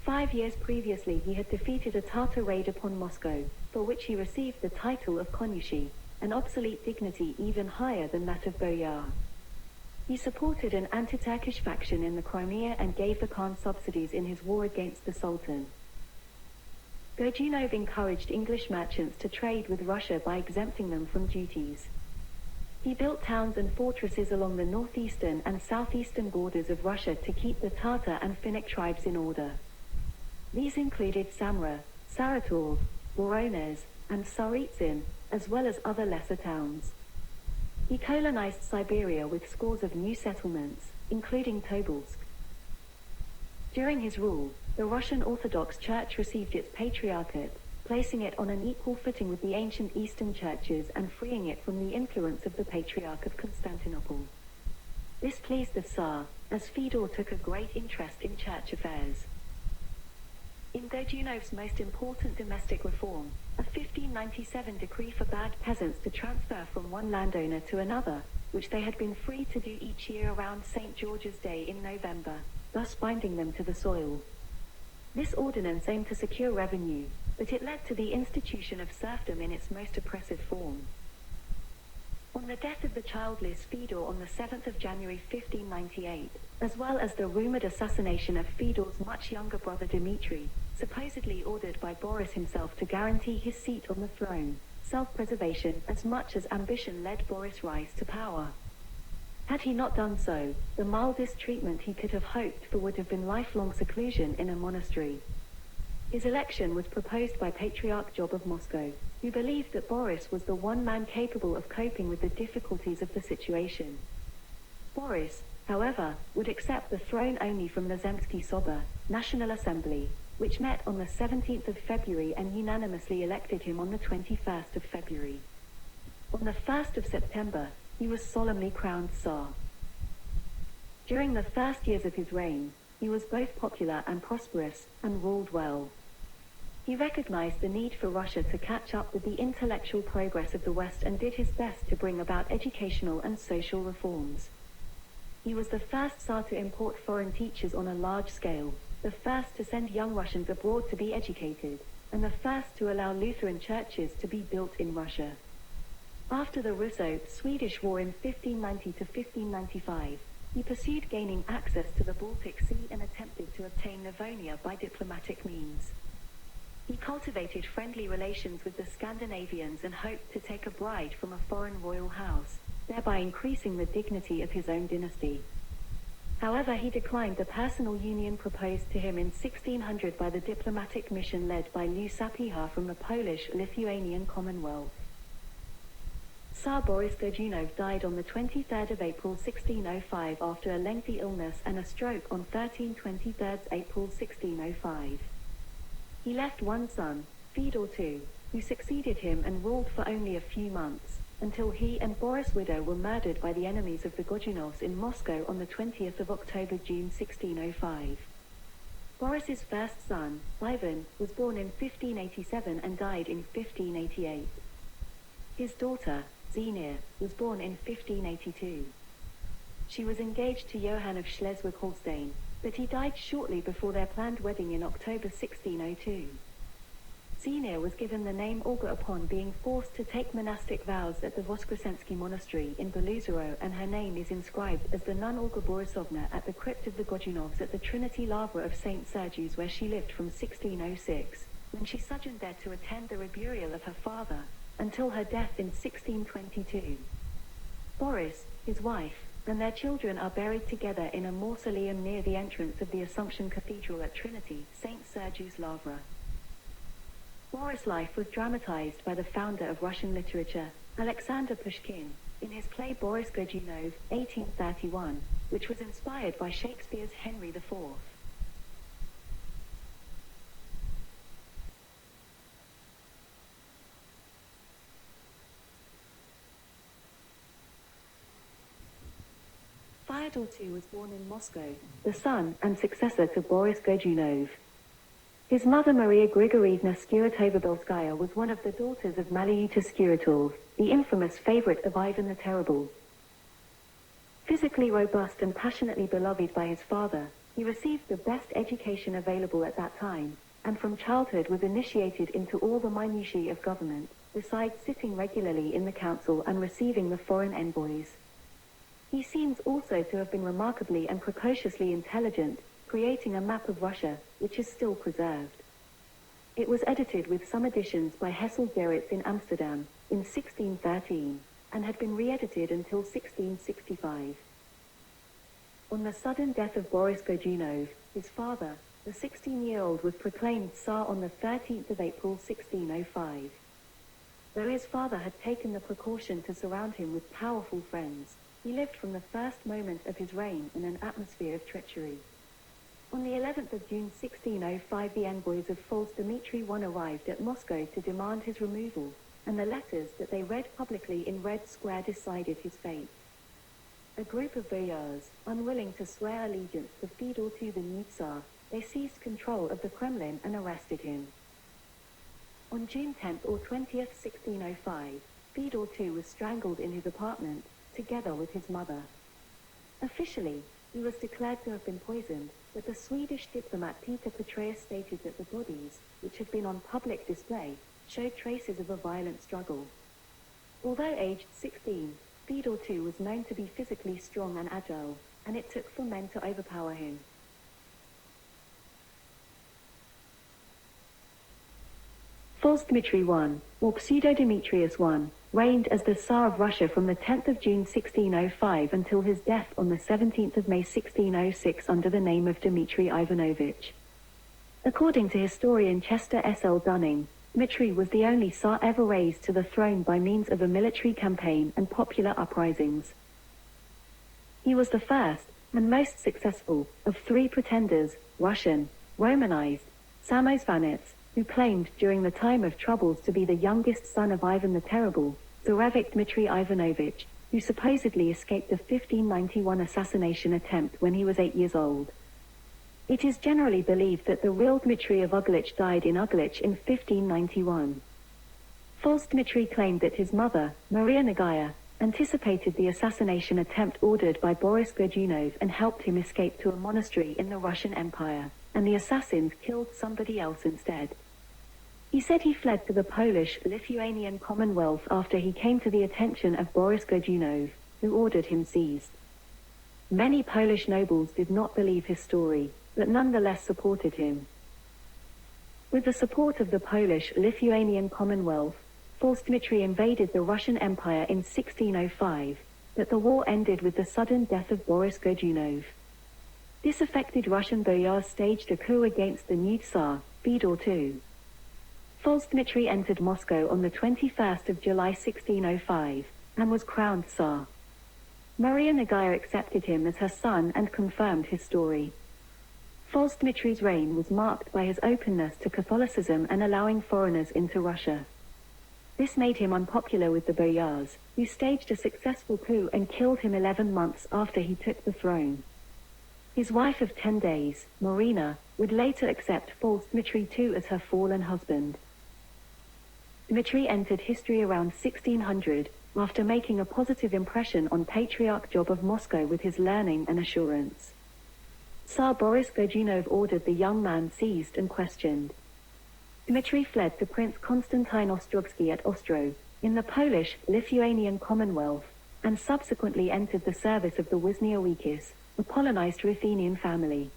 5 years previously he had defeated a Tatar raid upon Moscow, for which he received the title of Konushi, an obsolete dignity even higher than that of boyar. He supported an anti-Turkish faction in the Crimea and gave the Khan subsidies in his war against the Sultan. Godunov encouraged English merchants to trade with Russia by exempting them from duties. He built towns and fortresses along the northeastern and southeastern borders of Russia to keep the Tatar and Finnic tribes in order. These included Samara, Saratov, Voronezh, and Tsaritsyn, as well as other lesser towns. He colonized Siberia with scores of new settlements, including Tobolsk. During his rule, the Russian Orthodox Church received its patriarchate, placing it on an equal footing with the ancient Eastern churches and freeing it from the influence of the Patriarch of Constantinople. This pleased the Tsar, as Fedor took a great interest in church affairs. In Godunov's most important domestic reform, a 1597 decree forbade peasants to transfer from one landowner to another, which they had been free to do each year around St. George's Day in November, thus binding them to the soil. This ordinance aimed to secure revenue, but it led to the institution of serfdom in its most oppressive form. On the death of the childless Fedor on the 7th of January 1598, as well as the rumored assassination of Fedor's much younger brother Dmitry, supposedly ordered by Boris himself to guarantee his seat on the throne, self-preservation as much as ambition led Boris' rise to power. Had he not done so, the mildest treatment he could have hoped for would have been lifelong seclusion in a monastery. His election was proposed by Patriarch Job of Moscow, who believed that Boris was the one man capable of coping with the difficulties of the situation. Boris, however, would accept the throne only from the Zemsky Soba, National Assembly, which met on the 17th of February and unanimously elected him on the 21st of February. On the 1st of September, he was solemnly crowned Tsar. During the first years of his reign, he was both popular and prosperous, and ruled well. He recognized the need for Russia to catch up with the intellectual progress of the West and did his best to bring about educational and social reforms. He was the first Tsar to import foreign teachers on a large scale, the first to send young Russians abroad to be educated, and the first to allow Lutheran churches to be built in Russia. After the Russo-Swedish War in 1590 to 1595, he pursued gaining access to the Baltic Sea and attempted to obtain Livonia by diplomatic means. He cultivated friendly relations with the Scandinavians and hoped to take a bride from a foreign royal house, thereby increasing the dignity of his own dynasty. However, he declined the personal union proposed to him in 1600 by the diplomatic mission led by SOPHIA from the Polish-Lithuanian Commonwealth. Tsar Boris Godunov died on the 23rd of April 1605 after a lengthy illness and a stroke on 23rd April 1605. He left one son, Fedor II, who succeeded him and ruled for only a few months, until he and Boris' widow were murdered by the enemies of the Godunovs in Moscow on the 20th of October-June 1605. Boris's first son, Ivan, was born in 1587 and died in 1588. His daughter, Xenia, was born in 1582. She was engaged to Johann of Schleswig-Holstein, but he died shortly before their planned wedding in October 1602. Xenia was given the name Olga upon being forced to take monastic vows at the Voskresensky Monastery in Beluzero, and her name is inscribed as the nun Olga Borisovna at the crypt of the Godunovs at the Trinity Lavra of St. Sergius, where she lived from 1606, when she sojourned there to attend the reburial of her father, until her death in 1622. Boris, his wife, and their children are buried together in a mausoleum near the entrance of the Assumption Cathedral at Trinity, St. Sergius Lavra. Boris' life was dramatized by the founder of Russian literature, Alexander Pushkin, in his play Boris Godunov, 1831, which was inspired by Shakespeare's Henry IV. Fyodor II was born in Moscow, the son and successor to Boris Godunov. His mother Maria Grigorievna Skirotova-Belskaya was one of the daughters of Malayuta Skiritov, the infamous favorite of Ivan the Terrible. Physically robust and passionately beloved by his father, he received the best education available at that time, and from childhood was initiated into all the minutiae of government, besides sitting regularly in the council and receiving the foreign envoys. He seems also to have been remarkably and precociously intelligent, creating a map of Russia, which is still preserved. It was edited with some additions by Hessel Gerritz in Amsterdam, in 1613, and had been re-edited until 1665. On the sudden death of Boris Godunov, his father, the 16-year-old was proclaimed Tsar on the 13th of April 1605. Though his father had taken the precaution to surround him with powerful friends, he lived from the first moment of his reign in an atmosphere of treachery. On the 11th of June 1605, the envoys of false Dmitry I arrived at Moscow to demand his removal, and the letters that they read publicly in Red Square decided his fate. A group of boyars, unwilling to swear allegiance to Fyodor II the new Tsar, they seized control of the Kremlin and arrested him. On June 10th or 20th, 1605, Fyodor II was strangled in his apartment, together with his mother. Officially, he was declared to have been poisoned, but the Swedish diplomat Peter Petraeus stated that the bodies, which had been on public display, showed traces of a violent struggle. Although aged 16, Fyodor II was known to be physically strong and agile, and it took for men to overpower him. False Dmitry I, or Pseudo-Demetrius I, reigned as the Tsar of Russia from the 10th of June 1605 until his death on the 17th of May 1606 under the name of Dmitry Ivanovich. According to historian Chester S. L. Dunning, Dmitry was the only Tsar ever raised to the throne by means of a military campaign and popular uprisings. He was the first, and most successful, of three pretenders, Russian, Romanized, Samozvanets, who claimed during the time of troubles to be the youngest son of Ivan the Terrible, Tsarevich Dmitry Ivanovich, who supposedly escaped a 1591 assassination attempt when he was 8 years old. It is generally believed that the real Dmitry of Uglich died in Uglich in 1591. False Dmitry claimed that his mother, Maria Nagaya, anticipated the assassination attempt ordered by Boris Godunov and helped him escape to a monastery in the Russian Empire, and the assassins killed somebody else instead. He said he fled to the Polish-Lithuanian Commonwealth after he came to the attention of Boris Godunov, who ordered him seized. Many Polish nobles did not believe his story, but nonetheless supported him. With the support of the Polish-Lithuanian Commonwealth, False Dmitry invaded the Russian Empire in 1605, but the war ended with the sudden death of Boris Godunov. Disaffected Russian boyars staged a coup against the new Tsar, Fyodor II. False Dmitry entered Moscow on the 21st of July 1605, and was crowned Tsar. Maria Nagaya accepted him as her son and confirmed his story. False Dmitry's reign was marked by his openness to Catholicism and allowing foreigners into Russia. This made him unpopular with the boyars, who staged a successful coup and killed him 11 months after he took the throne. His wife of 10 days, Marina, would later accept False Dmitry II as her fallen husband. Dmitry entered history around 1600, after making a positive impression on Patriarch Job of Moscow with his learning and assurance. Tsar Boris Godunov ordered the young man seized and questioned. Dmitry fled to Prince Konstantin Ostrogsky at Ostro, in the Polish-Lithuanian Commonwealth, and subsequently entered the service of the Wisniewicz, a Polonized Ruthenian family.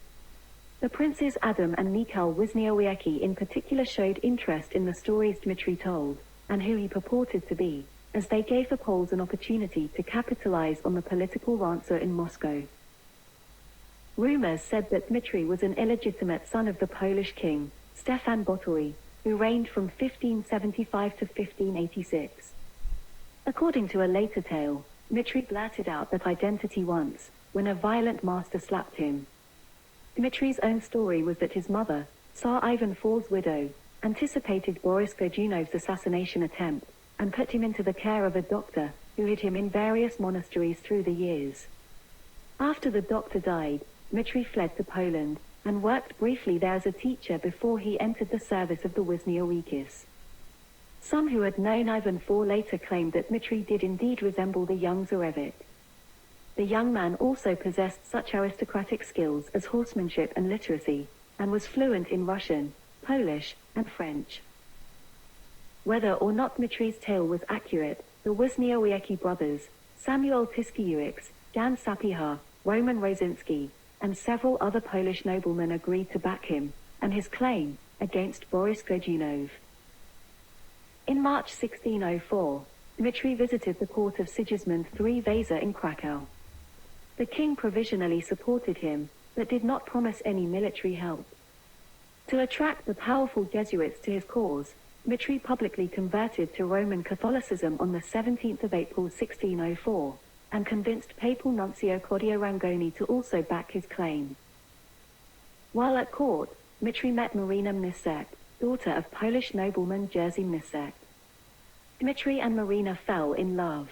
The princes Adam and Mikhail Wisniewicz in particular showed interest in the stories Dmitry told, and who he purported to be, as they gave the Poles an opportunity to capitalize on the political answer in Moscow. Rumors said that Dmitry was an illegitimate son of the Polish king, Stefan Batory, who reigned from 1575 to 1586. According to a later tale, Dmitry blurted out that identity once, when a violent master slapped him. Dmitry's own story was that his mother, Tsar Ivan IV's widow, anticipated Boris Godunov's assassination attempt, and put him into the care of a doctor, who hid him in various monasteries through the years. After the doctor died, Dmitri fled to Poland, and worked briefly there as a teacher before he entered the service of the Wisniewicz. Some who had known Ivan IV later claimed that Dmitri did indeed resemble the young Tsarevich. The young man also possessed such aristocratic skills as horsemanship and literacy, and was fluent in Russian, Polish, and French. Whether or not Dmitri's tale was accurate, the Wisniewicz brothers, Samuel Tyskiewicz, Jan Sapieha, Roman Rosinski, and several other Polish noblemen agreed to back him, and his claim, against Boris Godunov. In March 1604, Dmitri visited the court of Sigismund III Vasa in Krakow. The king provisionally supported him, but did not promise any military help. To attract the powerful Jesuits to his cause, Dmitri publicly converted to Roman Catholicism on the 17th of April 1604, and convinced Papal Nuncio Claudio Rangoni to also back his claim. While at court, Dmitri met Marina Mniszek, daughter of Polish nobleman Jerzy Mniszek. Dmitri and Marina fell in love.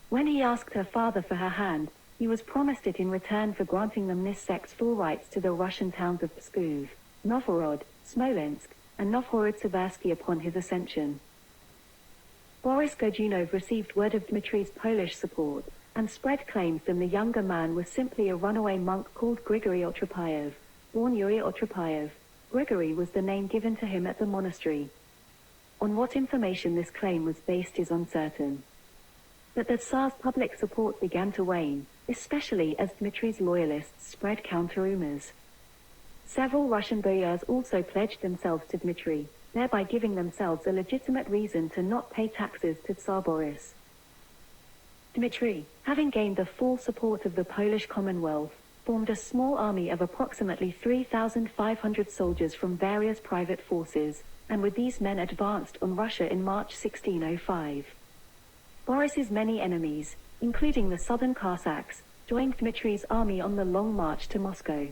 When he asked her father for her hand, he was promised it in return for granting the Mniszek's full rights to the Russian towns of Pskov, Novgorod, Smolensk, and Novhorod-Seversky upon his ascension. Boris Godunov received word of Dmitri's Polish support, and spread claims that the younger man was simply a runaway monk called Grigory Otropayev, born Yuri Otropayev. Grigory was the name given to him at the monastery. On what information this claim was based is uncertain. But the Tsar's public support began to wane, especially as Dmitri's loyalists spread counter-rumors. Several Russian boyars also pledged themselves to Dmitri, thereby giving themselves a legitimate reason to not pay taxes to Tsar Boris. Dmitri, having gained the full support of the Polish Commonwealth, formed a small army of approximately 3,500 soldiers from various private forces, and with these men advanced on Russia in March 1605. Boris's many enemies, including the southern Cossacks, joined Dmitri's army on the long march to Moscow.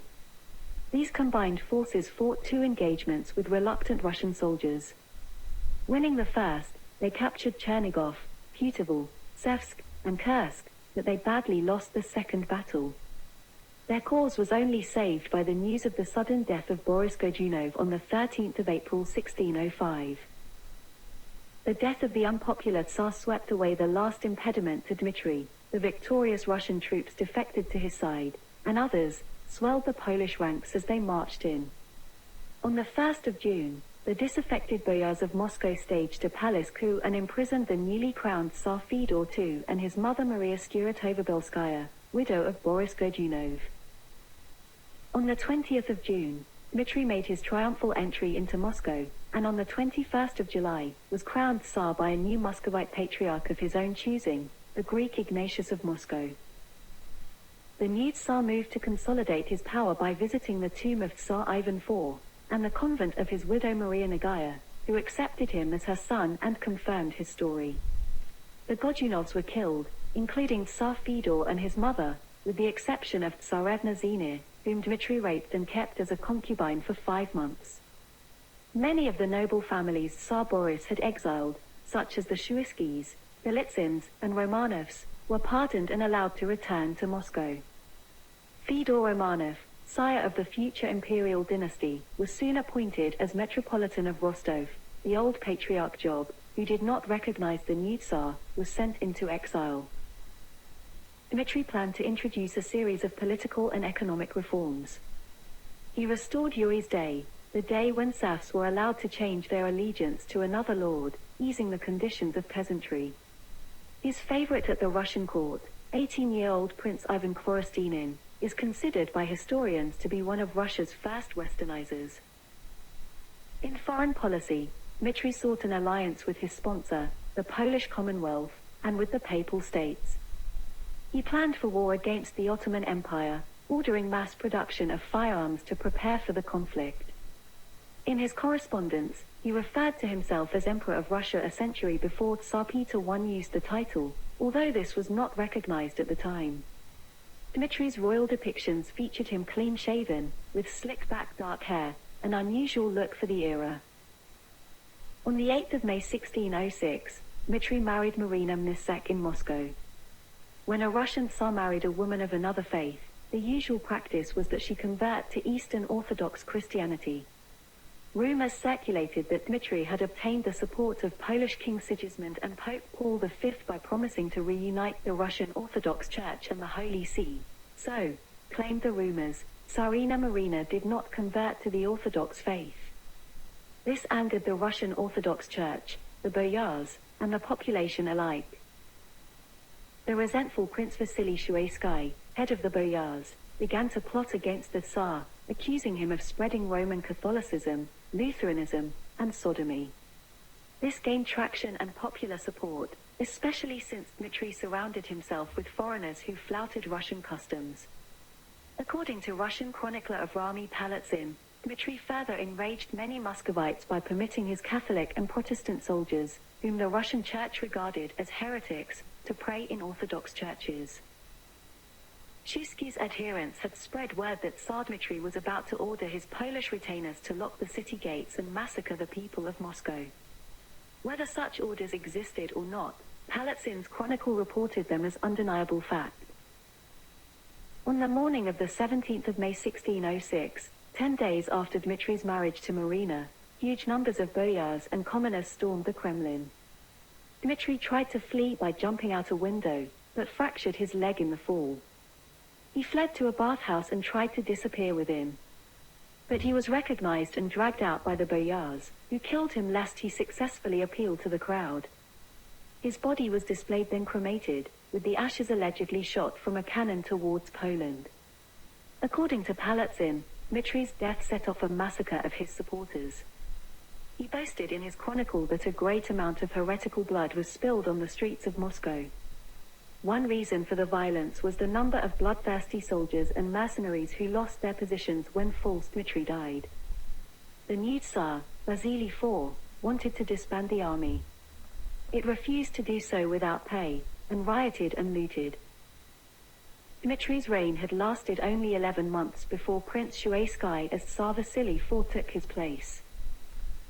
These combined forces fought 2 engagements with reluctant Russian soldiers. Winning the first, they captured Chernigov, Putovl, Sevsk, and Kursk, but they badly lost the second battle. Their cause was only saved by the news of the sudden death of Boris Godunov on the 13th of April 1605. The death of the unpopular Tsar swept away the last impediment to Dmitri. The victorious Russian troops defected to his side, and others swelled the Polish ranks as they marched in. On the 1st of June, the disaffected boyars of Moscow staged a palace coup and imprisoned the newly crowned Tsar Fyodor II and his mother Maria Skuratova-Belskaya, widow of Boris Godunov. On the 20th of June, Dmitri made his triumphal entry into Moscow, and on the 21st of July, was crowned Tsar by a new Muscovite patriarch of his own choosing, the Greek Ignatius of Moscow. The new Tsar moved to consolidate his power by visiting the tomb of Tsar Ivan IV, and the convent of his widow Maria Nagaya, who accepted him as her son and confirmed his story. The Godunovs were killed, including Tsar Fyodor and his mother, with the exception of Tsarevna Zina, whom Dmitri raped and kept as a concubine for 5 months. Many of the noble families Tsar Boris had exiled, such as the Shuiskys, Belitsins, and Romanovs, were pardoned and allowed to return to Moscow. Fyodor Romanov, sire of the future imperial dynasty, was soon appointed as Metropolitan of Rostov. The old Patriarch Job, who did not recognize the new Tsar, was sent into exile. Dmitri planned to introduce a series of political and economic reforms. He restored Yuri's Day, the day when serfs were allowed to change their allegiance to another lord, easing the conditions of peasantry. His favorite at the Russian court, 18-year-old Prince Ivan Khvorostinin, is considered by historians to be one of Russia's first westernizers. In foreign policy, Dmitri sought an alliance with his sponsor, the Polish Commonwealth, and with the Papal States. He planned for war against the Ottoman Empire, ordering mass production of firearms to prepare for the conflict. In his correspondence, he referred to himself as Emperor of Russia a century before Tsar Peter I used the title, although this was not recognized at the time. Dmitri's royal depictions featured him clean-shaven, with slick-back dark hair, an unusual look for the era. On the 8th of May 1606, Dmitri married Marina Mniszek in Moscow. When a Russian Tsar married a woman of another faith, the usual practice was that she convert to Eastern Orthodox Christianity. Rumors circulated that Dmitry had obtained the support of Polish King Sigismund and Pope Paul V by promising to reunite the Russian Orthodox Church and the Holy See. So, claimed the rumors, Tsarina Marina did not convert to the Orthodox faith. This angered the Russian Orthodox Church, the boyars, and the population alike. The resentful Prince Vasily Shuaysky, head of the boyars, began to plot against the Tsar, accusing him of spreading Roman Catholicism, Lutheranism, and sodomy. This gained traction and popular support, especially since Dmitry surrounded himself with foreigners who flouted Russian customs. According to Russian chronicler Avrami Palatin, Dmitry further enraged many Muscovites by permitting his Catholic and Protestant soldiers, whom the Russian Church regarded as heretics, to pray in Orthodox churches. Shuisky's adherents had spread word that Tsar Dmitry was about to order his Polish retainers to lock the city gates and massacre the people of Moscow. Whether such orders existed or not, Palatin's chronicle reported them as undeniable fact. On the morning of the 17th of May 1606, 10 days after Dmitry's marriage to Marina, huge numbers of boyars and commoners stormed the Kremlin. Dmitry tried to flee by jumping out a window, but fractured his leg in the fall. He fled to a bathhouse and tried to disappear within. But he was recognized and dragged out by the boyars, who killed him lest he successfully appeal to the crowd. His body was displayed then cremated, with the ashes allegedly shot from a cannon towards Poland. According to Palatin, Dmitry's death set off a massacre of his supporters. He boasted in his chronicle that a great amount of heretical blood was spilled on the streets of Moscow. One reason for the violence was the number of bloodthirsty soldiers and mercenaries who lost their positions when false Dmitry died. The new Tsar, Vasily IV, wanted to disband the army. It refused to do so without pay, and rioted and looted. Dmitry's reign had lasted only 11 months before Prince Shuaysky as Tsar Vasily IV took his place.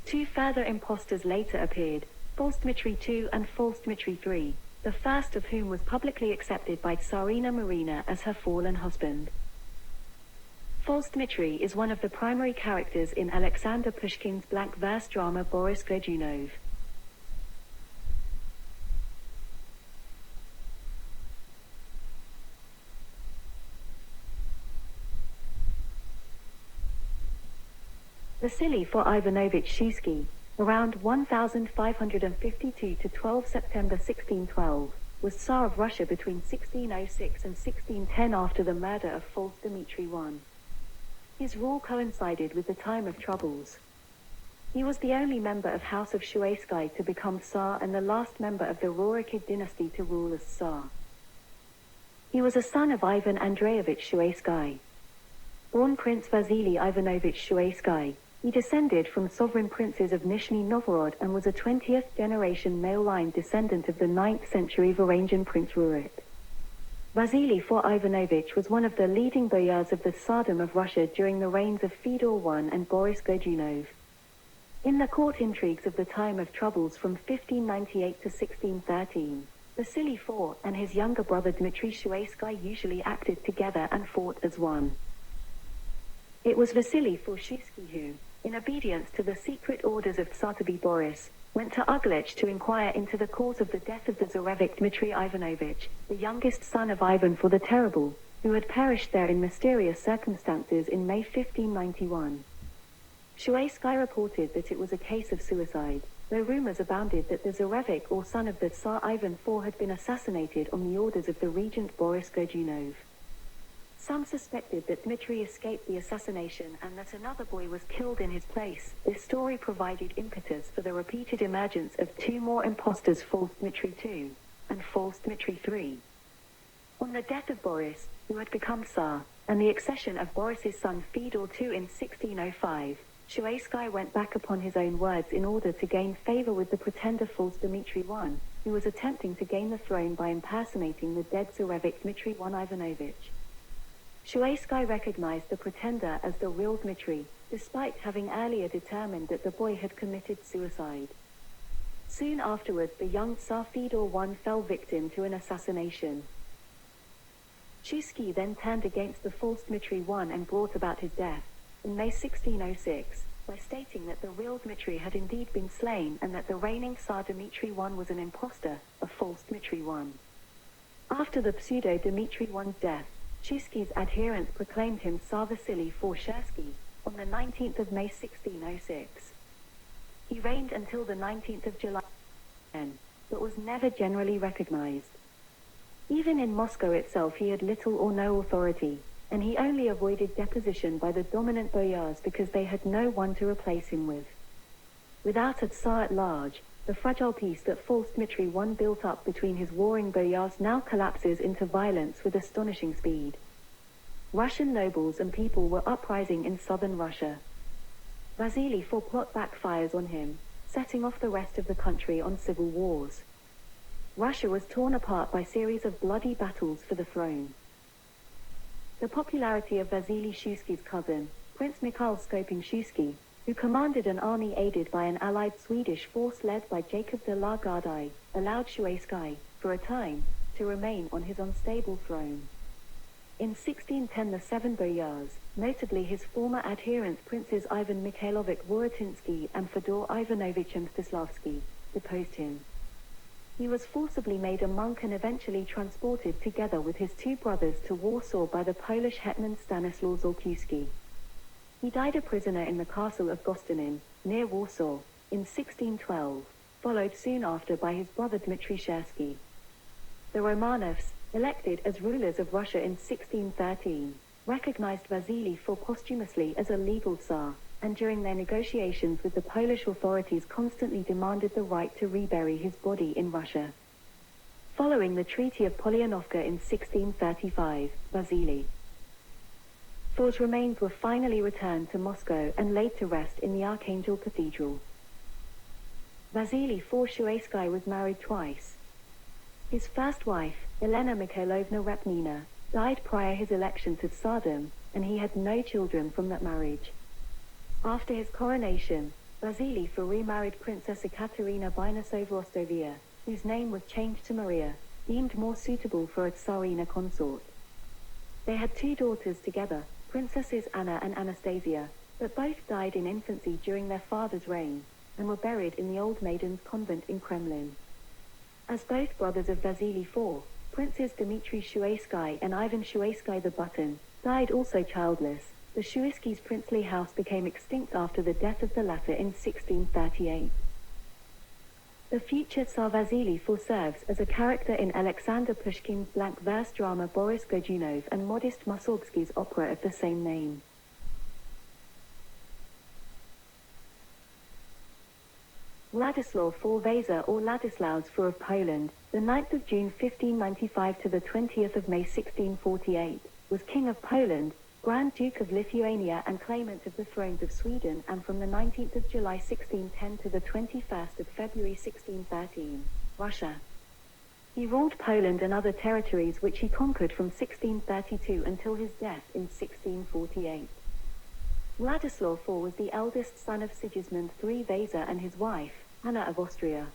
Two further impostors later appeared, false Dmitry II and false Dmitry III, the first of whom was publicly accepted by Tsarina Marina as her fallen husband. False Dmitry is one of the primary characters in Alexander Pushkin's blank verse drama Boris Godunov. Vasily IV Ivanovich Shuisky, around 1552 to 12 September 1612, was Tsar of Russia between 1606 and 1610 after the murder of false Dmitry I. His rule coincided with the time of troubles. He was the only member of House of Shuaysky to become Tsar and the last member of the Rurikid dynasty to rule as Tsar. He was a son of Ivan Andreevich Shuaysky. Born Prince Vasily Ivanovich Shuaysky, he descended from sovereign princes of Nizhny Novgorod and was a 20th generation male line descendant of the 9th century Varangian Prince Rurik. Vasily IV Ivanovich was one of the leading boyars of the Tsardom of Russia during the reigns of Fyodor I and Boris Godunov. In the court intrigues of the time of troubles from 1598 to 1613, Vasily IV and his younger brother Dmitry Shuaysky usually acted together and fought as one. It was Vasily IV Shuisky who, in obedience to the secret orders of Tsarevich Boris, went to Uglich to inquire into the cause of the death of the Tsarevich Dmitry Ivanovich, the youngest son of Ivan IV the Terrible, who had perished there in mysterious circumstances in May 1591. Shuaysky reported that it was a case of suicide, though rumors abounded that the Tsarevich or son of the Tsar Ivan IV had been assassinated on the orders of the regent Boris Godunov. Some suspected that Dmitry escaped the assassination and that another boy was killed in his place. This story provided impetus for the repeated emergence of two more impostors, false Dmitry II and false Dmitry III. On the death of Boris, who had become Tsar, and the accession of Boris's son Fyodor II in 1605, Shuaysky went back upon his own words in order to gain favor with the pretender false Dmitry I, who was attempting to gain the throne by impersonating the dead Tsarevich Dmitry I Ivanovich. Shuaysky recognized the pretender as the real Dmitry, despite having earlier determined that the boy had committed suicide. Soon afterwards, the young Tsar Fyodor I fell victim to an assassination. Shuisky then turned against the false Dmitry I and brought about his death, in May 1606, by stating that the real Dmitry had indeed been slain and that the reigning Tsar Dmitry I was an impostor, a false Dmitry I. After the pseudo-Dmitry I's death, Shuisky's adherents proclaimed him Tsar Vasily IV on the 19th of May 1606. He reigned until the 19th of July, but was never generally recognized. Even in Moscow itself he had little or no authority, and he only avoided deposition by the dominant boyars because they had no one to replace him with. Without a Tsar at large, the fragile peace that false Dmitry I built up between his warring boyars now collapses into violence with astonishing speed. Russian nobles and people were uprising in southern Russia. Vasily IV plot backfires on him, setting off the rest of the country on civil wars. Russia was torn apart by series of bloody battles for the throne. The popularity of Vasily Shuisky's cousin, Prince Mikhail Skopin-Shuisky, who commanded an army aided by an allied Swedish force led by Jacob de la Gardie, allowed Shuisky, for a time, to remain on his unstable throne. In 1610 the seven boyars, notably his former adherents Princes Ivan Mikhailovich Vorotinsky and Fedor Ivanovich Mstislavsky, deposed him. He was forcibly made a monk and eventually transported together with his two brothers to Warsaw by the Polish hetman Stanislaw Zolkiewski. He died a prisoner in the castle of Gostynin, near Warsaw, in 1612, followed soon after by his brother Dmitry Shersky. The Romanovs, elected as rulers of Russia in 1613, recognized Vasily IV posthumously as a legal Tsar, and during their negotiations with the Polish authorities constantly demanded the right to rebury his body in Russia. Following the Treaty of Polyanovka in 1635, Vasily IV's remains were finally returned to Moscow and laid to rest in the Archangel Cathedral. Vasily IV Shuisky was married twice. His first wife, Elena Mikhailovna Repnina, died prior his election to Tsardom, and he had no children from that marriage. After his coronation, Vasily IV remarried Princess Ekaterina Vinasova-Rostovia, whose name was changed to Maria, deemed more suitable for a Tsarina consort. They had two daughters together, Princesses Anna and Anastasia, but both died in infancy during their father's reign, and were buried in the Old Maidens Convent in Kremlin. As both brothers of Vasily IV, Princes Dmitry Shuisky and Ivan Shuisky the Button, died also childless, the Shuisky's princely house became extinct after the death of the latter in 1638. The future Tsar Vasily IV serves as a character in Alexander Pushkin's blank verse drama Boris Godunov and Modest Mussorgsky's opera of the same name. Władysław IV Vasa or Ladislaus IV of Poland, the 9th of June 1595 to the 20th of May 1648, was King of Poland, Grand Duke of Lithuania and claimant of the thrones of Sweden, and from the 19th of July 1610 to the 21st of February 1613, Russia. He ruled Poland and other territories which he conquered from 1632 until his death in 1648. Władysław IV was the eldest son of Sigismund III Vasa and his wife, Anna of Austria.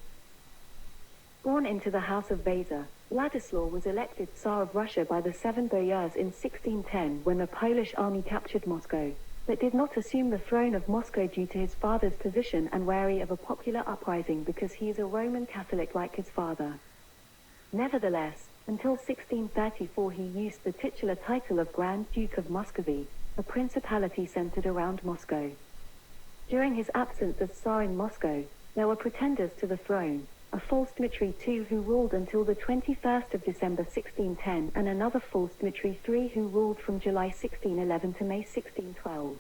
Born into the House of Vasa, Władysław was elected Tsar of Russia by the seven boyars in 1610 when the Polish army captured Moscow, but did not assume the throne of Moscow due to his father's position and wary of a popular uprising because he is a Roman Catholic like his father. Nevertheless, until 1634 he used the titular title of Grand Duke of Muscovy, a principality centered around Moscow. During his absence as Tsar in Moscow, there were pretenders to the throne, a false Dmitry II who ruled until the 21st of December 1610 and another false Dmitry III who ruled from July 1611 to May 1612.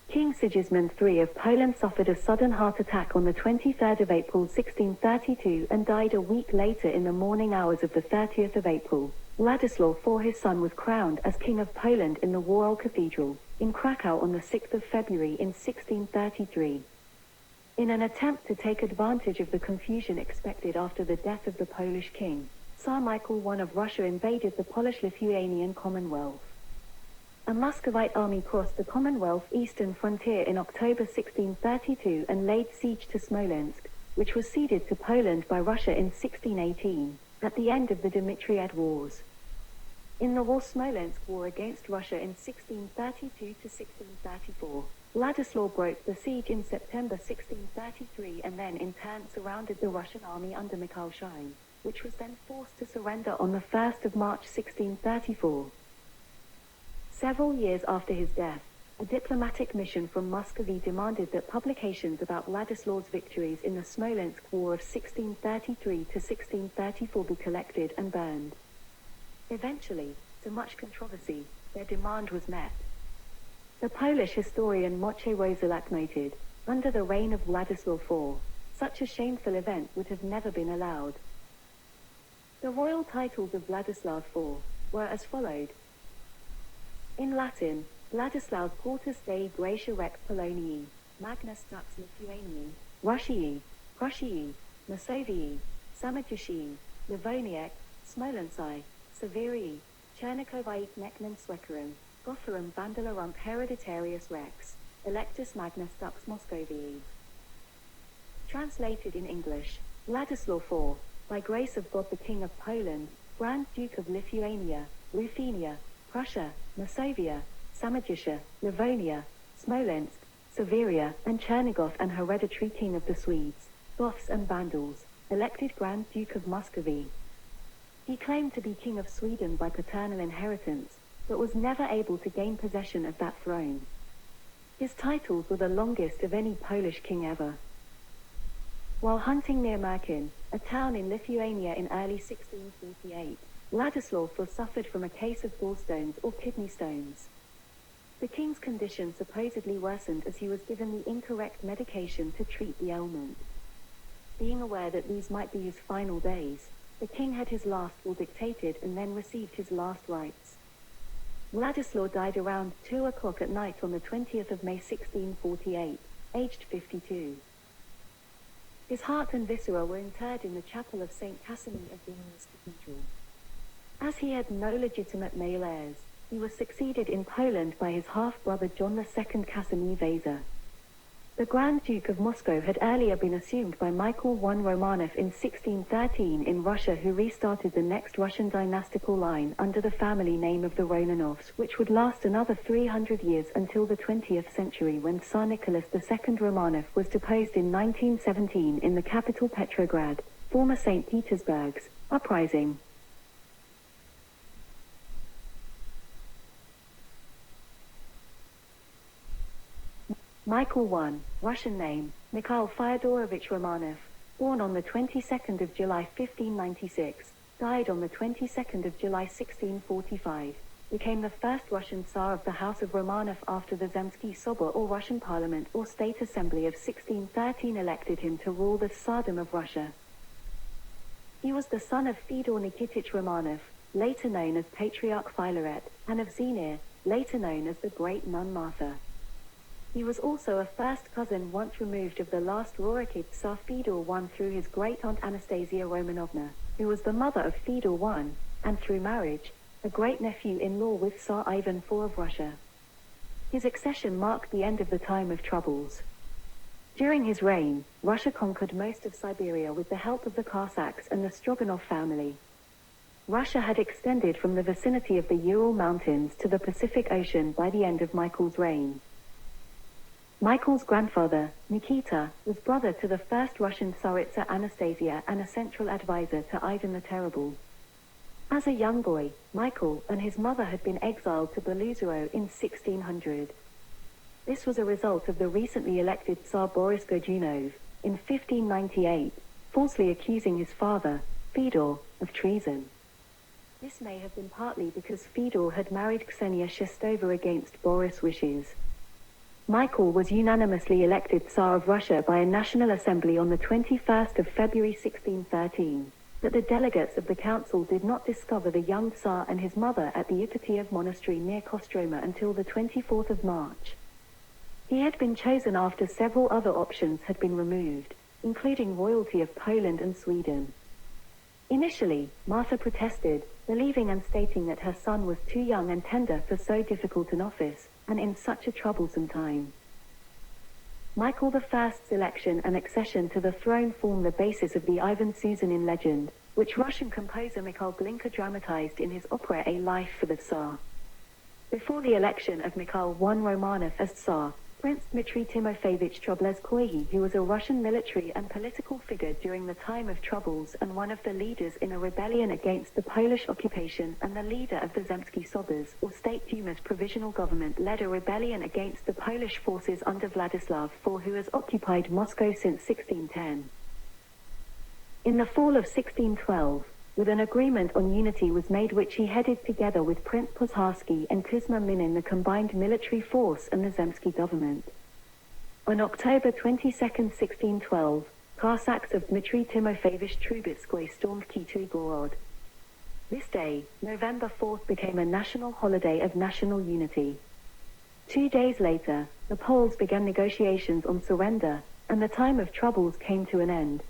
King Sigismund III of Poland suffered a sudden heart attack on the 23rd of April 1632 and died a week later in the morning hours of the 30th of April. Władysław IV his son was crowned as King of Poland in the Warhol Cathedral, in Krakow on the 6th of February in 1633. In an attempt to take advantage of the confusion expected after the death of the Polish king, Tsar Michael I of Russia invaded the Polish-Lithuanian Commonwealth. A Muscovite army crossed the Commonwealth eastern frontier in October 1632 and laid siege to Smolensk, which was ceded to Poland by Russia in 1618, at the end of the Dmitriad Wars. In the War-Smolensk War against Russia in 1632 to 1634, Władysław broke the siege in September 1633 and then in turn surrounded the Russian army under Mikhail Shine, which was then forced to surrender on the 1st of March 1634. Several years after his death, a diplomatic mission from Muscovy demanded that publications about Władysław's victories in the Smolensk War of 1633 to 1634 be collected and burned. Eventually, to much controversy, their demand was met. The Polish historian Moche Roselak noted, under the reign of Władysław IV, such a shameful event would have never been allowed. The royal titles of Władysław IV were as followed. In Latin, Władysław Portus Dei Gratia Rex Polonii, Magna Stux Lithuaniae, Russiae, Prussiae, Masovii, Samojushii, Livoniae, Smolensk, Severii, Chernikovii Neknem Swekarum, Gotharum Vandalarum Hereditarius Rex, Electus Magna Stux Moscovii. Translated in English, Władysław IV, by grace of God the King of Poland, Grand Duke of Lithuania, Ruthenia, Prussia, Masovia, Samojussia, Livonia, Smolensk, Severia, and Chernigov, and hereditary king of the Swedes, Goths and Vandals, elected Grand Duke of Muscovy. He claimed to be King of Sweden by paternal inheritance, but was never able to gain possession of that throne. His titles were the longest of any Polish king ever. While hunting near Merkin, a town in Lithuania in early 1648, Władysław suffered from a case of gallstones or kidney stones. The king's condition supposedly worsened as he was given the incorrect medication to treat the ailment. Being aware that these might be his final days, the king had his last will dictated and then received his last rites. Władysław died around 2 o'clock at night on the 20th of May 1648, aged 52. His heart and viscera were interred in the chapel of St. Casimir of Vilnius Cathedral. As he had no legitimate male heirs, he was succeeded in Poland by his half-brother John II Casimir Vasa. The Grand Duke of Moscow had earlier been assumed by Michael I Romanov in 1613 in Russia, who restarted the next Russian dynastical line under the family name of the Romanovs, which would last another 300 years until the 20th century, when Tsar Nicholas II Romanov was deposed in 1917 in the capital Petrograd, former St. Petersburg's, uprising. Michael I, Russian name, Mikhail Fyodorovich Romanov, born on the 22nd of July 1596, died on the 22nd of July 1645, became the first Russian Tsar of the House of Romanov after the Zemsky Sobor or Russian Parliament or State Assembly of 1613 elected him to rule the Tsardom of Russia. He was the son of Fyodor Nikitich Romanov, later known as Patriarch Filaret, and of Zenir, later known as the Great Nun Martha. He was also a first cousin once removed of the last Rurikid Tsar Fyodor I through his great-aunt Anastasia Romanovna, who was the mother of Fyodor I, and through marriage, a great-nephew-in-law with Tsar Ivan IV of Russia. His accession marked the end of the time of troubles. During his reign, Russia conquered most of Siberia with the help of the Cossacks and the Stroganov family. Russia had extended from the vicinity of the Ural Mountains to the Pacific Ocean by the end of Michael's reign. Michael's grandfather, Nikita, was brother to the first Russian Tsaritsa Anastasia and a central advisor to Ivan the Terrible. As a young boy, Michael and his mother had been exiled to Beluzero in 1600. This was a result of the recently elected Tsar Boris Godunov, in 1598, falsely accusing his father, Fyodor, of treason. This may have been partly because Fyodor had married Ksenia Shestova against Boris' wishes. Michael was unanimously elected Tsar of Russia by a National Assembly on the 21st of February 1613, but the delegates of the council did not discover the young Tsar and his mother at the Ipatiev monastery near Kostroma until the 24th of March. He had been chosen after several other options had been removed, including royalty of Poland and Sweden. Initially, Martha protested, believing and stating that her son was too young and tender for so difficult an office, and in such a troublesome time. Michael I's election and accession to the throne form the basis of the Ivan Susanin legend, which Russian composer Mikhail Glinka dramatized in his opera A Life for the Tsar. Before the election of Mikhail I Romanov as Tsar, Prince Dmitry Timofeyevich Trubetskoy, who was a Russian military and political figure during the time of troubles and one of the leaders in a rebellion against the Polish occupation and the leader of the Zemsky Sobors, or State Duma's provisional government, led a rebellion against the Polish forces under Vladislav IV, who has occupied Moscow since 1610. In the fall of 1612, with an agreement on unity was made which he headed together with Prince Pozharsky and Kuzma Minin the combined military force and the Zemsky government. On October 22, 1612, Cossacks of Dmitry Timofeyevich Trubetskoy stormed Kievgorod. This day, November 4th, became a national holiday of national unity. 2 days later, the Poles began negotiations on surrender, and the time of troubles came to an end.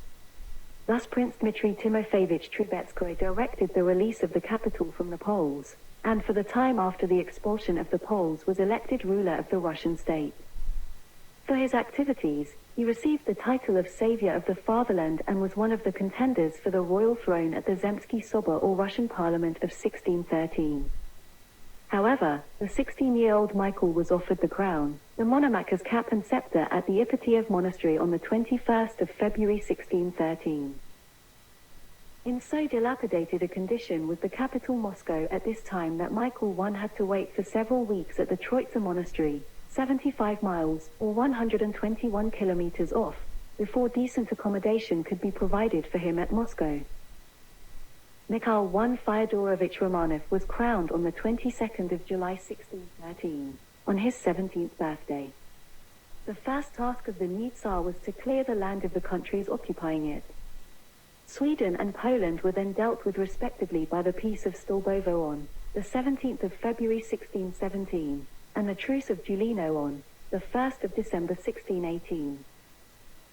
Thus Prince Dmitry Timofeyevich Trubetskoy directed the release of the capital from the Poles, and for the time after the expulsion of the Poles was elected ruler of the Russian state. For his activities, he received the title of Savior of the Fatherland and was one of the contenders for the royal throne at the Zemsky Sobor or Russian Parliament of 1613. However, the 16-year-old Michael was offered the crown, the Monomach's cap and scepter at the Ipatiev Monastery on the 21st of February 1613. In so dilapidated a condition was the capital Moscow at this time that Michael I had to wait for several weeks at the Troitsa Monastery, 75 miles, or 121 kilometers off, before decent accommodation could be provided for him at Moscow. Mikhail I Fyodorovich Romanov was crowned on the 22nd of July 1613, on his 17th birthday. The first task of the new Tsar was to clear the land of the countries occupying it. Sweden and Poland were then dealt with respectively by the Peace of Stolbovo on the 17th of February 1617, and the Truce of Julino on the 1st of December 1618.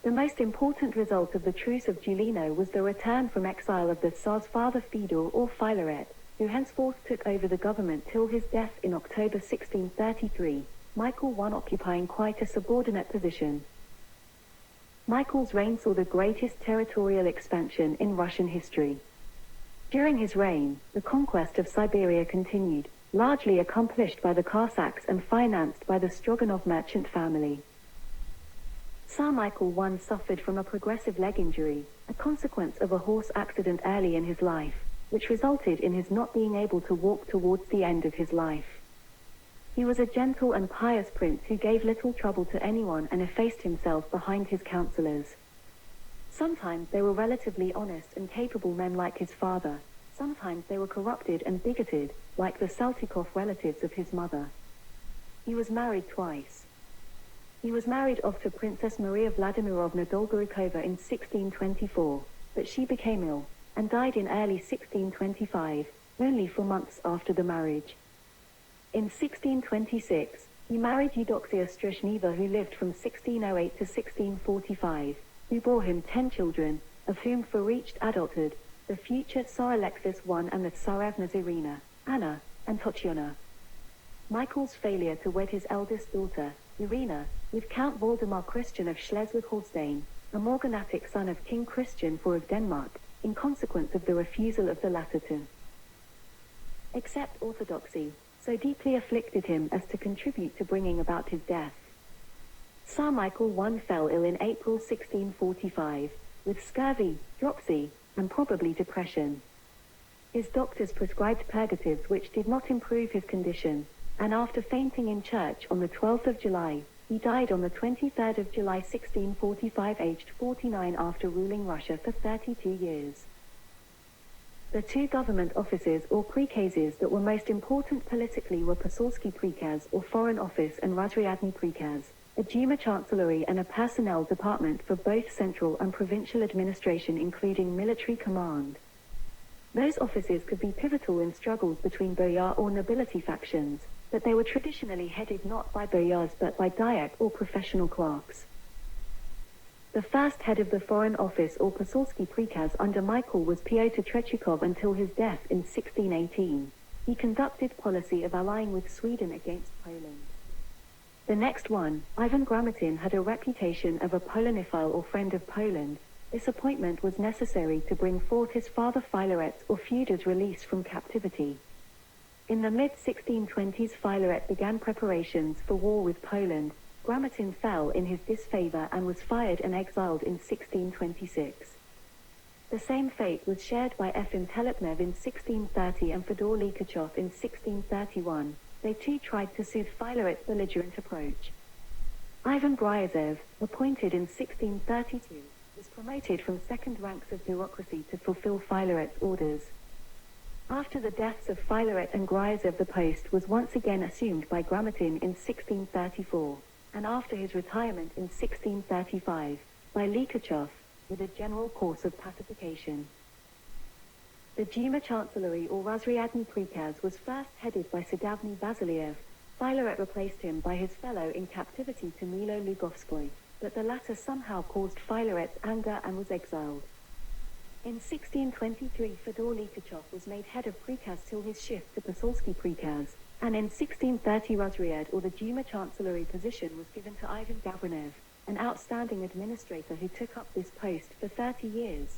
The most important result of the Truce of Julino was the return from exile of the Tsar's father Fyodor or Filaret, who henceforth took over the government till his death in October 1633, Michael I occupying quite a subordinate position. Michael's reign saw the greatest territorial expansion in Russian history. During his reign, the conquest of Siberia continued, largely accomplished by the Cossacks and financed by the Stroganov merchant family. Tsar Michael I suffered from a progressive leg injury, a consequence of a horse accident early in his life, which resulted in his not being able to walk towards the end of his life. He was a gentle and pious prince who gave little trouble to anyone and effaced himself behind his counselors. Sometimes they were relatively honest and capable men like his father, sometimes they were corrupted and bigoted, like the Saltykov relatives of his mother. He was married twice. He was married off to Princess Maria Vladimirovna Dolgorukova in 1624, but she became ill, and died in early 1625, only 4 months after the marriage. In 1626, he married Eudoxia Strashneva, who lived from 1608 to 1645, who bore him 10 children, of whom 4 reached adulthood, the future Tsar Alexis I and the Tsarevnas Irina, Anna, and Tatiana. Michael's failure to wed his eldest daughter, Irina, with Count Waldemar Christian of Schleswig-Holstein, a morganatic son of King Christian IV of Denmark, in consequence of the refusal of the latter to accept orthodoxy, so deeply afflicted him as to contribute to bringing about his death. Tsar Michael I fell ill in April 1645, with scurvy, dropsy, and probably depression. His doctors prescribed purgatives which did not improve his condition, and after fainting in church on the 12th of July, he died on the 23rd of July 1645 aged 49 after ruling Russia for 32 years. The 2 government offices or prikases that were most important politically were Poselski prikaz or Foreign Office and Razryadny prikaz, a Duma chancellery and a personnel department for both central and provincial administration including military command. Those offices could be pivotal in struggles between boyar or nobility factions, but they were traditionally headed not by boyars but by diak or professional clerks. The first head of the Foreign Office or Poselski prikaz under Michael was Pyotr Trechikov until his death in 1618. He conducted policy of allying with Sweden against Poland. The next one, Ivan Gramotin, had a reputation of a Polanophile or friend of Poland, This appointment was necessary to bring forth his father Philaret's or FEODOR's release from captivity. In the mid-1620s, Philaret began preparations for war with Poland. Grammatin fell in his disfavor and was fired and exiled in 1626. The same fate was shared by Efim Telepnev in 1630 and Fyodor Likhachev in 1631. They too tried to soothe Philaret's belligerent approach. Ivan Gryazev, appointed in 1632, was promoted from second ranks of bureaucracy to fulfill Philaret's orders. After the deaths of Philaret and Gryazev, the post was once again assumed by Grammatin in 1634, and after his retirement in 1635, by Likhachev, with a general course of pacification. The Duma Chancellery or Razryadny Prikaz was first headed by Sadavny Vasiliev. Philaret replaced him by his fellow in captivity to Milo Lugovskoy, but the latter somehow caused Philaret's anger and was exiled. In 1623, Fyodor Likhachev was made head of Prikaz till his shift to Posolsky Prikaz, and in 1630 Razryad or the Duma Chancellery position was given to Ivan Gavrinev, an outstanding administrator who took up this post for 30 years.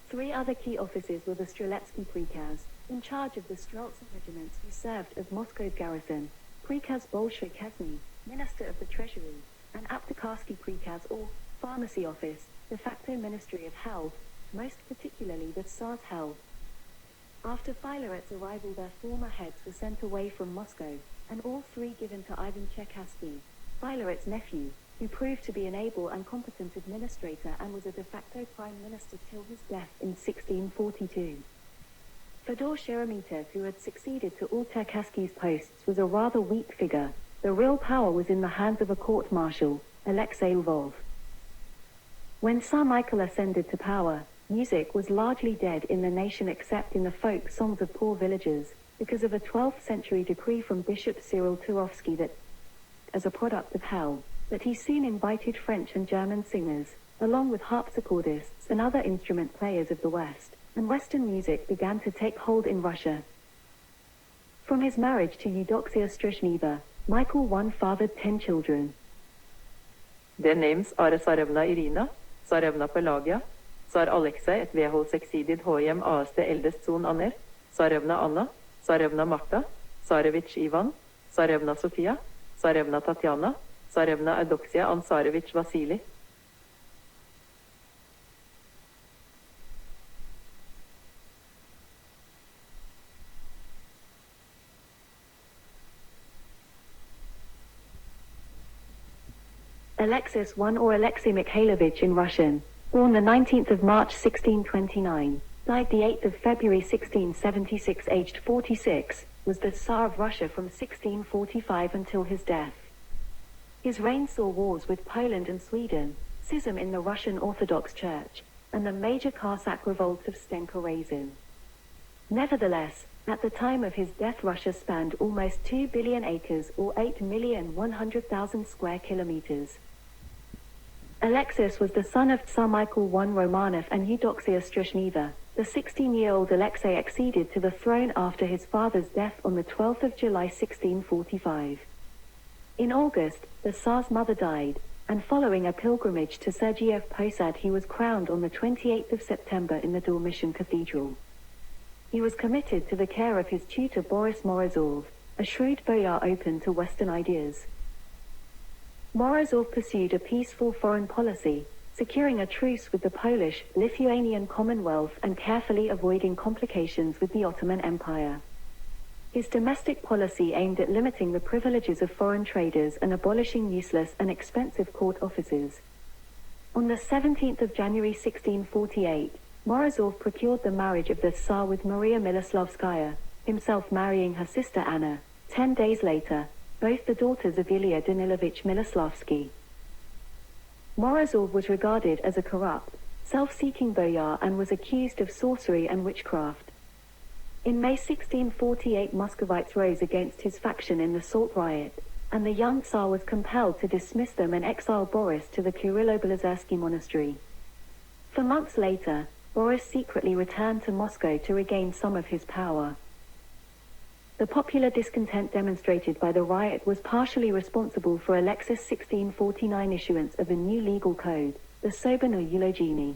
Three other key officers were the Streletsky Prikaz, in charge of the Streltsy regiments who served as Moscow's garrison, Prikaz Bolshoi-Kesny, Minister of the Treasury, and Aptekarsky Prikaz or Pharmacy Office, de facto Ministry of Health, most particularly the TSARS Health. After Philaret's arrival, their former heads were sent away from Moscow, and all three given to Ivan Cherkassky, Philaret's nephew, who proved to be an able and competent administrator and was a de facto prime minister till his death in 1642. Fyodor Sheremetyev, who had succeeded to all Cherkassky's posts, was a rather weak figure. The real power was in the hands of a court-martial, Alexei Lvov. When Tsar Michael ascended to power, music was largely dead in the nation except in the folk songs of poor villagers, because of a 12th century decree from Bishop Cyril Turovsky that, as a product of hell, that he soon invited French and German singers, along with harpsichordists and other instrument players of the West, and Western music began to take hold in Russia. From his marriage to Eudoxia Strezhneva, Michael I fathered 10 children. Their names are Tsarevna Irina, Tsarevna Pelagia, Tsar Alexei, et VH6-sided HM ASD eldest son Aner, Tsarevna Anna, Tsarevna Marta, Tsarevich Ivan, Tsarevna Sophia, Tsarevna Tatiana, Tsarevna Eudoxia and Tsarevich Vasily. Alexis I or Alexei Mikhailovich in Russian, born the 19th of March 1629, died the 8th of February 1676 aged 46, was the Tsar of Russia from 1645 until his death. His reign saw wars with Poland and Sweden, schism in the Russian Orthodox Church, and the major Cossack revolts of Stenka-Razin. Nevertheless, at the time of his death, Russia spanned almost 2 billion acres or 8,100,000 square kilometers. Alexis was the son of Tsar Michael I Romanov and Eudoxia Strezhneva. The 16-year-old Alexei acceded to the throne after his father's death on the 12th of July 1645. In August, the Tsar's mother died, and following a pilgrimage to Sergiev Posad, he was crowned on the 28th of September in the Dormition Cathedral. He was committed to the care of his tutor Boris Morozov, a shrewd boyar open to Western ideas. Morozov pursued a peaceful foreign policy, securing a truce with the Polish-Lithuanian Commonwealth and carefully avoiding complications with the Ottoman Empire. His domestic policy aimed at limiting the privileges of foreign traders and abolishing useless and expensive court offices. On the 17th of January 1648, Morozov procured the marriage of the Tsar with Maria Miloslavskaya, himself marrying her sister Anna, 10 days later, both the daughters of Ilya Danilovich Miloslavsky. Morozov was regarded as a corrupt, self-seeking boyar and was accused of sorcery and witchcraft. In May 1648, Muscovites rose against his faction in the Salt Riot, and the young Tsar was compelled to dismiss them and exile Boris to the Kirillo-Belozersky monastery. For months later, Boris secretly returned to Moscow to regain some of his power. The popular discontent demonstrated by the riot was partially responsible for Alexis' 1649 issuance of a new legal code, the DANILOVICH.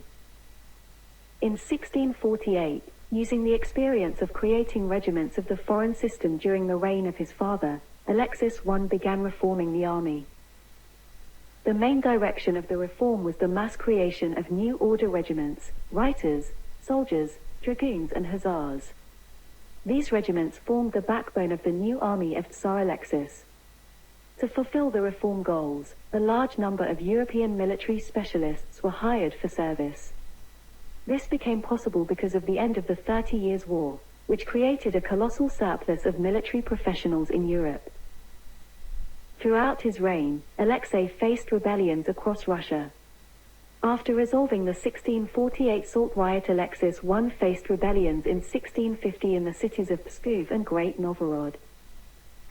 In 1648, using the experience of creating regiments of the foreign system during the reign of his father, Alexis I began reforming the army. The main direction of the reform was the mass creation of new order regiments, reiters, soldiers, dragoons and hussars. These regiments formed the backbone of the new army of Tsar Alexis. To fulfill the reform goals, a large number of European military specialists were hired for service. This became possible because of the end of the 30 Years' War, which created a colossal surplus of military professionals in Europe. Throughout his reign, Alexei faced rebellions across Russia. After resolving the 1648 Salt riot, Alexis I faced rebellions in 1650 in the cities of Pskov and Great Novgorod.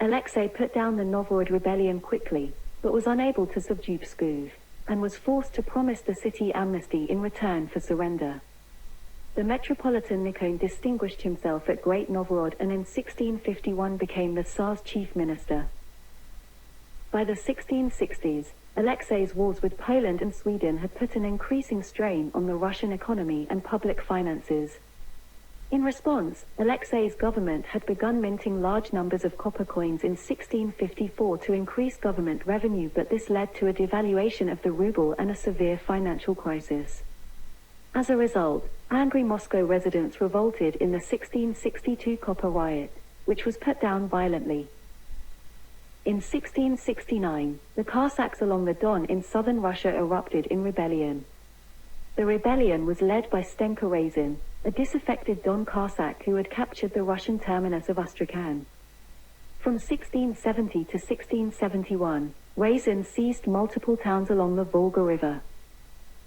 Alexei put down the Novgorod rebellion quickly, but was unable to subdue Pskov, and was forced to promise the city amnesty in return for surrender. The Metropolitan Nikon distinguished himself at Great Novgorod and in 1651 became the Tsar's chief minister. By the 1660s, Alexei's wars with Poland and Sweden had put an increasing strain on the Russian economy and public finances. In response, Alexei's government had begun minting large numbers of copper coins in 1654 to increase government revenue, but this led to a devaluation of the ruble and a severe financial crisis. As a result, angry Moscow residents revolted in the 1662 copper riot, which was put down violently. In 1669, the Cossacks along the Don in southern Russia erupted in rebellion. The rebellion was led by Stenka Razin, a disaffected Don Cossack who had captured the Russian terminus of Astrakhan. From 1670 to 1671, Razin seized multiple towns along the Volga River.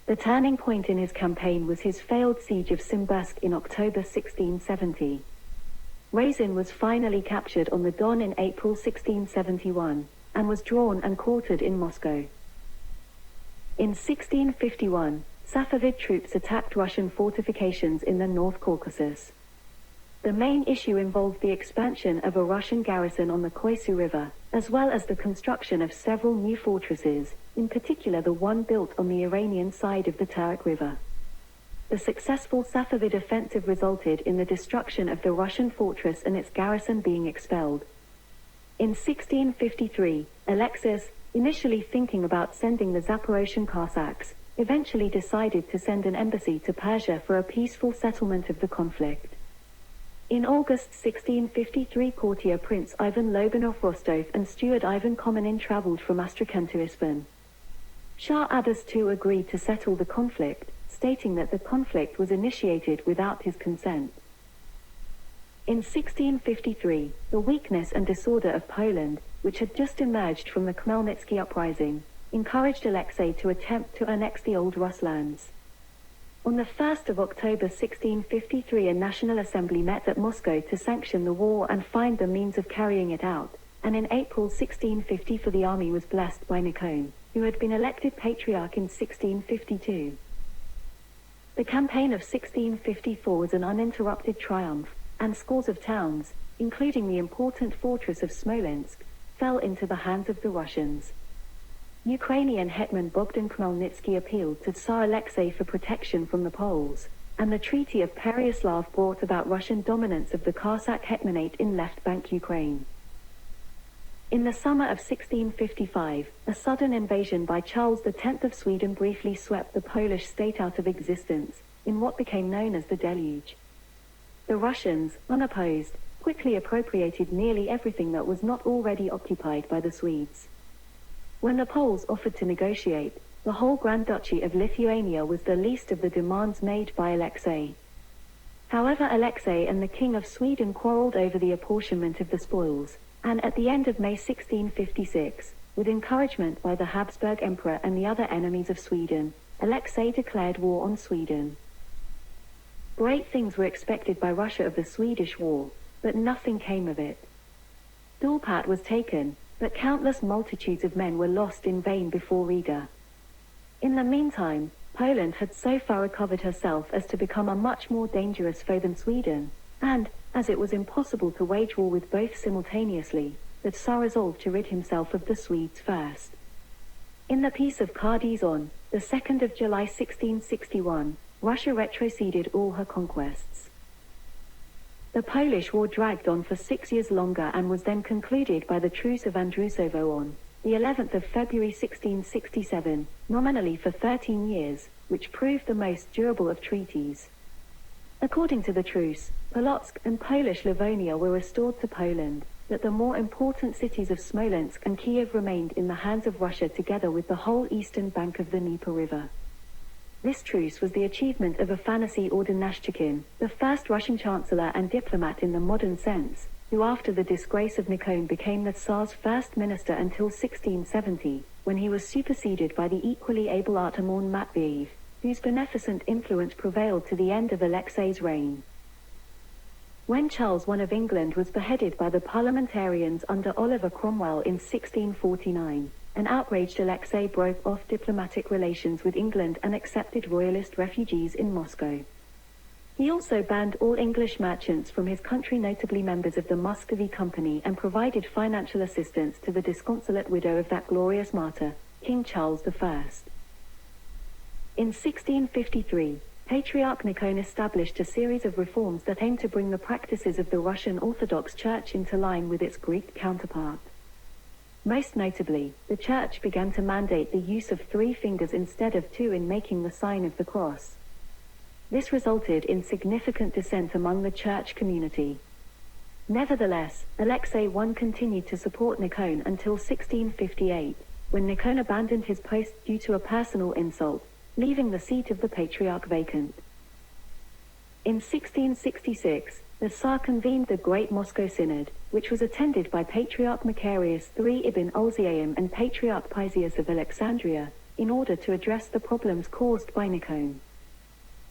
The turning point in his campaign was his failed siege of Simbirsk in October 1670. Razin was finally captured on the Don in April 1671, and was drawn and quartered in Moscow. In 1651, Safavid troops attacked Russian fortifications in the North Caucasus. The main issue involved the expansion of a Russian garrison on the Koisu River, as well as the construction of several new fortresses, in particular the one built on the Iranian side of the Terek River. The successful Safavid offensive resulted in the destruction of the Russian fortress and its garrison being expelled. In 1653, Alexis, initially thinking about sending the Zaporozhian Cossacks, eventually decided to send an embassy to Persia for a peaceful settlement of the conflict. In August 1653, courtier Prince Ivan Lobanov-Rostov and steward Ivan Komanin traveled from Astrakhan to Isfahan. Shah Abbas II agreed to settle the conflict, stating that the conflict was initiated without his consent. In 1653, the weakness and disorder of Poland, which had just emerged from the Khmelnytsky uprising, encouraged Alexei to attempt to annex the old Rus lands. On the 1st of October 1653, a National Assembly met at Moscow to sanction the war and find the means of carrying it out, and in April 1654 the army was blessed by Nikon, who had been elected Patriarch in 1652. The campaign of 1654 was an uninterrupted triumph, and scores of towns, including the important fortress of Smolensk, fell into the hands of the Russians. Ukrainian hetman Bogdan Khmelnytsky appealed to Tsar Alexei for protection from the Poles, and the Treaty of Pereyaslav brought about Russian dominance of the Cossack hetmanate in left bank Ukraine. In the summer of 1655, a sudden invasion by Charles X of Sweden briefly swept the Polish state out of existence, in what became known as the Deluge. The Russians, unopposed, quickly appropriated nearly everything that was not already occupied by the Swedes. When the Poles offered to negotiate, the whole Grand Duchy of Lithuania was the least of the demands made by Alexei. However, Alexei and the King of Sweden quarreled over the apportionment of the spoils, and at the end of May 1656, with encouragement by the Habsburg Emperor and the other enemies of Sweden, Alexei declared war on Sweden. Great things were expected by Russia of the Swedish war, but nothing came of it. Dorpat was taken, but countless multitudes of men were lost in vain before Riga. In the meantime, Poland had so far recovered herself as to become a much more dangerous foe than Sweden, and, as it was impossible to wage war with both simultaneously, the Tsar resolved to rid himself of the Swedes first. In the Peace of Kardizon, the 2nd of July 1661, Russia retroceded all her conquests. The Polish War dragged on for 6 years longer and was then concluded by the Truce of Andrusovo on the 11th of February 1667, nominally for 13 years, which proved the most durable of treaties. According to the truce, Polotsk and Polish Livonia were restored to Poland, but the more important cities of Smolensk and Kiev remained in the hands of Russia together with the whole eastern bank of the Dnieper River. This truce was the achievement of Afanassy Ordonashchikhin, the first Russian chancellor and diplomat in the modern sense, who after the disgrace of Nikon became the Tsar's first minister until 1670, when he was superseded by the equally able Artemon Matveyev, whose beneficent influence prevailed to the end of Alexei's reign. When Charles I of England was beheaded by the parliamentarians under Oliver Cromwell in 1649, an outraged Alexei broke off diplomatic relations with England and accepted royalist refugees in Moscow. He also banned all English merchants from his country, notably members of the Muscovy Company, and provided financial assistance to the disconsolate widow of that glorious martyr, King Charles I. In 1653, Patriarch Nikon established a series of reforms that aimed to bring the practices of the Russian Orthodox Church into line with its Greek counterpart. Most notably, the Church began to mandate the use of 3 fingers instead of 2 in making the sign of the cross. This resulted in significant dissent among the Church community. Nevertheless, Alexei I continued to support Nikon until 1658, when Nikon abandoned his post due to a personal insult, leaving the seat of the Patriarch vacant. In 1666, the Tsar convened the Great Moscow Synod, which was attended by Patriarch Macarius III Ibn Ulziaim and Patriarch Paisius of Alexandria, in order to address the problems caused by Nikon.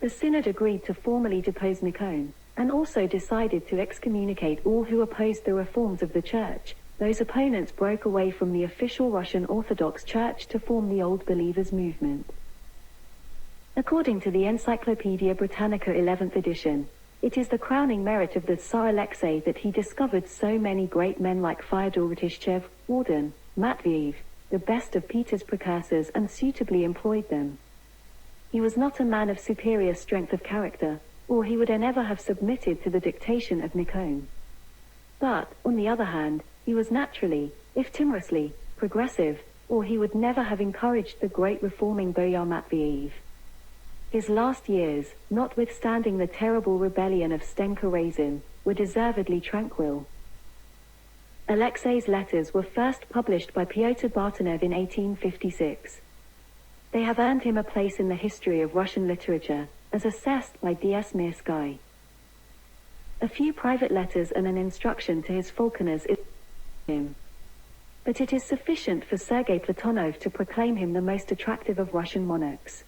The Synod agreed to formally depose Nikon, and also decided to excommunicate all who opposed the reforms of the Church. Those opponents broke away from the official Russian Orthodox Church to form the Old Believers movement. According to the Encyclopaedia Britannica 11th edition, it is the crowning merit of the Tsar Alexei that he discovered so many great men like Fyodor Rtishchev, Warden, Matveyev, the best of Peter's precursors, and suitably employed them. He was not a man of superior strength of character, or he would never have submitted to the dictation of Nikon. But, on the other hand, he was naturally, if timorously, progressive, or he would never have encouraged the great reforming Boyar Matveyev. His last years, notwithstanding the terrible rebellion of Stenka Razin, were deservedly tranquil. Alexei's letters were first published by Pyotr Bartenev in 1856. They have earned him a place in the history of Russian literature, as assessed by D.S. Mirsky. A few private letters and an instruction to his falconers is him. But it is sufficient for Sergei Platonov to proclaim him the most attractive of Russian monarchs.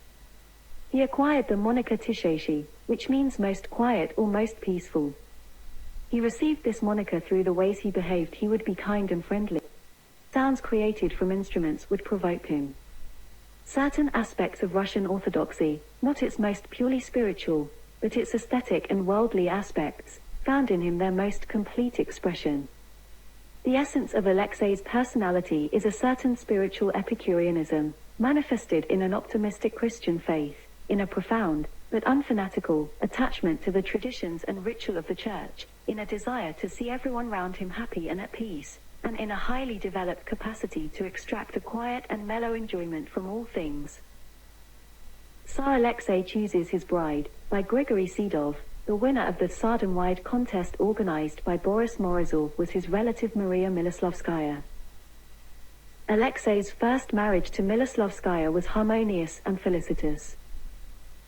He acquired the moniker Tishashi, which means most quiet or most peaceful. He received this moniker through the ways he behaved. He would be kind and friendly. Sounds created from instruments would provoke him. Certain aspects of Russian orthodoxy, not its most purely spiritual, but its aesthetic and worldly aspects, found in him their most complete expression. The essence of Alexei's personality is a certain spiritual Epicureanism, manifested in an optimistic Christian faith, in a profound, but unfanatical, attachment to the traditions and ritual of the Church, in a desire to see everyone round him happy and at peace, and in a highly developed capacity to extract a quiet and mellow enjoyment from all things. Tsar Alexei chooses his bride, by Grigory Sedov. The winner of the Tsardom-wide contest organized by Boris Morozov was his relative Maria Miloslavskaya. Alexei's first marriage to Miloslavskaya was harmonious and felicitous.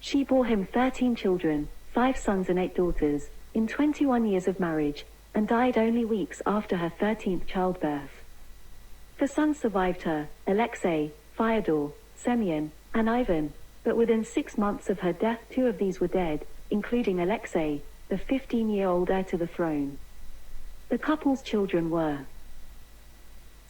She bore him 13 children, 5 sons and 8 daughters, in 21 years of marriage, and died only weeks after her 13th childbirth. 4 sons survived her, Alexei, Fyodor, Semyon, and Ivan, but within 6 months of her death 2 of these were dead, including Alexei, the 15-year-old heir to the throne. The couple's children were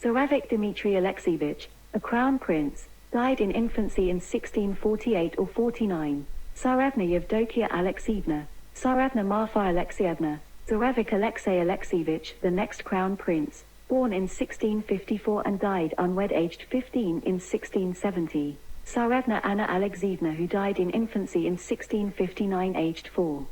Tsarevich Dmitry Alexeyevich, a crown prince, died in infancy in 1648 or 49, Tsarevna Yevdokia Alexeyevna, Tsarevna Marfa Alexeyevna, Tsarevich Alexei Alexeyevich, the next crown prince, born in 1654 and died unwed aged 15 in 1670, Tsarevna Anna Alexeyevna, who died in infancy in 1659, aged 4.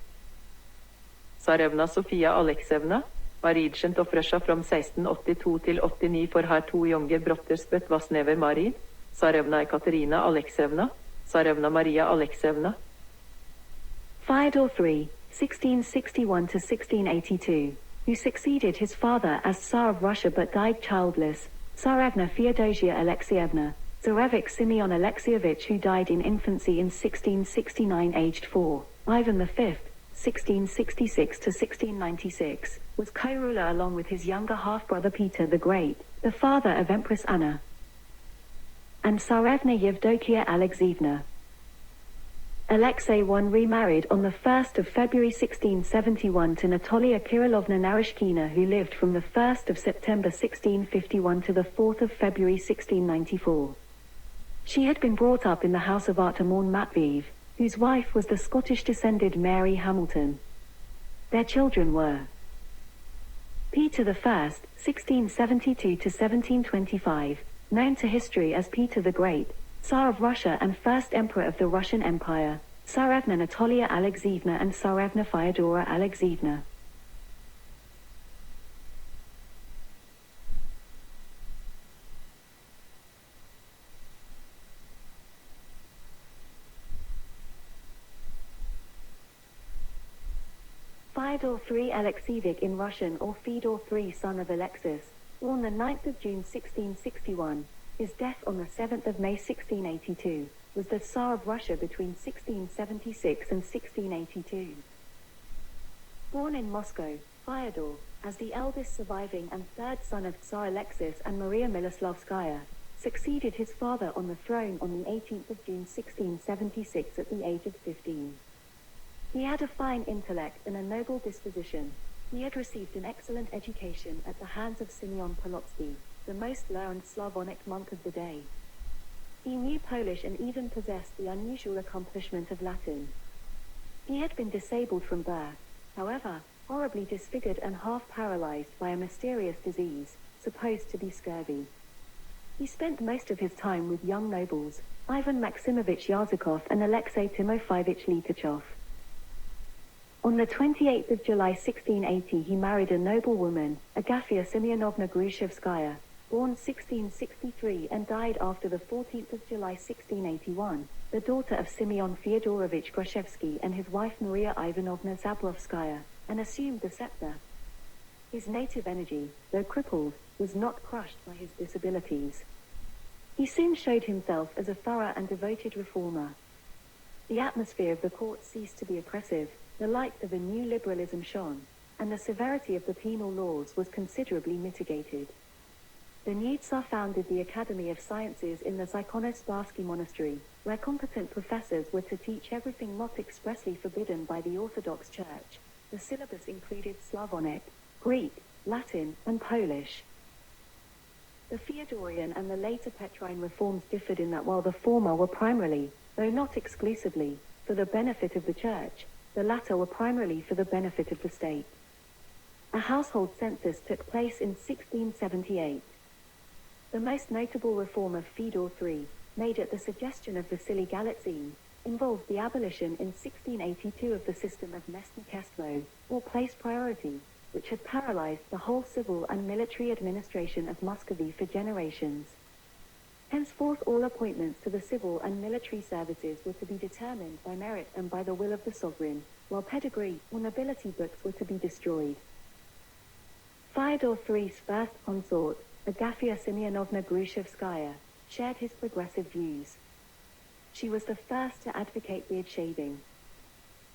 Tsarevna Sophia Alexeyevna var regent of Russia from 1682 til 89 for her to younger brothers but was never married. Tsarevna Ekaterina Alexeyevna, Tsarevna Maria Alexeyevna. Fyodor III, 1661 to 1682, who succeeded his father as Tsar of Russia but died childless. Tsarevna Feodosia Alexeyevna, Tsarevich Simeon Alexeyevich, who died in infancy in 1669, aged 4. Ivan V, 1666 to 1696, was co-ruler along with his younger half-brother Peter the Great, the father of Empress Anna, and Tsarevna Yevdokia Alexeyevna. Alexei I remarried on the 1st of February 1671 to Natalia Kirillovna Narishkina, who lived from the 1st of September 1651 to the 4th of February 1694. She had been brought up in the house of Artemon Matveev, whose wife was the Scottish-descended Mary Hamilton. Their children were Peter I, 1672 to 1725, known to history as Peter the Great, Tsar of Russia and first Emperor of the Russian Empire, Tsarevna Natalia Alexeyevna and Tsarevna Fyodora Alexeyevna. Fyodor III Alexeyevich in Russian, or Fedor III, son of Alexis, born the 9th of June 1661, his death on the 7th of May 1682, was the Tsar of Russia between 1676 and 1682. Born in Moscow, Fyodor, as the eldest surviving and third son of Tsar Alexis and Maria Miloslavskaya, succeeded his father on the throne on the 18th of June 1676 at the age of 15. He had a fine intellect and a noble disposition. He had received an excellent education at the hands of Simeon Polotsky, the most learned Slavonic monk of the day. He knew Polish and even possessed the unusual accomplishment of Latin. He had been disabled from birth, however, horribly disfigured and half paralyzed by a mysterious disease, supposed to be scurvy. He spent most of his time with young nobles, Ivan Maximovich Yarzakov and Alexei Timofeyevich Likachov. On the 28th of July 1680 he married a noble woman, Agafia Simeonovna Grushevskaya, born 1663 and died after the 14th of July 1681, the daughter of Simeon Fyodorovich Grushevsky and his wife Maria Ivanovna Zabrovskaya, and assumed the scepter. His native energy, though crippled, was not crushed by his disabilities. He soon showed himself as a thorough and devoted reformer. The atmosphere of the court ceased to be oppressive, the light of a new liberalism shone, and the severity of the penal laws was considerably mitigated. The new Tsar founded the Academy of Sciences in the Zykono-Sparsky Monastery, where competent professors were to teach everything not expressly forbidden by the Orthodox Church. The syllabus included Slavonic, Greek, Latin, and Polish. The Feodorian and the later Petrine reforms differed in that while the former were primarily, though not exclusively, for the benefit of the Church, the latter were primarily for the benefit of the state. A household census took place in 1678. The most notable reform of Fedor III, made at the suggestion of Vasily Galitzine, involved the abolition in 1682 of the system of местное, or place priority, which had paralyzed the whole civil and military administration of Muscovy for generations. Henceforth all appointments to the civil and military services were to be determined by merit and by the will of the sovereign, while pedigree or nobility books were to be destroyed. Fyodor III's first consort, Agafia Simeonovna Grushevskaya, shared his progressive views. She was the first to advocate beard shaving.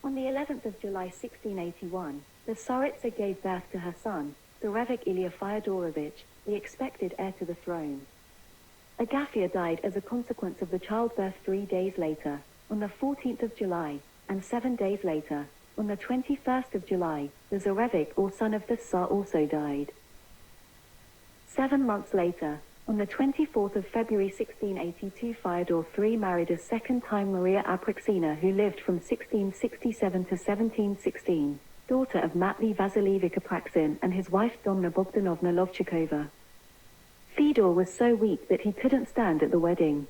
On the 11th of July 1681, the Tsaritsa gave birth to her son, Tsarevich Ilya Fyodorovich, the expected heir to the throne. Agafia died as a consequence of the childbirth 3 days later, on the 14th of July, and 7 days later, on the 21st of July, the Tsarevich or son of the Tsar also died. 7 months later, on the 24th of February 1682, Fyodor III married a second time Maria Apraxina, who lived from 1667 to 1716, daughter of Matvey Vasilievich Apraxin and his wife Domna Bogdanovna Lovchikova. Fedor was so weak that he couldn't stand at the wedding.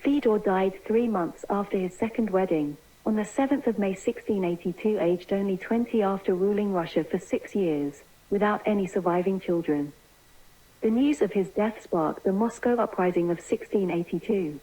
Fyodor died 3 months after his second wedding, on the 7th of May 1682, aged only 20, after ruling Russia for 6 years, without any surviving children. The news of his death sparked the Moscow uprising of 1682.